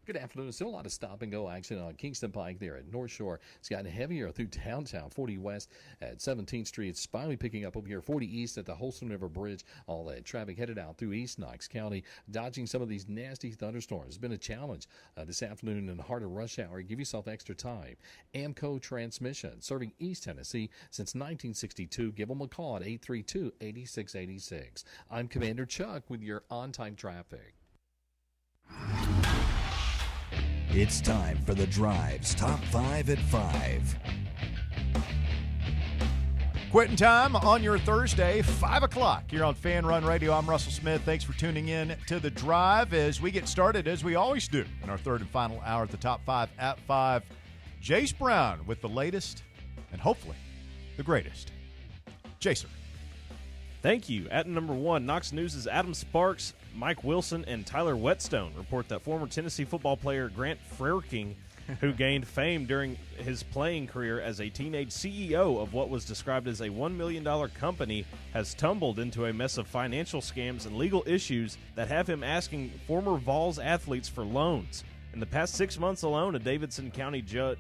Good afternoon. Still a lot of stop-and-go action on Kingston Pike there at North Shore. It's gotten heavier through downtown, 40 West at 17th Street. It's finally picking up over here, 40 East at the Holston River Bridge. All that traffic headed out through East Knox County, dodging some of these nasty thunderstorms. It's been a challenge this afternoon in the heart of rush hour. Give yourself extra time. Amco Transmission, serving East Tennessee since 1962. Give them a call at 832-8686. I'm Commander Chuck with your on-time traffic. It's time for The Drive's Top 5 at 5. Quitting time on your Thursday, 5 o'clock here on Fan Run Radio. I'm Russell Smith. Thanks for tuning in to The Drive as we get started, as we always do, in our third and final hour at the Top 5 at 5. Jace Brown with the latest and hopefully the greatest. Jason. Thank you. At number 1, Knox News' Adam Sparks, Mike Wilson, and Tyler Whetstone report that former Tennessee football player Grant Frerking, who gained fame during his playing career as a teenage CEO of what was described as a $1 million company, has tumbled into a mess of financial scams and legal issues that have him asking former Vols athletes for loans. In the past 6 months alone, a Davidson County judge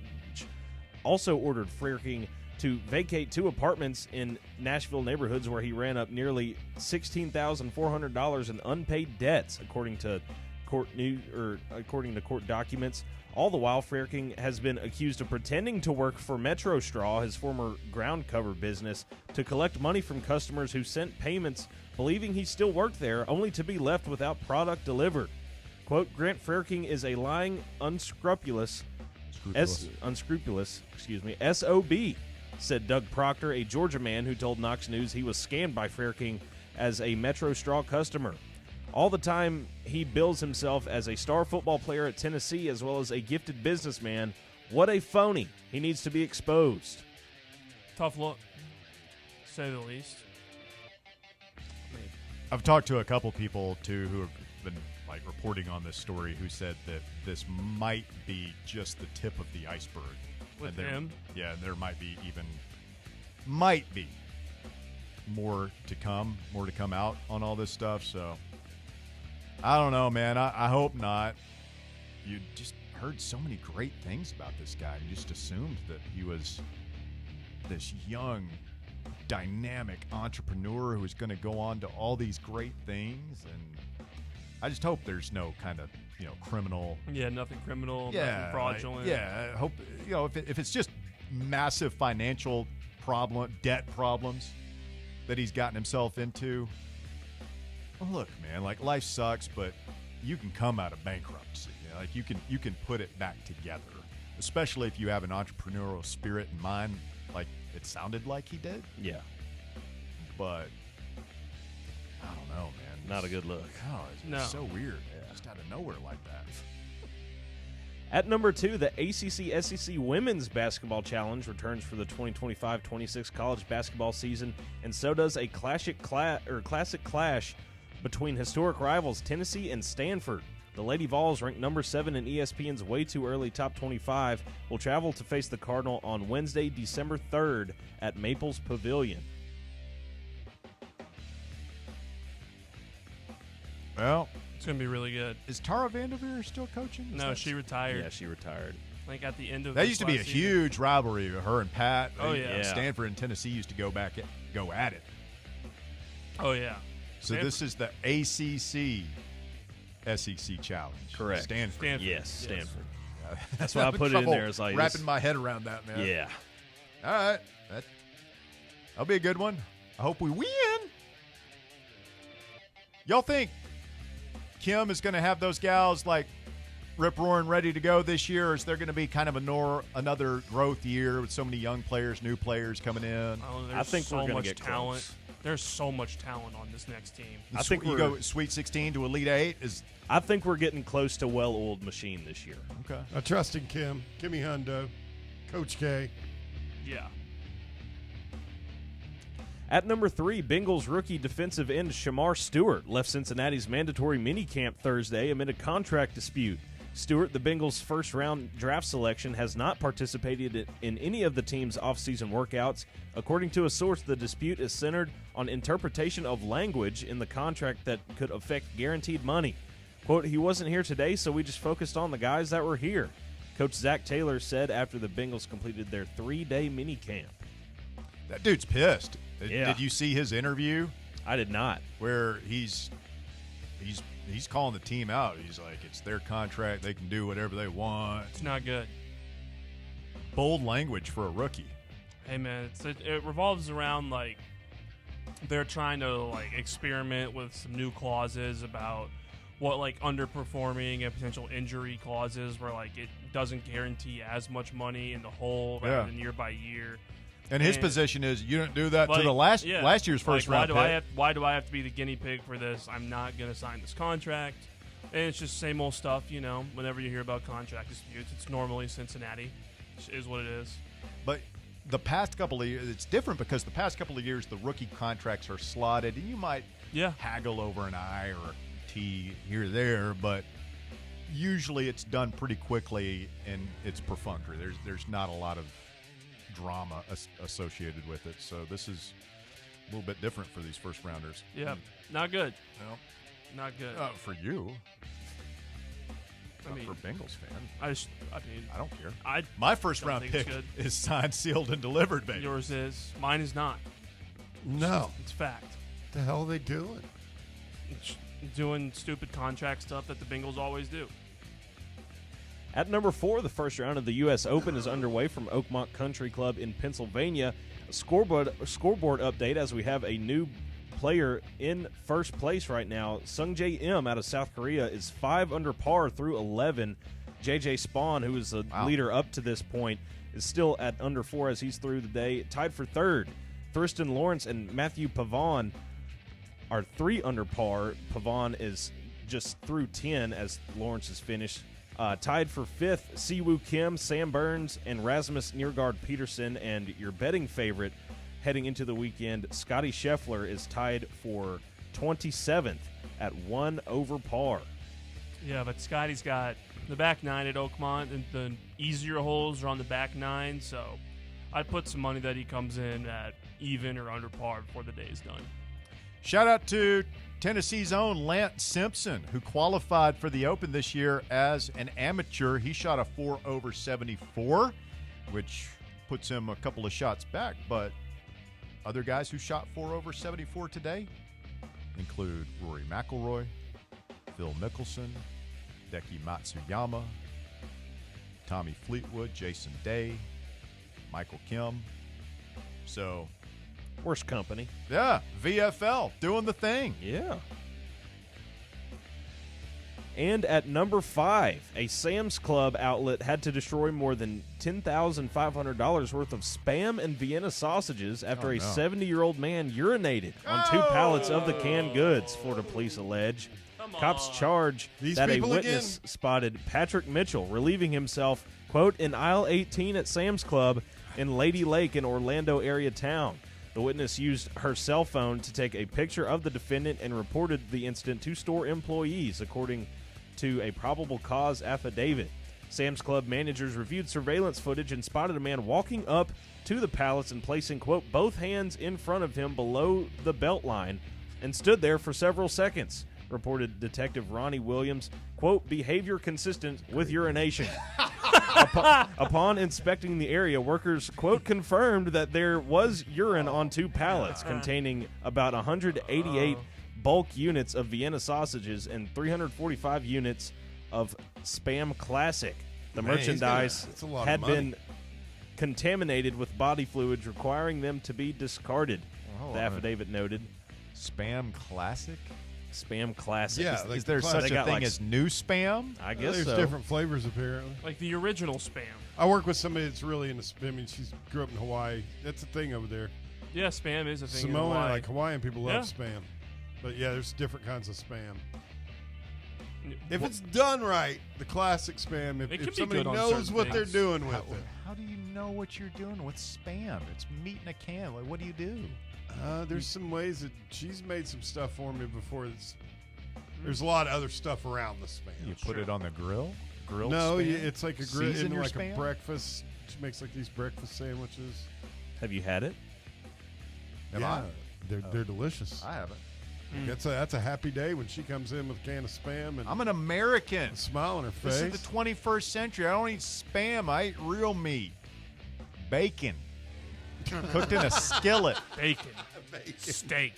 also ordered Frerking to vacate 2 apartments in Nashville neighborhoods where he ran up nearly $16,400 in unpaid debts, according to court documents. All the while, Frerking has been accused of pretending to work for Metro Straw, his former ground cover business, to collect money from customers who sent payments believing he still worked there, only to be left without product delivered. Quote, Grant Frerking is a lying, unscrupulous SOB, said Doug Proctor, a Georgia man who told Knox News he was scammed by Frerking as a Metro Straw customer. All the time, he bills himself as a star football player at Tennessee as well as a gifted businessman. What a phony. He needs to be exposed. Tough look, to say the least. I've talked to a couple people, too, who have been reporting on this story who said that this might be just the tip of the iceberg. With him? Yeah, and there might be more to come out on all this stuff, so I don't know, man. I hope not. You just heard so many great things about this guy and just assumed that he was this young, dynamic entrepreneur who was going to go on to all these great things, and I just hope there's no kind of, criminal. Yeah, nothing criminal, nothing fraudulent. I hope, if it's just massive financial debt problems that he's gotten himself into. Well, look, man, life sucks, but you can come out of bankruptcy. You can put it back together, especially if you have an entrepreneurial spirit in mind, like it sounded like he did. Yeah. But I don't know, man. Not a good look. Oh, it's so weird. Just out of nowhere like that. At number 2, the ACC-SEC Women's Basketball Challenge returns for the 2025-26 college basketball season, and so does a classic clash between historic rivals Tennessee and Stanford. The Lady Vols, ranked number 7 in ESPN's Way Too Early Top 25, will travel to face the Cardinal on Wednesday, December 3rd at Maples Pavilion. Well, it's going to be really good. Is Tara Vanderveer still coaching? No, she retired. Yeah, she retired. Like at the end of that used to be a huge rivalry, her and Pat. Oh, yeah. Stanford and Tennessee used to go at it. Oh, yeah. So this is the ACC SEC Challenge. Correct. Stanford. Yes, Stanford. That's why I put it in there. As wrapping my head around that, man. Yeah. All right. That'll be a good one. I hope we win. Y'all think Kim is going to have those gals rip-roaring ready to go this year, or is there going to be kind of another growth year with so many young players, new players coming in? I think we're going to get talent. close. There's so much talent on this next team. I think you go Sweet 16 to Elite 8. I think we're getting close to well-oiled machine this year. Okay. I trust in Kim, Kimmy Hundo, Coach K. Yeah. At number 3, Bengals rookie defensive end Shamar Stewart left Cincinnati's mandatory minicamp Thursday amid a contract dispute. Stewart, the Bengals' first-round draft selection, has not participated in any of the team's offseason workouts. According to a source, the dispute is centered on interpretation of language in the contract that could affect guaranteed money. Quote, he wasn't here today, so we just focused on the guys that were here, Coach Zach Taylor said after the Bengals completed their 3-day minicamp. That dude's pissed. Yeah. Did you see his interview? I did not. Where he's calling the team out. He's like, it's their contract. They can do whatever they want. It's not good. Bold language for a rookie. Hey, man, it revolves around, they're trying to, experiment with some new clauses about what like underperforming and potential injury clauses where like it doesn't guarantee as much money in the whole rather than year by year. And his position is you don't do that to the last year's first round pick. Why do I have to be the guinea pig for this? I'm not going to sign this contract. And it's just same old stuff, you know. Whenever you hear about contract disputes, it's normally Cincinnati. It is what it is. But the past couple of years, it's different because the past couple of years the rookie contracts are slotted, and you might haggle over an I or a T here or there, but usually it's done pretty quickly and it's perfunctory. There's not a lot of drama associated with it, so this is a little bit different for these first rounders. Yeah, not good. No, not good for you. I mean, for Bengals fan, I don't care. My first round pick is signed, sealed, and delivered, baby. Yours is. Mine is not. No, it's fact. What the hell are they doing? Doing stupid contract stuff that the Bengals always do. At number 4, the first round of the U.S. Open is underway from Oakmont Country Club in Pennsylvania. A scoreboard update as we have a new player in first place right now. Sungjae Im out of South Korea is 5 under par through 11. J.J. Spawn, who is the leader up to this point, is still at under 4 as he's through the day. Tied for third, Thurston Lawrence and Matthew Pavon are 3 under par. Pavon is just through 10 as Lawrence is finished. Tied for 5th, Siwoo Kim, Sam Burns, and Rasmus Niergaard Peterson. And your betting favorite heading into the weekend, Scotty Scheffler, is tied for 27th at 1 over par. Yeah, but Scotty's got the back 9 at Oakmont, and the easier holes are on the back 9, so I'd put some money that he comes in at even or under par before the day is done. Shout out to Tennessee's own Lance Simpson, who qualified for the Open this year as an amateur. He shot a 4 over 74, which puts him a couple of shots back. But other guys who shot 4 over 74 today include Rory McIlroy, Phil Mickelson, Deki Matsuyama, Tommy Fleetwood, Jason Day, Michael Kim. So, worst company. Yeah, VFL doing the thing. Yeah. And at number 5, a Sam's Club outlet had to destroy more than $10,500 worth of Spam and Vienna sausages after a 70-year-old man urinated on 2 pallets of the canned goods, Florida police allege. Cops charge that a witness spotted Patrick Mitchell relieving himself, quote, in aisle 18 at Sam's Club in Lady Lake in Orlando area town. The witness used her cell phone to take a picture of the defendant and reported the incident to store employees, according to a probable cause affidavit. Sam's Club managers reviewed surveillance footage and spotted a man walking up to the pallets and placing, quote, both hands in front of him below the belt line and stood there for several seconds, reported Detective Ronnie Williams, quote, behavior consistent with urination. Upon inspecting the area, workers, quote, confirmed that there was urine on 2 pallets containing about 188 bulk units of Vienna sausages and 345 units of Spam Classic. The merchandise had been contaminated with body fluids, requiring them to be discarded, the affidavit noted. Spam Classic? Spam Classic. Yeah, is there such a thing as new Spam? I guess there's so. different flavors, apparently. Like the original Spam. I work with somebody that's really into Spam. I mean, she grew up in Hawaii. That's a thing over there. Yeah, Spam is a thing Samoan, in Hawaii. like Hawaiian people love Spam. But yeah, there's different kinds of Spam. If it's done right, the classic Spam, if somebody knows what they're doing with it. How do you know what you're doing with Spam? It's meat in a can. Like, what do you do? There's some ways that she's made some stuff for me before. There's a lot of other stuff around the Spam. You put it on the grill? Grilled No, Spam? it's like a grill, Season your like Spam? a breakfast. She makes like these breakfast sandwiches. Have you had it? They're delicious. I haven't. That's a happy day when she comes in with a can of Spam. And I'm an American. A smile on her face. This is the 21st century. I don't eat Spam. I eat real meat. Bacon. Cooked in a skillet. Bacon. Steak.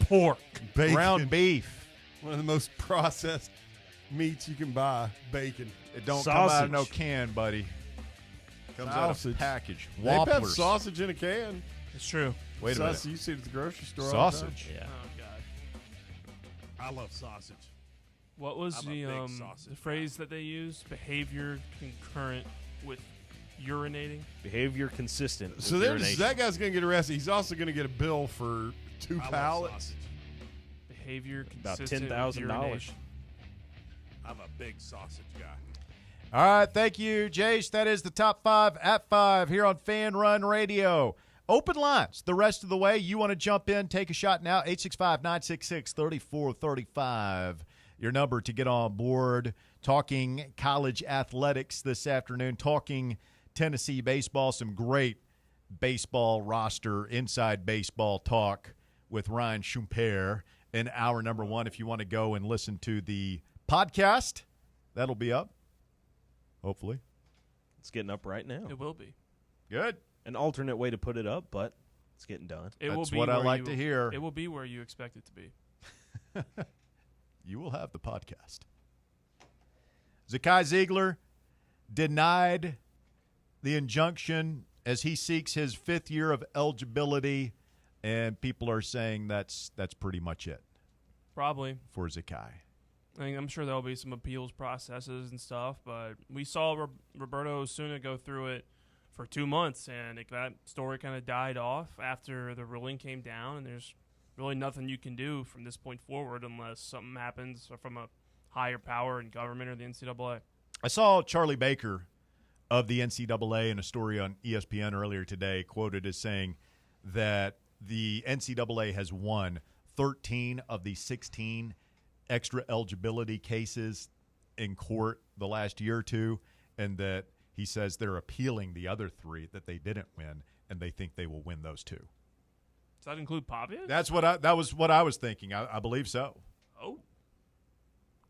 Pork. Bacon. Ground beef. One of the most processed meats you can buy. Bacon. It don't come out of no can, buddy. Comes out of a package. Whopplers. They have sausage in a can. It's true. Wait a minute. You see it at the grocery store. Sausage. Yeah. Oh, God. I love sausage. What was I'm a big the sausage phrase that they used? Behavior concurrent with urinating. Behavior consistent. So that guy's going to get arrested. He's also going to get a bill for 2 pallets. Behavior About consistent $10,000. with urination. I'm a big sausage guy. All right, thank you, Jace. That is the top 5 at 5 here on Fan Run Radio. Open lines the rest of the way. You want to jump in, take a shot now, 865-966-3435. Your number to get on board. Talking college athletics this afternoon, talking Tennessee baseball, some great baseball roster, inside baseball talk with Ryan Schumpeter in hour number 1. If you want to go and listen to the podcast, that'll be up, hopefully. It's getting up right now. It will be. Good. An alternate way to put it up, but it's getting done. That's what I like to hear. It will be where you expect it to be. You will have the podcast. Zakai Ziegler denied the injunction as he seeks his 5th year of eligibility, and people are saying that's pretty much it. Probably. For Zakai. I'm sure there'll be some appeals processes and stuff, but we saw Roberto Osuna go through it for 2 months, and that story kind of died off after the ruling came down, and there's really nothing you can do from this point forward unless something happens from a higher power in government or the NCAA. I saw Charlie Baker of the NCAA in a story on ESPN earlier today quoted as saying that the NCAA has won 13 of the 16 extra eligibility cases in court the last year or two, and that he says they're appealing the other 3 that they didn't win, and they think they will win those 2. Does that include Pavia? That was what I was thinking. I believe so. Oh.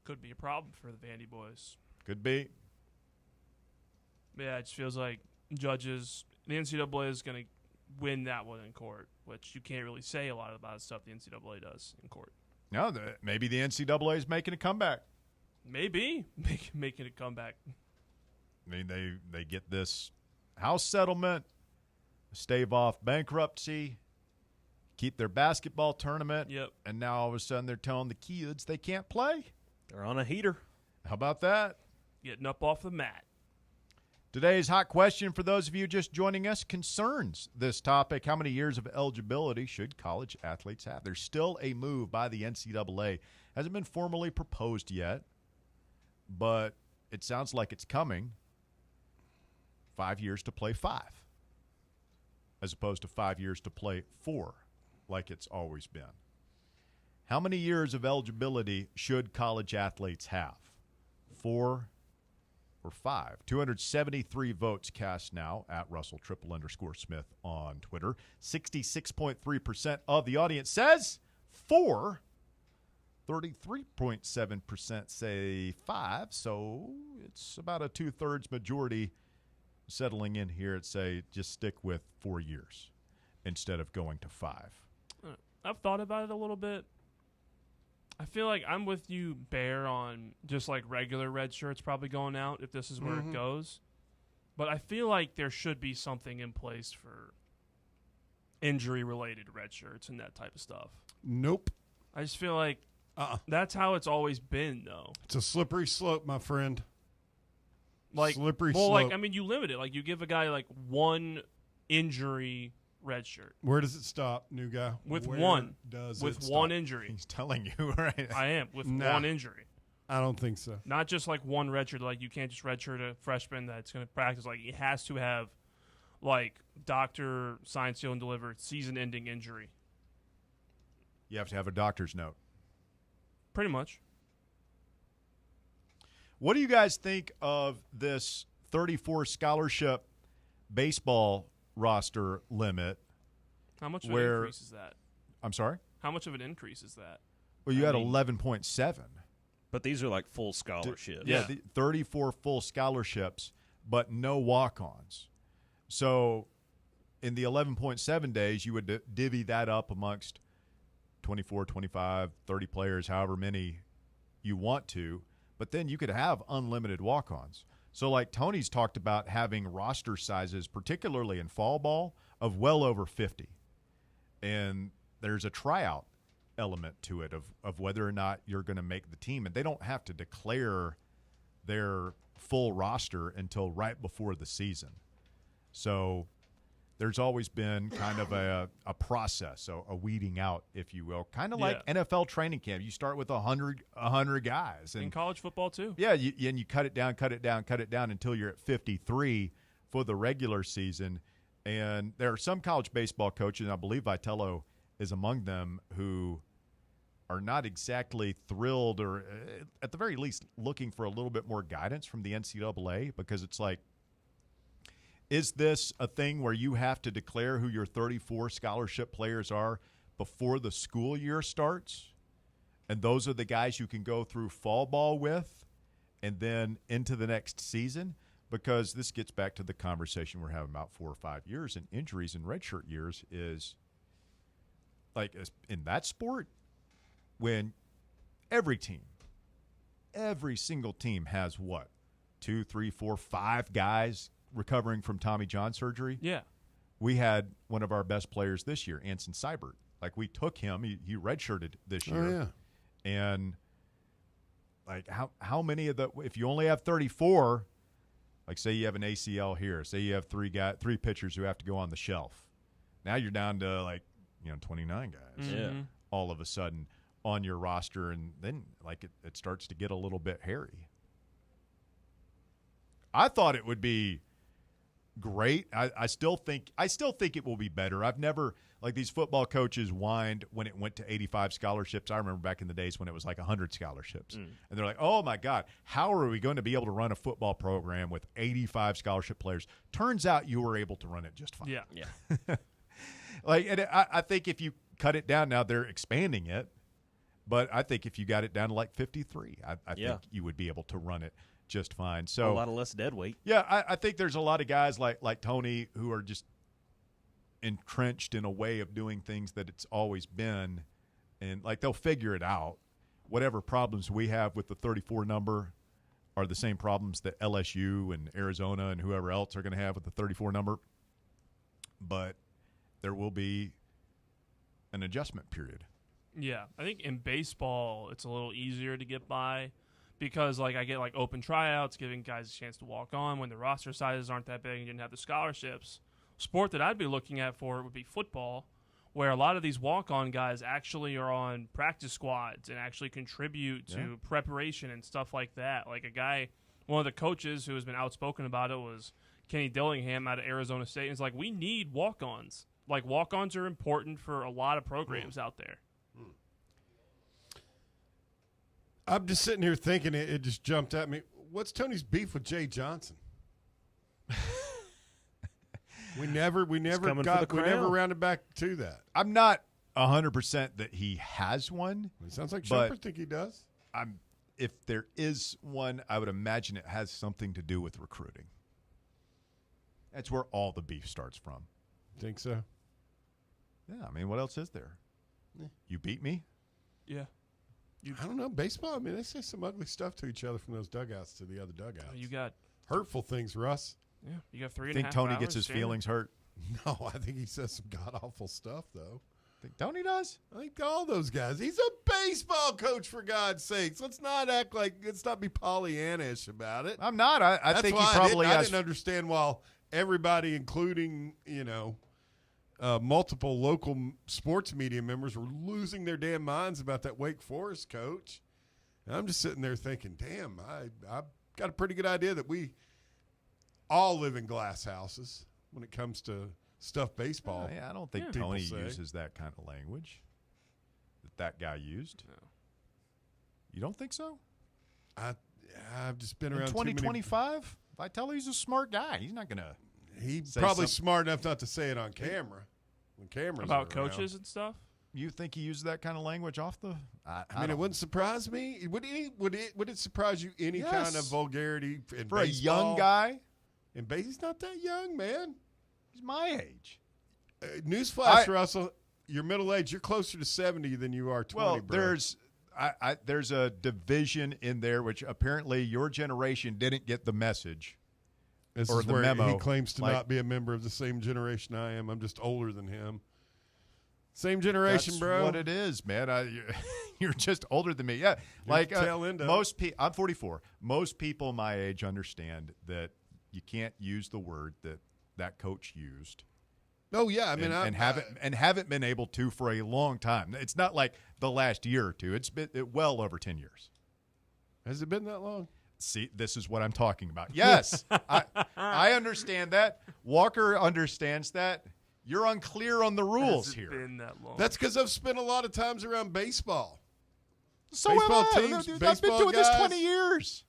Could be a problem for the Vandy boys. Could be. Yeah, it just feels like judges, the NCAA is going to win that one in court, which you can't really say a lot about stuff the NCAA does in court. No, maybe the NCAA is making a comeback. Maybe making a comeback. I mean, they get this house settlement, stave off bankruptcy, keep their basketball tournament, and now all of a sudden they're telling the kids they can't play. They're on a heater. How about that? Getting up off the mat. Today's hot question for those of you just joining us concerns this topic. How many years of eligibility should college athletes have? There's still a move by the NCAA. Hasn't been formally proposed yet, but it sounds like it's coming. 5 years to play 5, as opposed to 5 years to play 4, like it's always been. How many years of eligibility should college athletes have? 4 or 5? 273 votes cast now at Russell _Smith on Twitter. 66.3% of the audience says 4. 33.7% say 5. So it's about a 2/3 majority settling in here at say just stick with 4 years instead of going to 5. I've thought about it a little bit. I feel like I'm with you, Bear, on just like regular red shirts probably going out if this is where it goes. But I feel like there should be something in place for injury-related red shirts and that type of stuff. Nope. I just feel like that's how it's always been, though. It's a slippery slope, my friend. Like slippery well, slope. like I mean, you limit it. Like you give a guy like one injury red shirt. Where does it stop, new guy? With Where one. does with it one stop? injury. He's telling you, right? I am. With Nah. one injury. I don't think so. Not just like one red shirt. Like you can't just red shirt a freshman that's going to practice. Like it has to have like doctor signed, sealed, and delivered season-ending injury. You have to have a doctor's note. Pretty much. What do you guys think of this 34 scholarship baseball roster limit? How much of an increase is that? I'm sorry? How much of an increase is that? Well, you had 11.7. But these are like full scholarships. Yeah, 34 full scholarships, but no walk-ons. So in the 11.7 days, you would divvy that up amongst 24, 25, 30 players, however many you want to, but then you could have unlimited walk-ons. So like Tony's talked about having roster sizes, particularly in fall ball, of well over 50. And there's a tryout element to it of whether or not you're going to make the team. And they don't have to declare their full roster until right before the season. So there's always been kind of a process, a weeding out, if you will, kind of like NFL training camp. You start with 100 guys. And in college football too. Yeah, and you cut it down until you're at 53 for the regular season. And there are some college baseball coaches, and I believe Vitello is among them, who are not exactly thrilled or at the very least looking for a little bit more guidance from the NCAA, because it's like, is this a thing where you have to declare who your 34 scholarship players are before the school year starts? And those are the guys you can go through fall ball with and then into the next season? Because this gets back to the conversation we're having about 4 or 5 years, and injuries and redshirt years is like in that sport, when every single team has what, 2, 3, 4, 5 guys recovering from Tommy John surgery. Yeah. We had one of our best players this year, Anson Seibert. Like, we took him. He redshirted this year. Oh, yeah. And, like, how many of the – if you only have 34, like, say you have an ACL here. Say you have three pitchers who have to go on the shelf. Now you're down to, 29 guys. Mm-hmm. Yeah. All of a sudden on your roster, and then, it starts to get a little bit hairy. I thought it would be – great. I still think it will be better. I've never, these football coaches whined when it went to 85 scholarships. I remember back in the days when it was 100 scholarships. And they're like, oh my God, how are we going to be able to run a football program with 85 scholarship players? Turns out you were able to run it just fine. Yeah. And I think if you cut it down, now they're expanding it, but I think if you got it down to 53, I think you would be able to run it just fine. So a lot of less dead weight. Yeah, I think there's a lot of guys like Tony who are just entrenched in a way of doing things that it's always been, and they'll figure it out. Whatever problems we have with the 34 number are the same problems that LSU and Arizona and whoever else are going to have with the 34 number. But there will be an adjustment period. Yeah, I think in baseball it's a little easier to get by, because I get open tryouts, giving guys a chance to walk on when the roster sizes aren't that big and you didn't have the scholarships. Sport that I'd be looking at for it would be football, where a lot of these walk-on guys actually are on practice squads and actually contribute to preparation and stuff like that. Like one of the coaches who has been outspoken about it was Kenny Dillingham out of Arizona State. And it's we need walk-ons. Walk-ons are important for a lot of programs out there. I'm just sitting here thinking, it just jumped at me. What's Tony's beef with Jay Johnson? we never rounded back to that. I'm not 100% that he has one. It sounds like Shumpert think he does. If there is one, I would imagine it has something to do with recruiting. That's where all the beef starts from. Think so? Yeah, what else is there? Yeah. You beat me? Yeah. I don't know. Baseball, they say some ugly stuff to each other from those dugouts to the other dugouts. You got hurtful things, Russ. Yeah, you got 3.5 hours. Think Tony gets his feelings hurt? No, I think he says some god-awful stuff, though. Think Tony does? I think all those guys. He's a baseball coach, for God's sakes. Let's not be Pollyanna-ish about it. I'm not. I think he probably has. I didn't understand why everybody, including, multiple local sports media members, were losing their damn minds about that Wake Forest coach. And I'm just sitting there thinking, damn, I've got a pretty good idea that we all live in glass houses when it comes to stuff baseball. I don't think Tony uses that kind of language that guy used. No. You don't think so? I've just been around 2025. Vitello's a smart guy. He's not going to. He's probably smart enough not to say it on camera. When cameras about are around. coaches and stuff. You think he used that kind of language off the? It wouldn't surprise me. Would it surprise you any kind of vulgarity in for baseball? A young guy? He's not that young, man. He's my age. Newsflash, Russell. You're middle age. You're closer to 70 than you are 20. Well, bro. there's a division in there which apparently your generation didn't get the message. This or is the where memo. He claims to not be a member of the same generation I am. I'm just older than him. Same generation, That's bro. what it is, man. You're just older than me. Yeah, like most people. I'm 44. Most people my age understand that you can't use the word that coach used. Oh yeah, I mean, and haven't been able to for a long time. It's not like the last year or two. It's been well over 10 years. Has it been that long? See, this is what I'm talking about. Yes, I understand that. Walker understands that. You're unclear on the rules here. Been that long? That's because I've spent a lot of times around baseball. So baseball have I. teams, I've baseball been doing guys. this 20 years.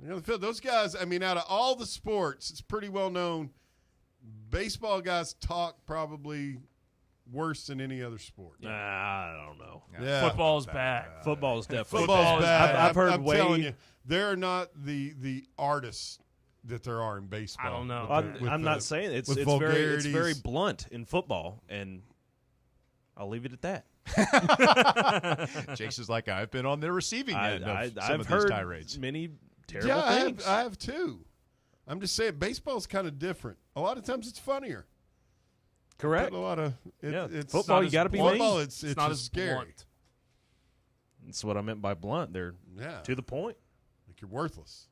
You know, those guys, I mean, out of all the sports, it's pretty well known. Baseball guys talk probably worse than any other sport. Nah, I don't know. Yeah. Football's bad. Football's definitely Football's bad. I've heard I'm way. telling you, they're not the artists that there are in baseball. I don't know. I'm not saying it's very vulgarities. blunt in football, and I'll leave it at that. Jason's like, I've been on the receiving end of some I've of heard these tirades. many terrible things. I have too. I'm just saying, baseball's kind of different. A lot of times, it's funnier. Correct. Got a lot of football. You got to be football. mean. It's not just as scary. blunt. That's what I meant by blunt. They're to the point. Like you're worthless.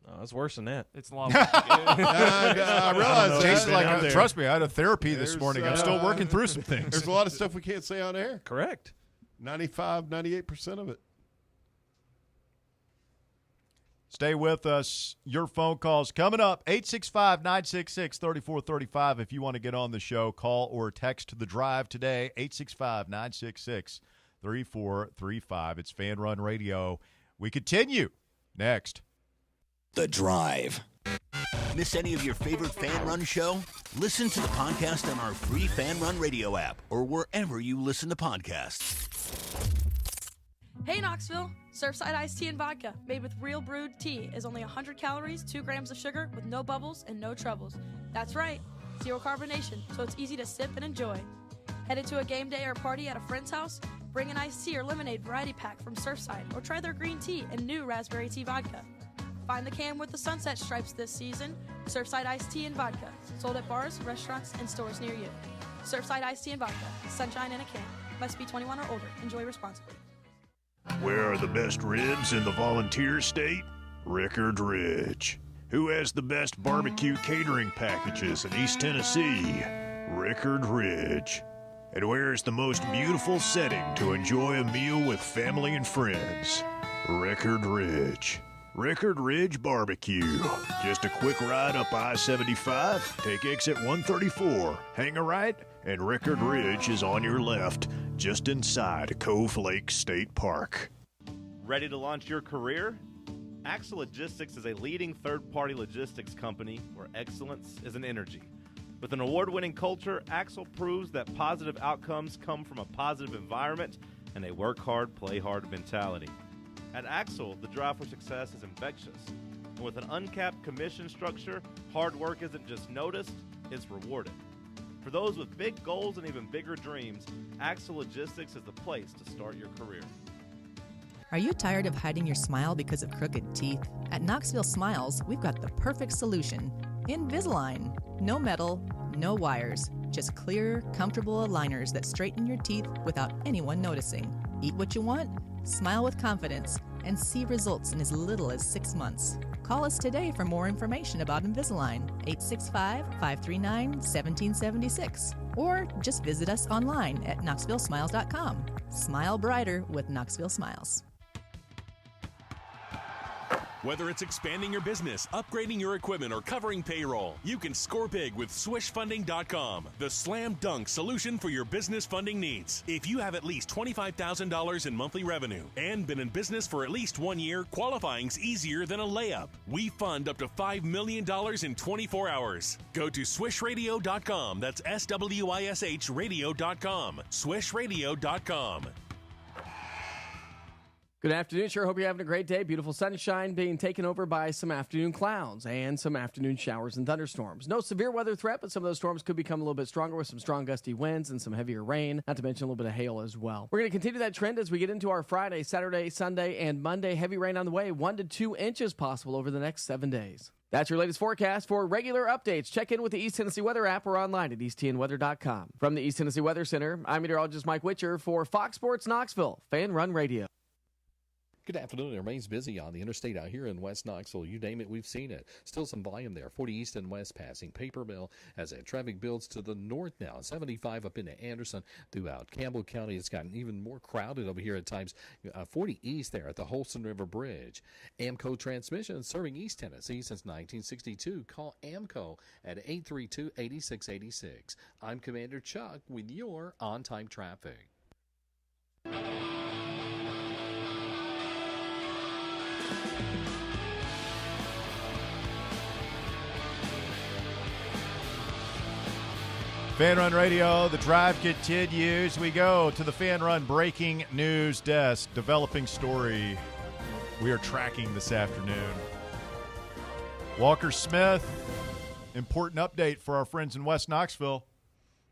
No, it's worse than that. It's a lot. I realize Jason's that. like, trust me, I had a therapy this There's, morning. I'm still working through some things. There's a lot of stuff we can't say on air. Correct. 98% of it. Stay with us. Your phone calls coming up. 865-966-3435. If you want to get on the show, call or text The Drive today. 865-966-3435. It's Fan Run Radio. We continue next. The Drive. Miss any of your favorite Fan Run show? Listen to the podcast on our free Fan Run Radio app or wherever you listen to podcasts. Hey Knoxville! Surfside iced tea and vodka, made with real brewed tea, is only 100 calories, 2 grams of sugar, with no bubbles and no troubles. That's right, zero carbonation, so it's easy to sip and enjoy. Headed to a game day or party at a friend's house? Bring an iced tea or lemonade variety pack from Surfside, or try their green tea and new raspberry tea vodka. Find the can with the sunset stripes this season. Surfside iced tea and vodka, sold at bars, restaurants, and stores near you. Surfside iced tea and vodka, sunshine in a can. Must be 21 or older. Enjoy responsibly. Where are the best ribs in the Volunteer State? Rickard Ridge. Who has the best barbecue catering packages in East Tennessee? Rickard Ridge. And where is the most beautiful setting to enjoy a meal with family and friends? Rickard Ridge. Rickard Ridge Barbecue. Just a quick ride up I-75, take exit 134, hang a right, and Rickard Ridge is on your left, just inside Cove Lake State Park. Ready to launch your career? Axle Logistics is a leading third-party logistics company where excellence is an energy. With an award-winning culture, Axle proves that positive outcomes come from a positive environment and a work hard, play hard mentality. At Axle, the drive for success is infectious. And with an uncapped commission structure, hard work isn't just noticed, it's rewarded. For those with big goals and even bigger dreams, Axle Logistics is the place to start your career. Are you tired of hiding your smile because of crooked teeth? At Knoxville Smiles, we've got the perfect solution. Invisalign. No metal, no wires, just clear, comfortable aligners that straighten your teeth without anyone noticing. Eat what you want, smile with confidence, and see results in as little as 6 months. Call us today for more information about Invisalign, 865-539-1776. Or just visit us online at knoxvillesmiles.com. Smile brighter with Knoxville Smiles. Whether it's expanding your business, upgrading your equipment, or covering payroll, you can score big with swishfunding.com, the slam dunk solution for your business funding needs. If you have at least $25,000 in monthly revenue and been in business for at least 1 year, qualifying's easier than a layup. We fund up to $5 million in 24 hours. Go to swishradio.com. That's SWISH radio.com. Swishradio.com. Good afternoon. Sure hope you're having a great day. Beautiful sunshine being taken over by some afternoon clouds and some afternoon showers and thunderstorms. No severe weather threat, but some of those storms could become a little bit stronger with some strong gusty winds and some heavier rain, not to mention a little bit of hail as well. We're going to continue that trend as we get into our Friday, Saturday, Sunday, and Monday. Heavy rain on the way, 1 to 2 inches possible over the next 7 days. That's your latest forecast. For regular updates, check in with the East Tennessee Weather app or online at easttnweather.com. From the East Tennessee Weather Center, I'm meteorologist Mike Witcher for Fox Sports Knoxville, Fan Run Radio. Good afternoon. It remains busy on the interstate out here in West Knoxville. You name it, we've seen it. Still some volume there. 40 east and west passing Paper Mill as that traffic builds to the north now. 75 up into Anderson throughout Campbell County. It's gotten even more crowded over here at times. 40 east there at the Holston River Bridge. AMCO Transmission serving East Tennessee since 1962. Call AMCO at 832-8686. I'm Commander Chuck with your on-time traffic. Fan Run Radio, the drive continues. We go to the Fan Run breaking news desk. Developing story we are tracking this afternoon. Walker Smith, important update for our friends in West Knoxville.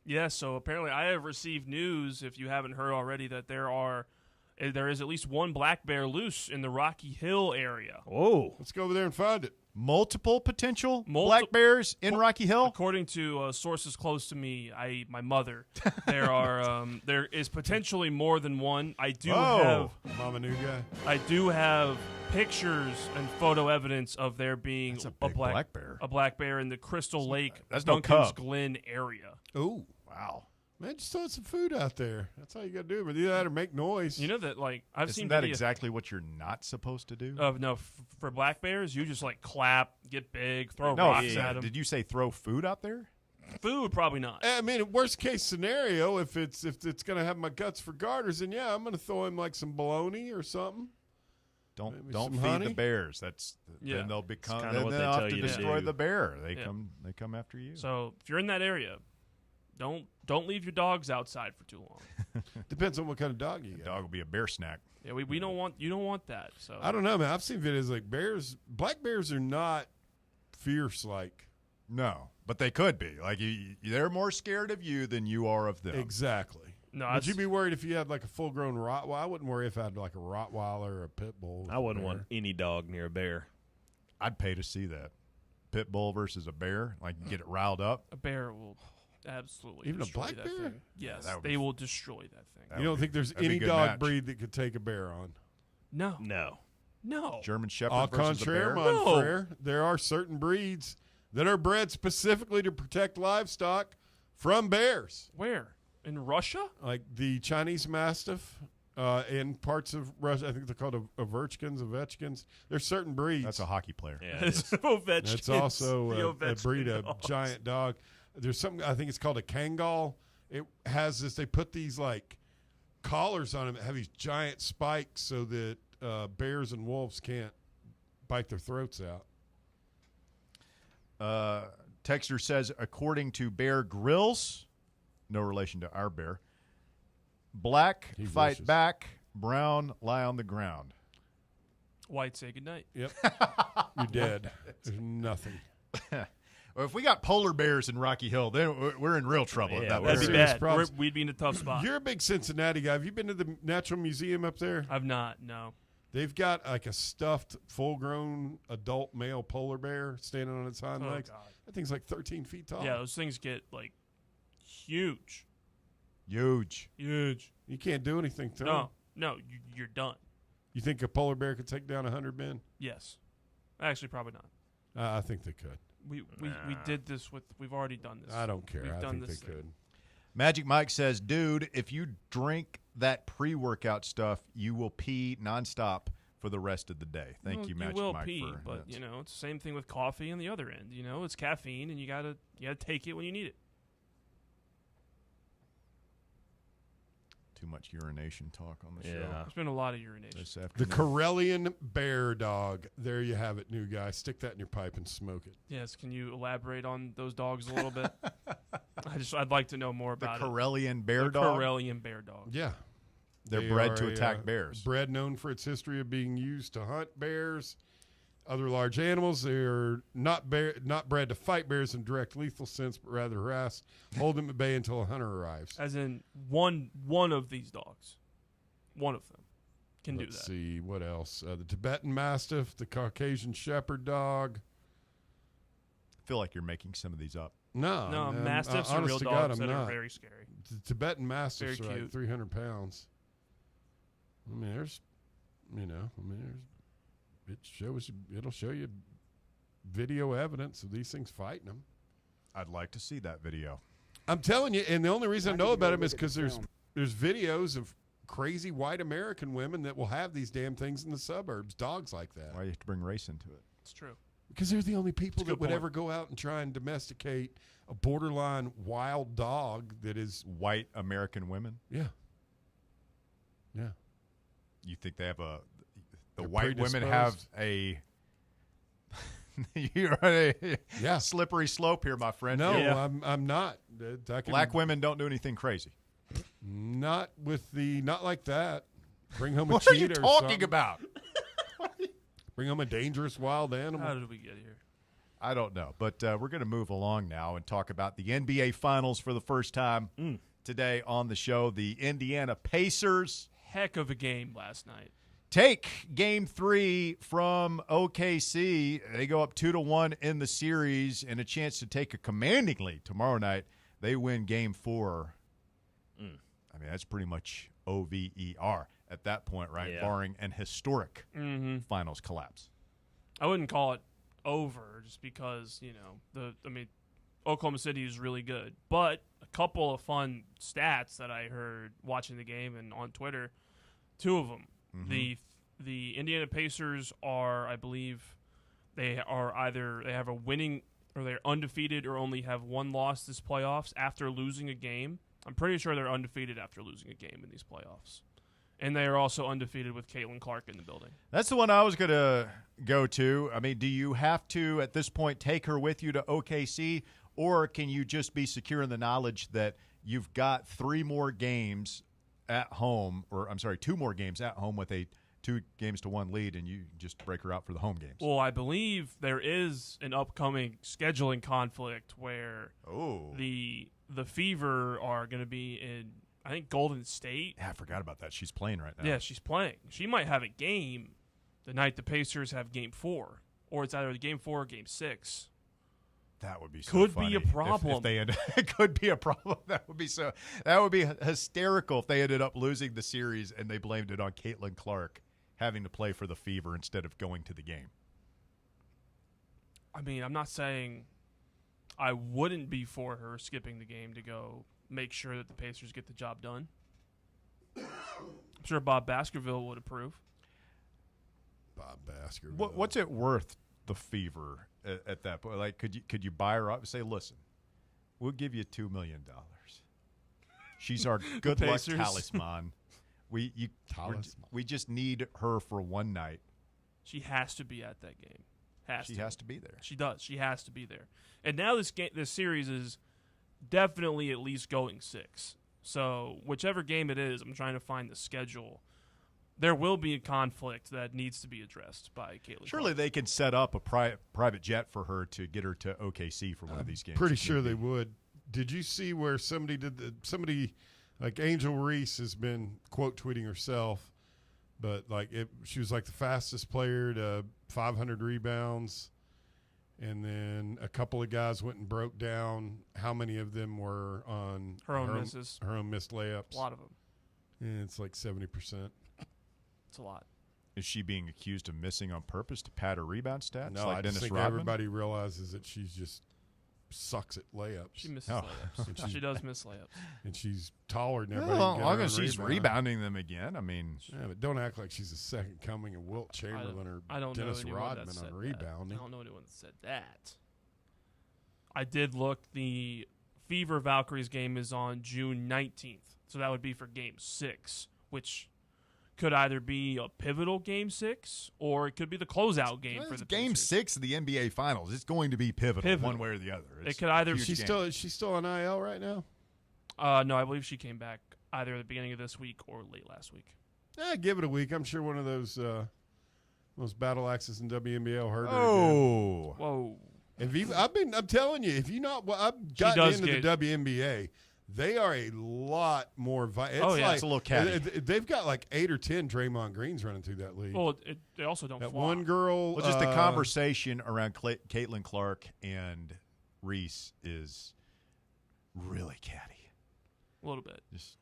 Yes, so apparently I have received news, if you haven't heard already, that there is at least one black bear loose in the Rocky Hill area. Oh. Let's go over there and find it. Multiple potential black bears in Rocky Hill? According to sources close to me, my mother, there is potentially more than one. I do have Mama New Guy. I do have pictures and photo evidence of there being a black bear. A black bear in the Crystal Lake, that's no Duncan's cub. Glen area. Oh, wow. Man, just throw some food out there. That's all you got to do. But either that or make noise. You know that, like, I've Isn't seen that videos. exactly what you're not supposed to do? No, for black bears, you just like clap, get big, throw No, rocks at them. did you say throw food out there? Food, probably not. I mean, worst case scenario, if it's going to have my guts for garters, then yeah, I'm going to throw him like some bologna or something. Don't some feed honey? the bears. Then they'll become. Then what they they'll tell have to you to destroy do. the bear. They come after you. So if you're in that area, don't leave your dogs outside for too long. Depends on what kind of dog you got. Dog will be a bear snack. Yeah, we don't want you don't want that. So I don't know, man. I've seen videos like bears. Black bears are not fierce like. No, but they could be. Like they're more scared of you than you are of them. Exactly. No, would you be worried if you had like a full-grown Rottweiler? I wouldn't worry if I had like a Rottweiler or a pit bull. I wouldn't want any dog near a bear. I'd pay to see that. Pit bull versus a bear, like get it riled up. A bear will absolutely Even a destroy black that bear? thing. Yes, that would they be- will destroy that thing. You don't think there's that'd be a any good dog match. breed that could take a bear on? No, No. German Shepherd Au versus a contraire, bear. mon frere, there are certain breeds that are bred specifically to protect livestock from bears. Where? In Russia? Like the Chinese Mastiff in parts of Russia. I think they're called Ovechkins. There's certain breeds. That's a hockey player. Yeah, it is. Ovechkins. That's also The a Ovechkin breed of dogs. giant dog. There's something, I think it's called a Kangal. It has this, they put these like collars on them that have these giant spikes so that bears and wolves can't bite their throats out. Texter says, according to Bear Grylls, no relation to our bear, black He fight wishes. back, brown lie on the ground. White say goodnight. Yep. You're dead. There's nothing. Well, if we got polar bears in Rocky Hill, then we're in real trouble. Yeah, if that That'd was be serious bad. problems. We'd be in a tough spot. You're a big Cincinnati guy. Have you been to the Natural Museum up there? I've not. No. They've got like a stuffed, full-grown adult male polar bear standing on its hind Oh, legs. God. That thing's like 13 feet tall. Yeah, those things get like huge. Huge. You can't do anything to them. No, you're done. You think a polar bear could take down 100 men? Yes. Actually, probably not. I think they could. We did this with. We've already done this. I don't care. We've I done think they this thing. could. Magic Mike says, dude, if you drink that pre-workout stuff, you will pee nonstop for the rest of the day. Thank Well, you, Magic You will Mike. pee, for but that. you know it's the same thing with coffee on the other end. You know, it's caffeine, and you gotta take it when you need it. Too much urination talk on the show. There's been a lot of urination. This The afternoon. Karelian bear dog. There you have it, new guy. Stick that in your pipe and smoke it. Yes, can you elaborate on those dogs a little bit? I'd like to know more The about Karelian bear the dog. Karelian bear dog. Yeah. They're bred to attack bears. Bred known for its history of being used to hunt bears, other large animals. They are not bred to fight bears in direct lethal sense, but rather harass, hold them at bay until a hunter arrives. As in one of these dogs, one of them can do that. Let's see what else. The Tibetan Mastiff, the Caucasian Shepherd Dog. I feel like you're making some of these up. No, Mastiffs are real dogs that are very scary. The Tibetan Mastiffs Very are cute. like 300 pounds. I mean, it'll show you video evidence of these things fighting them. I'd like to see that video. I'm telling you, and the only reason I know about them is because there's videos of crazy white American women that will have these damn things in the suburbs, dogs like that. Why do you have to bring race into it? It's true. Because they're the only people that would point. ever go out and try and domesticate a borderline wild dog that is white American women. Yeah. You think they have the They're white women have predisposed. you're on a slippery slope here, my friend. No, Yeah. I'm not. Black women don't do anything crazy. Not like that. Bring home a What are cheetah you or talking something. about? Bring home a dangerous wild animal. How did we get here? I don't know, but we're going to move along now and talk about the NBA Finals for the first time today on the show. The Indiana Pacers. Heck of a game last night. Take Game 3 from OKC. They go up 2-1 in the series and a chance to take a commanding lead tomorrow night. They win Game 4. I mean, that's pretty much OVER at that point, right? Yeah. Barring an historic finals collapse. I wouldn't call it over just because, Oklahoma City is really good. But a couple of fun stats that I heard watching the game and on Twitter, two of them. The Indiana Pacers are, I believe, they have a winning or they're undefeated or only have one loss this playoffs after losing a game. I'm pretty sure they're undefeated after losing a game in these playoffs. And they are also undefeated with Caitlin Clark in the building. That's the one I was going to go to. I mean, do you have to, at this point, take her with you to OKC, or can you just be secure in the knowledge that you've got 3 more games at home, or I'm sorry, 2 more games at home with a 2-1 lead, and you just break her out for the home games? Well, I believe there is an upcoming scheduling conflict where the Fever are going to be in, I think, Golden State. Yeah, I forgot about that. She's playing right now. Yeah, she's playing. She might have a game the night the Pacers have Game 4, or it's either Game 4 or Game 6. That would be so could funny be a problem. if they had, it could be a problem. That would be hysterical if they ended up losing the series and they blamed it on Caitlin Clark having to play for the Fever instead of going to the game. I mean, I'm not saying I wouldn't be for her skipping the game to go make sure that the Pacers get the job done. I'm sure Bob Baskerville would approve. Bob Baskerville. What's it worth, the Fever, at that point? Like, could you buy her up and say, listen, we'll give you $2 million. She's our good luck Pacers? talisman. We just need her for one night. She has to be at that game. She has to be there. She does. She has to be there. And now this series is definitely at least going 6. So whichever game it is, I'm trying to find the schedule. There will be a conflict that needs to be addressed by Caitlin. Surely they can set up a private jet for her to get her to OKC for one of these games. Pretty sure they would. Did you see where somebody like Angel Reese has been quote tweeting herself, but she was like the fastest player to 500 rebounds, and then a couple of guys went and broke down how many of them were on her own misses, her own missed layups. A lot of them. And it's like 70%. It's a lot. Is she being accused of missing on purpose to pad her rebound stats? No, like I Dennis just think Rodman? everybody realizes that she's just sucks at layups. She misses layups. She does miss layups. And she's taller than everybody. Well, as long as she's rebounding them again, I mean. Yeah, but don't act like she's the second coming of Wilt Chamberlain or Dennis Rodman on rebounding. I don't know anyone that said that. I did look. The Fever Valkyries game is on June 19th. So that would be for Game 6, which could either be a pivotal Game 6 or it could be the closeout game for the Game Pacers. 6 of the NBA Finals. It's going to be pivotal one way or the other. Is she still on IL right now? No, I believe she came back either at the beginning of this week or late last week. Give it a week. I'm sure one of those battle axes in WNBA will hurt her. Oh, whoa! I'm telling you, if you not, I've gotten into the WNBA. They are a lot more. It's a little catty. They've got like 8 or 10 Draymond Greens running through that league. Well, they also don't. That fly. one girl. Well, just the conversation around Caitlin Clark and Reese is really catty. A little bit. Just.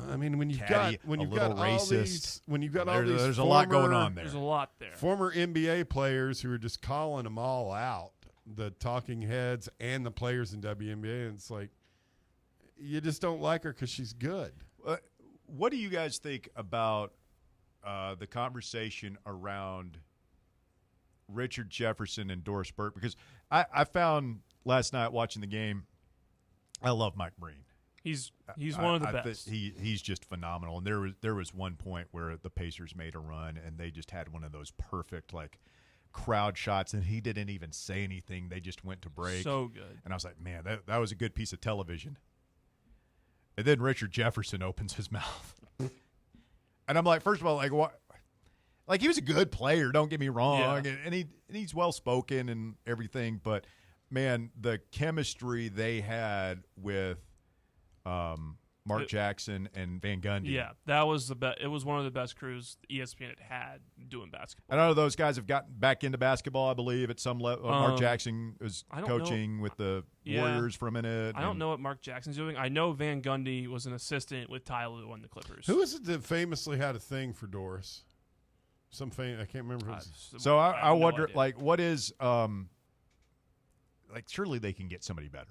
I mean, when you've catty, got racist. all these, when you've got all these, there's a lot going on there. There's a lot there. Former NBA players who are just calling them all out, the talking heads and the players in WNBA, and it's like. You just don't like her because she's good. What do you guys think about the conversation around Richard Jefferson and Doris Burke? Because I found last night watching the game, I love Mike Breen. He's one of the best. He's just phenomenal. And there was one point where the Pacers made a run, and they just had one of those perfect crowd shots, and he didn't even say anything. They just went to break. So good. And I was like, man, that was a good piece of television. And then Richard Jefferson opens his mouth. And I'm like, first of all, what? He was a good player, don't get me wrong. Yeah. And he's well-spoken and everything. But, man, the chemistry they had with Mark Jackson and Van Gundy. Yeah, that was the best. It was one of the best crews ESPN had doing basketball. I know those guys have gotten back into basketball, I believe, at some level. Mark Jackson was coaching with the Warriors for a minute. I don't know what Mark Jackson's doing. I know Van Gundy was an assistant with Ty Lue on the Clippers. Who is it that famously had a thing for Doris? I can't remember. So I wonder, what is surely they can get somebody better.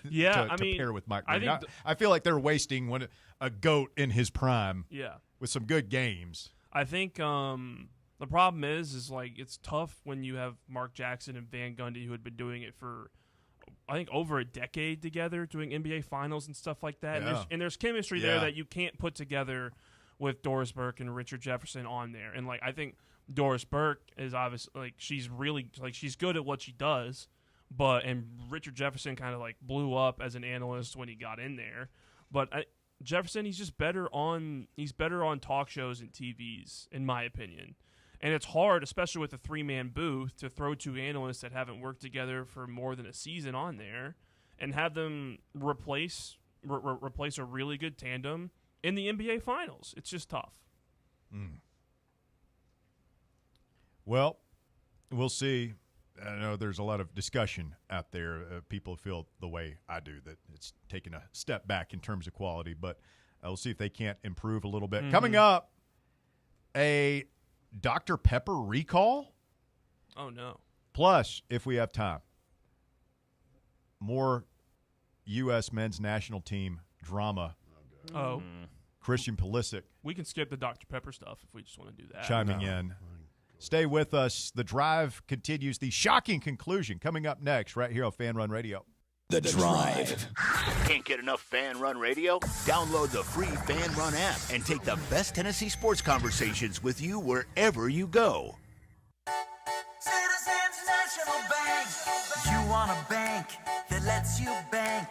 Yeah, to pair with Mike Breen. I feel like they're wasting a GOAT in his prime. Yeah, with some good games. I think the problem is it's tough when you have Mark Jackson and Van Gundy who had been doing it for I think over a decade together, doing NBA Finals and stuff like that. Yeah. And there's chemistry there that you can't put together with Doris Burke and Richard Jefferson on there. And I think Doris Burke is obviously she's really she's good at what she does. And Richard Jefferson kind of blew up as an analyst when he got in there. But Jefferson, he's just better on talk shows and TVs, in my opinion. And it's hard, especially with a 3-man booth, to throw 2 analysts that haven't worked together for more than a season on there and have them replace a really good tandem in the NBA Finals. It's just tough. Well, we'll see. I know there's a lot of discussion out there. People feel the way I do, that it's taken a step back in terms of quality, but we'll see if they can't improve a little bit. Coming up, a Dr. Pepper recall? Oh, no. Plus, if we have time, more U.S. men's national team drama. Oh. Christian Pulisic. We can skip the Dr. Pepper stuff if we just want to do that. Chiming in. Stay with us. The Drive continues. The shocking conclusion coming up next right here on Fan Run Radio. The Drive. Can't get enough Fan Run Radio? Download the free Fan Run app and take the best Tennessee sports conversations with you wherever you go. Citizens National Bank. You want a bank that lets you bank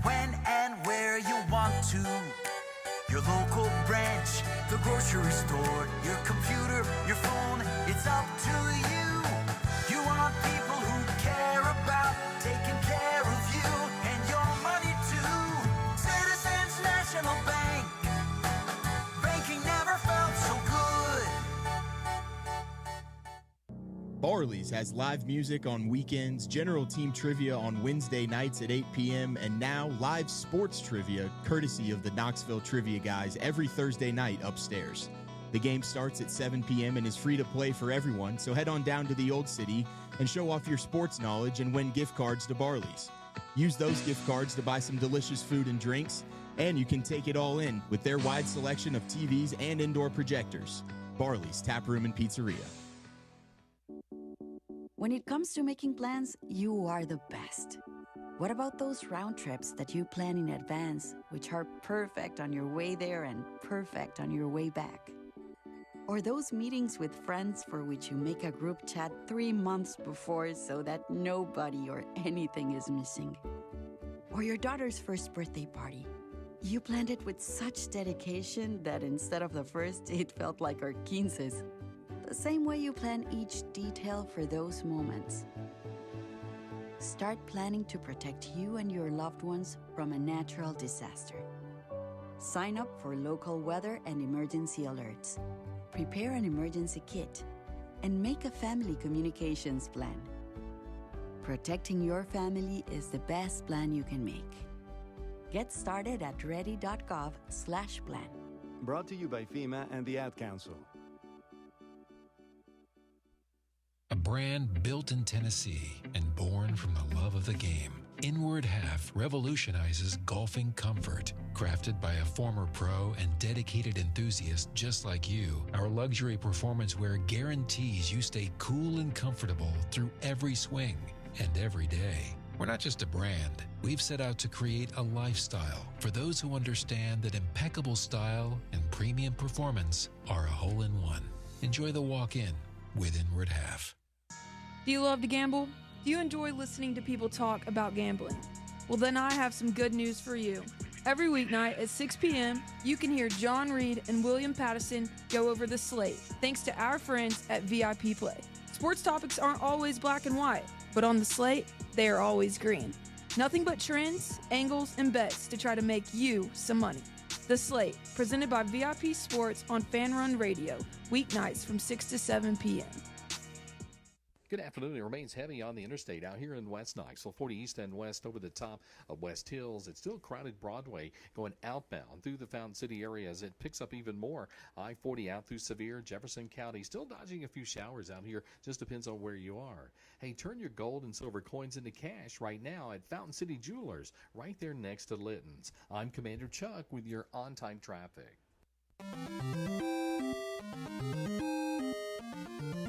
when and where you want to. Your local branch, the grocery store, your computer, your phone, it's up to you. You want people who care about taking care of you and your money too. Citizens National Bank. Banking never felt so good. Barley's has live music on weekends, general team trivia on Wednesday nights at 8 p.m., and now live sports trivia, courtesy of the Knoxville Trivia Guys, every Thursday night upstairs. The game starts at 7 p.m. and is free to play for everyone, so head on down to the Old City and show off your sports knowledge and win gift cards to Barley's. Use those gift cards to buy some delicious food and drinks, and you can take it all in with their wide selection of TVs and indoor projectors. Barley's Tap Room and Pizzeria. When it comes to making plans, you are the best. What about those round trips that you plan in advance, which are perfect on your way there and perfect on your way back? Or those meetings with friends for which you make a group chat 3 months before so that nobody or anything is missing? Or your daughter's first birthday party? You planned it with such dedication that instead of the first, it felt like our 15s. The same way you plan each detail for those moments. Start planning to protect you and your loved ones from a natural disaster. Sign up for local weather and emergency alerts. Prepare an emergency kit and make a family communications plan. Protecting your family is the best plan you can make. Get started at ready.gov/plan. Brought to you by FEMA and the Ad Council. A brand built in Tennessee and born from the love of the game, Inward Half revolutionizes golfing comfort. Crafted by a former pro and dedicated enthusiast just like you, our luxury performance wear guarantees you stay cool and comfortable through every swing and every day. We're not just a brand. We've set out to create a lifestyle for those who understand that impeccable style and premium performance are a hole-in-one. Enjoy the walk-in with Inward Half. Do you love to gamble? Do you enjoy listening to people talk about gambling? Well, then I have some good news for you. Every weeknight at 6 p.m., you can hear John Reed and William Pattison go over the slate, thanks to our friends at VIP Play. Sports topics aren't always black and white, but on the slate, they are always green. Nothing but trends, angles, and bets to try to make you some money. The Slate, presented by VIP Sports on Fan Run Radio, weeknights from 6 to 7 p.m. Good afternoon. It remains heavy on the interstate out here in West Knoxville, 40 east and west over the top of West Hills. It's still crowded Broadway going outbound through the Fountain City area as it picks up even more. I-40 out through Sevier, Jefferson County. Still dodging a few showers out here. Just depends on where you are. Hey, turn your gold and silver coins into cash right now at Fountain City Jewelers, right there next to Litton's. I'm Commander Chuck with your on-time traffic.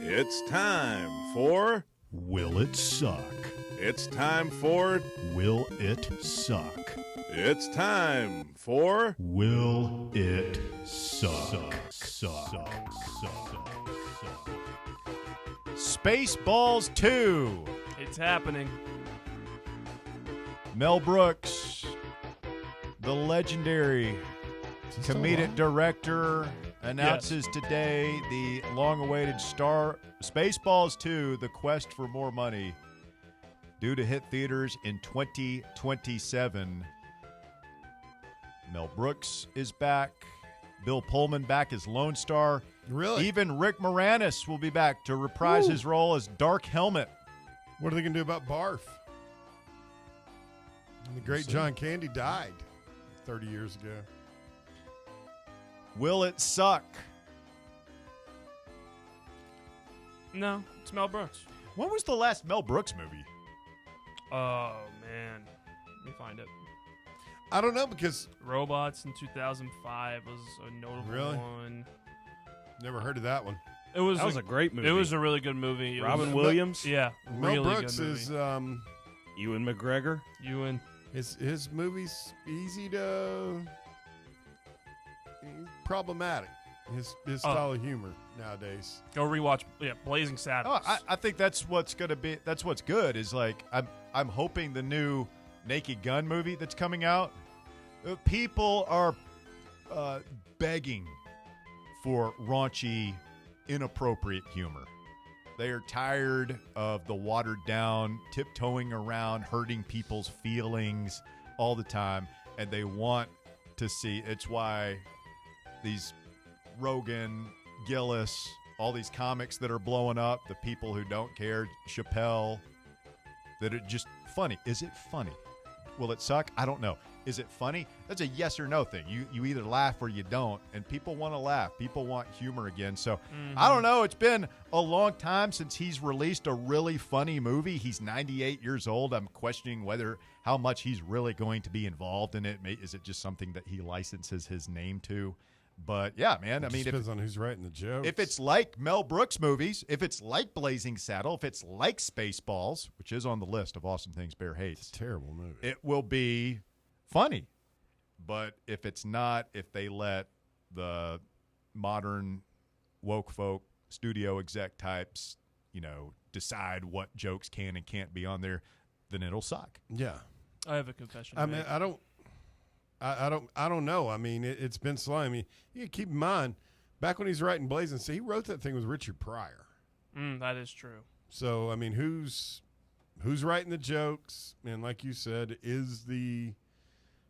It's time for Will It Suck? It's time for Will It Suck? It's time for Will It Suck? Spaceballs 2. It's happening. Mel Brooks, the legendary comedic director, announces today the long-awaited Spaceballs 2, The Quest for More Money, due to hit theaters in 2027. Mel Brooks is back. Bill Pullman back as Lone Star. Really? Even Rick Moranis will be back to reprise his role as Dark Helmet. What are they going to do about Barf? And the great John Candy died 30 years ago. Will it suck? No, it's Mel Brooks. When was the last Mel Brooks movie? Oh, man. Let me find it. I don't know because Robots in 2005 was a notable one. Never heard of that one. That was a great movie. It was a really good movie. Robin Williams? Yeah. Mel really Brooks good movie. is Ewan McGregor? Ewan. His movies easy to problematic. His style of humor nowadays. Go rewatch Blazing Saddles. Oh, I think that's what's gonna be. That's what's good. Is like I'm hoping the new Naked Gun movie that's coming out. People are begging for raunchy, inappropriate humor. They are tired of the watered down, tiptoeing around, hurting people's feelings all the time, and they want to see. It's why these Rogan, Gillis, all these comics that are blowing up, the people who don't care, Chappelle, that are just funny. Is it funny? Will it suck? I don't know. Is it funny? That's a yes or no thing. You either laugh or you don't, and people want to laugh. People want humor again. So I don't know. It's been a long time since he's released a really funny movie. He's 98 years old. I'm questioning how much he's really going to be involved in it. Is it just something that he licenses his name to? But yeah, man. It depends on who's writing the jokes. If it's like Mel Brooks movies, if it's like Blazing Saddle, if it's like Spaceballs, which is on the list of awesome things Bear hates, it's a terrible movie. It will be funny. But if it's not, if they let the modern woke folk studio exec types, decide what jokes can and can't be on there, then it'll suck. Yeah. I have a confession. I mean, I don't. I don't know. I mean, it's been slow. I mean, you keep in mind, back when he's writing Blazing Saddles, he wrote that thing with Richard Pryor. That is true. So I mean, who's writing the jokes? And like you said, is the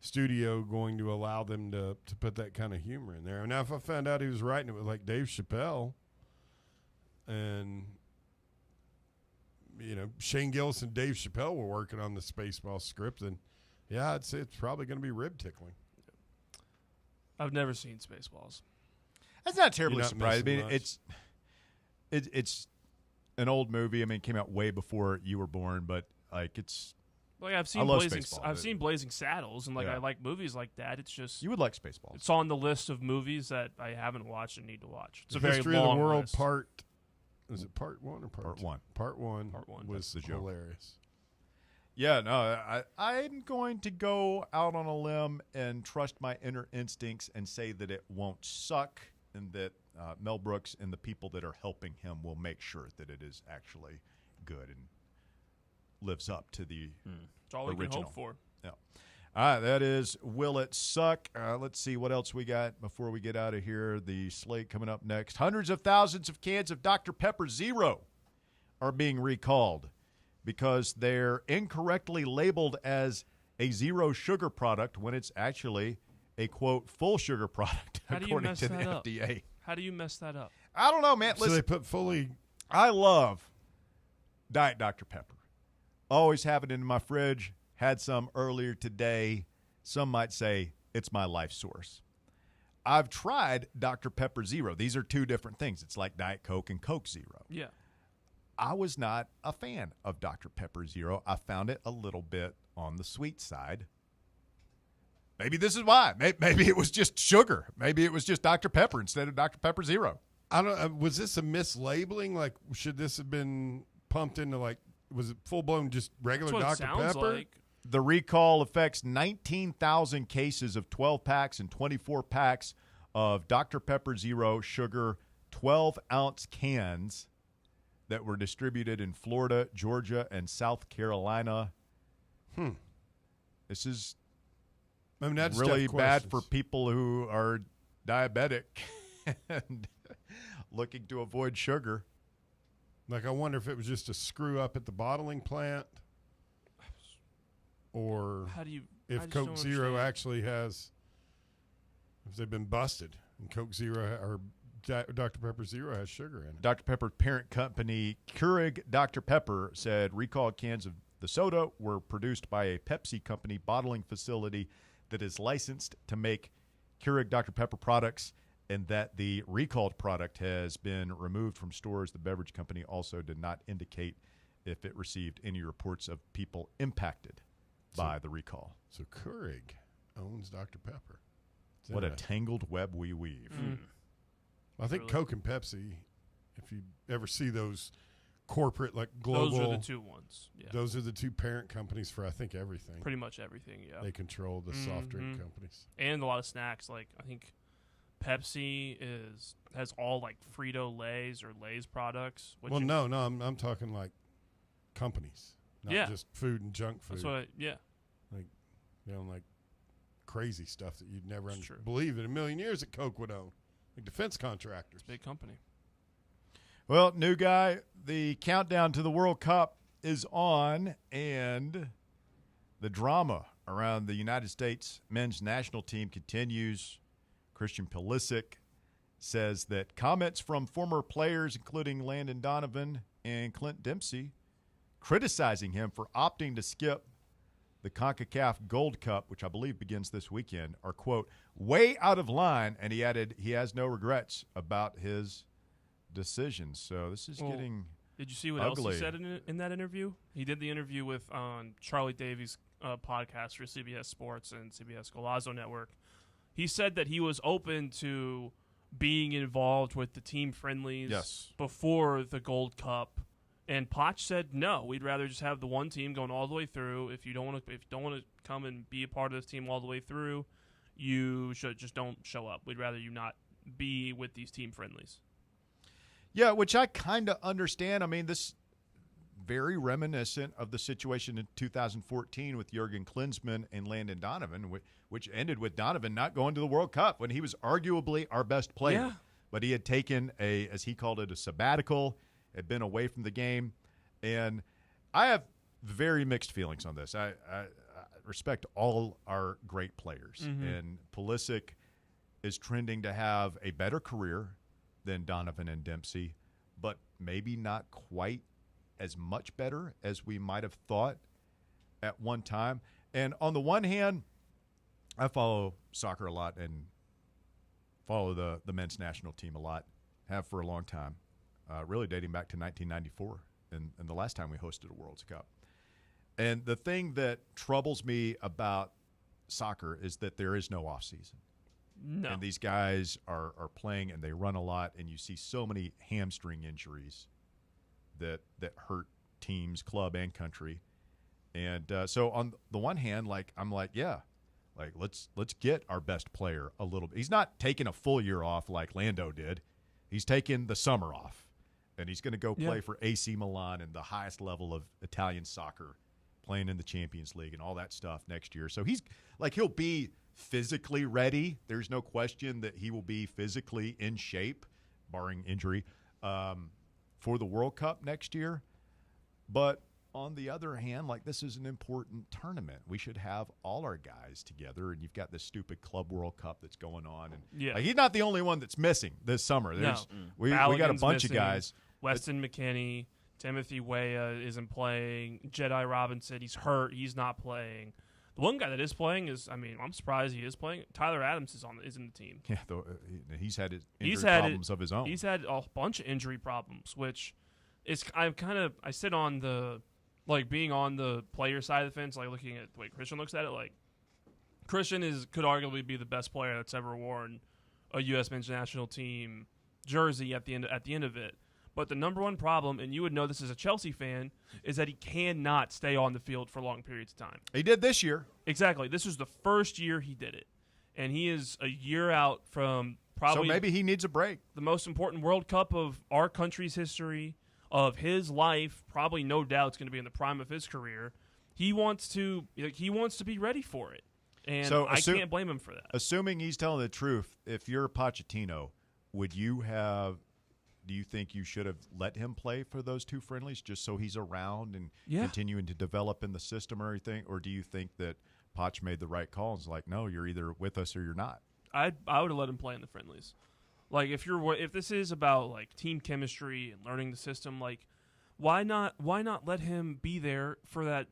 studio going to allow them to put that kind of humor in there? Now, if I found out he was writing it with like Dave Chappelle, and Shane Gillis and Dave Chappelle were working on the Spaceball script, then yeah, I'd say it's probably going to be rib tickling. I've never seen Spaceballs. That's not terribly not surprising. I mean, missing it's an old movie. I mean, it came out way before you were born, but like it's. Like I've seen Blazing Saddles, and I like movies like that. It's just you would like Spaceballs. It's on the list of movies that I haven't watched and need to watch. It's the a very History long of the World list. Was it part 1 or part 2? 1? Part 1 That's was the joke. hilarious. Yeah, no, I'm going to go out on a limb and trust my inner instincts and say that it won't suck, and that Mel Brooks and the people that are helping him will make sure that it is actually good and lives up to the That's all we original. can hope for. Yeah. All right, that is Will It Suck? Let's see what else we got before we get out of here. The slate coming up next. Hundreds of thousands of cans of Dr. Pepper Zero are being recalled because they're incorrectly labeled as a zero sugar product when it's actually a, quote, full sugar product, according to the FDA. How do you mess that up? I don't know, man. So Listen, they put fully. I love Diet Dr. Pepper. Always have it in my fridge. Had some earlier today. Some might say it's my life source. I've tried Dr. Pepper Zero. These are two different things. It's like Diet Coke and Coke Zero. Yeah. I was not a fan of Dr. Pepper Zero. I found it a little bit on the sweet side. Maybe this is why. Maybe it was just sugar. Maybe it was just Dr. Pepper instead of Dr. Pepper Zero. I don't. Was this a mislabeling? Like, should this have been pumped into like? Was it full blown just regular That's what Dr. it sounds Pepper? like. The recall affects 19,000 cases of 12 packs and 24 packs of Dr. Pepper Zero Sugar 12-ounce cans that were distributed in Florida, Georgia, and South Carolina. This is that's really tough bad questions. for people who are diabetic and looking to avoid sugar. Like, I wonder if it was just a screw up at the bottling plant, or if Coke Zero actually has, if they've been busted and Coke Zero or Dr. Pepper Zero has sugar in it. Dr. Pepper's parent company, Keurig Dr. Pepper, said recalled cans of the soda were produced by a Pepsi company bottling facility that is licensed to make Keurig Dr. Pepper products, and that the recalled product has been removed from stores. The beverage company also did not indicate if it received any reports of people impacted by the recall. So Keurig owns Dr. Pepper. What a tangled web we weave. I think Coke and Pepsi, if you ever see those corporate, like global. Those are the two ones. Yeah. Those are the two parent companies for, I think, everything. Pretty much everything, yeah. They control the soft drink companies. And a lot of snacks. Like, I think Pepsi has all like Frito-Lays or Lay's products. Well, no, I'm talking like companies, not just food and junk food. That's what like, like crazy stuff that you'd never believe in a million years that Coke would own, like defense contractors. Big company. Well, new guy, the countdown to the World Cup is on, and the drama around the United States men's national team continues. Christian Pulisic says that comments from former players, including Landon Donovan and Clint Dempsey, criticizing him for opting to skip the CONCACAF Gold Cup, which I believe begins this weekend, are, quote, way out of line. And he added he has no regrets about his decision. So this is getting Did you see what ugly. else he said in that interview? He did the interview with Charlie Davies' podcast for CBS Sports and CBS Golazo Network. He said that he was open to being involved with the team friendlies before the Gold Cup, and Poch said no. We'd rather just have the one team going all the way through. If you don't want to come and be a part of this team all the way through, you should just don't show up. We'd rather you not be with these team friendlies. Yeah, which I kind of understand. I mean, very reminiscent of the situation in 2014 with Jurgen Klinsmann and Landon Donovan, which ended with Donovan not going to the World Cup when he was arguably our best player. Yeah. But he had taken as he called it, a sabbatical, had been away from the game. And I have very mixed feelings on this. I respect all our great players. And Pulisic is trending to have a better career than Donovan and Dempsey, but maybe not quite as much better as we might have thought at one time. And on the one hand, I follow soccer a lot and follow the men's national team a lot, have for a long time, really dating back to 1994 and the last time we hosted a World Cup. And the thing that troubles me about soccer is that there is no off season. No. And these guys are playing and they run a lot, and you see so many hamstring injuries that hurt teams, club and country. And so on the one hand, I'm like, yeah, let's get our best player a little bit. He's not taking a full year off like Lando did. He's taking the summer off, and he's going to go play for AC Milan and the highest level of Italian soccer, playing in the Champions League and all that stuff next year. So he'll be physically ready. There's no question that he will be physically in shape, barring injury, for the World Cup next year. But on the other hand, this is an important tournament. We should have all our guys together, and you've got this stupid Club World Cup that's going on. And he's not the only one that's missing this summer. We got a bunch of guys. Weston McKennie, Timothy Weah isn't playing. Jedi Robinson, he's hurt. He's not playing. The one guy that is playing I'm surprised he is playing. Tyler Adams is in the team. Yeah, he's had his injury problems of his own. He's had a bunch of injury problems, which is I sit on the being on the player side of the fence, looking at the way Christian looks at it. Christian could arguably be the best player that's ever worn a U.S. men's national team jersey at the end of it. But the number one problem, and you would know this as a Chelsea fan, is that he cannot stay on the field for long periods of time. He did this year. Exactly. This was the first year he did it. And he is a year out from probably... So maybe he needs a break. ...the most important World Cup of our country's history, of his life. Probably, no doubt, it's going to be in the prime of his career. He wants to be ready for it. And so I can't blame him for that. Assuming he's telling the truth, if you're Pochettino, do you think you should have let him play for those two friendlies just so he's around and continuing to develop in the system or everything? Or do you think that Poch made the right call and was no, you're either with us or you're not? I would have let him play in the friendlies. If this is about team chemistry and learning the system, why not let him be there for that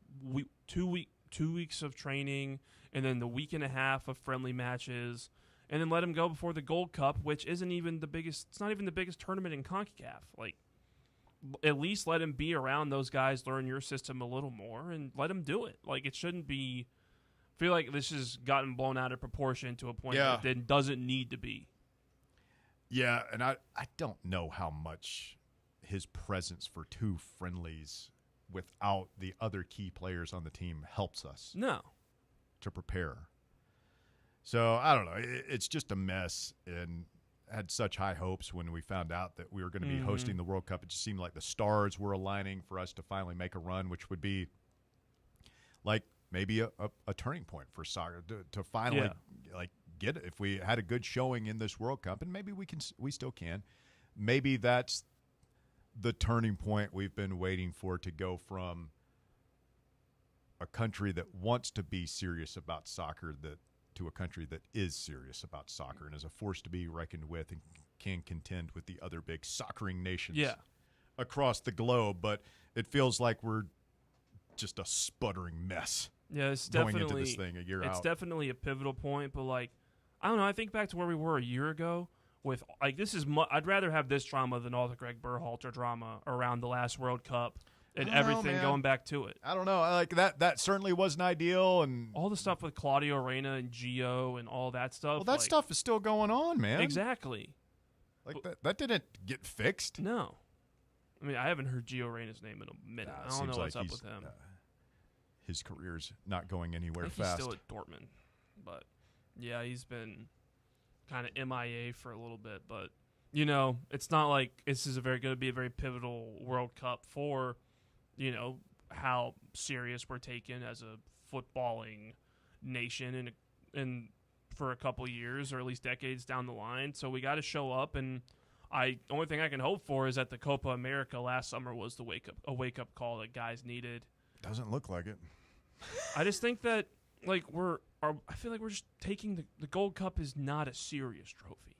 2 weeks of training and then the week and a half of friendly matches? And then let him go before the Gold Cup, which isn't even the biggest. It's not even the biggest tournament in CONCACAF. At least let him be around those guys, learn your system a little more, and let him do it. It shouldn't be. I feel like this has gotten blown out of proportion to a point that it doesn't need to be. Yeah, and I don't know how much his presence for two friendlies without the other key players on the team helps us. No. To prepare. So, I don't know. It's just a mess, and had such high hopes when we found out that we were going to be hosting the World Cup. It just seemed like the stars were aligning for us to finally make a run, which would be maybe a turning point for soccer to finally get it. If we had a good showing in this World Cup, and maybe we still can, maybe that's the turning point we've been waiting for, to go from a country that wants to be serious about soccer to a country that is serious about soccer and is a force to be reckoned with and can contend with the other big soccering nations across the globe. But it feels like we're just a sputtering mess. Yeah, it's going definitely into this thing a year out. It's definitely a pivotal point, but I don't know. I think back to where we were a year ago with this is. I'd rather have this drama than all the Greg Berhalter drama around the last World Cup. And everything going back to it. I don't know. That certainly wasn't ideal, and all the stuff with Claudio Reyna and Gio and all that stuff. Well, that stuff is still going on, man. Exactly. That didn't get fixed. No. I haven't heard Gio Reyna's name in a minute. I don't know what's up with him. His career's not going anywhere fast. He's still at Dortmund, but yeah, he's been kind of MIA for a little bit. But it's not like this is going to be a very pivotal World Cup for how serious we're taken as a footballing nation and for a couple years or at least decades down the line. So we got to show up, and only thing I can hope for is that the Copa America last summer was a wake up call that guys needed. Doesn't look like it. I just think that I feel like we're just taking the Gold Cup is not a serious trophy.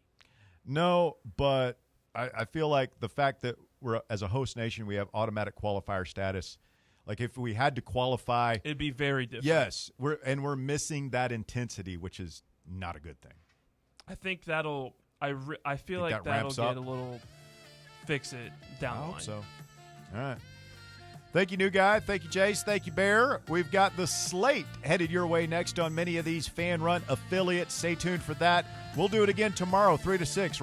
No, but I feel like the fact that we're as a host nation, we have automatic qualifier status. Like if we had to qualify, it'd be very different. Yes, we're missing that intensity, which is not a good thing. I think that'll. I feel like that'll get a little fix it down the line. I hope so. All right. Thank you, new guy. Thank you, Jace. Thank you, Bear. We've got the slate headed your way next on many of these fan run affiliates. Stay tuned for that. We'll do it again tomorrow, 3 to 6.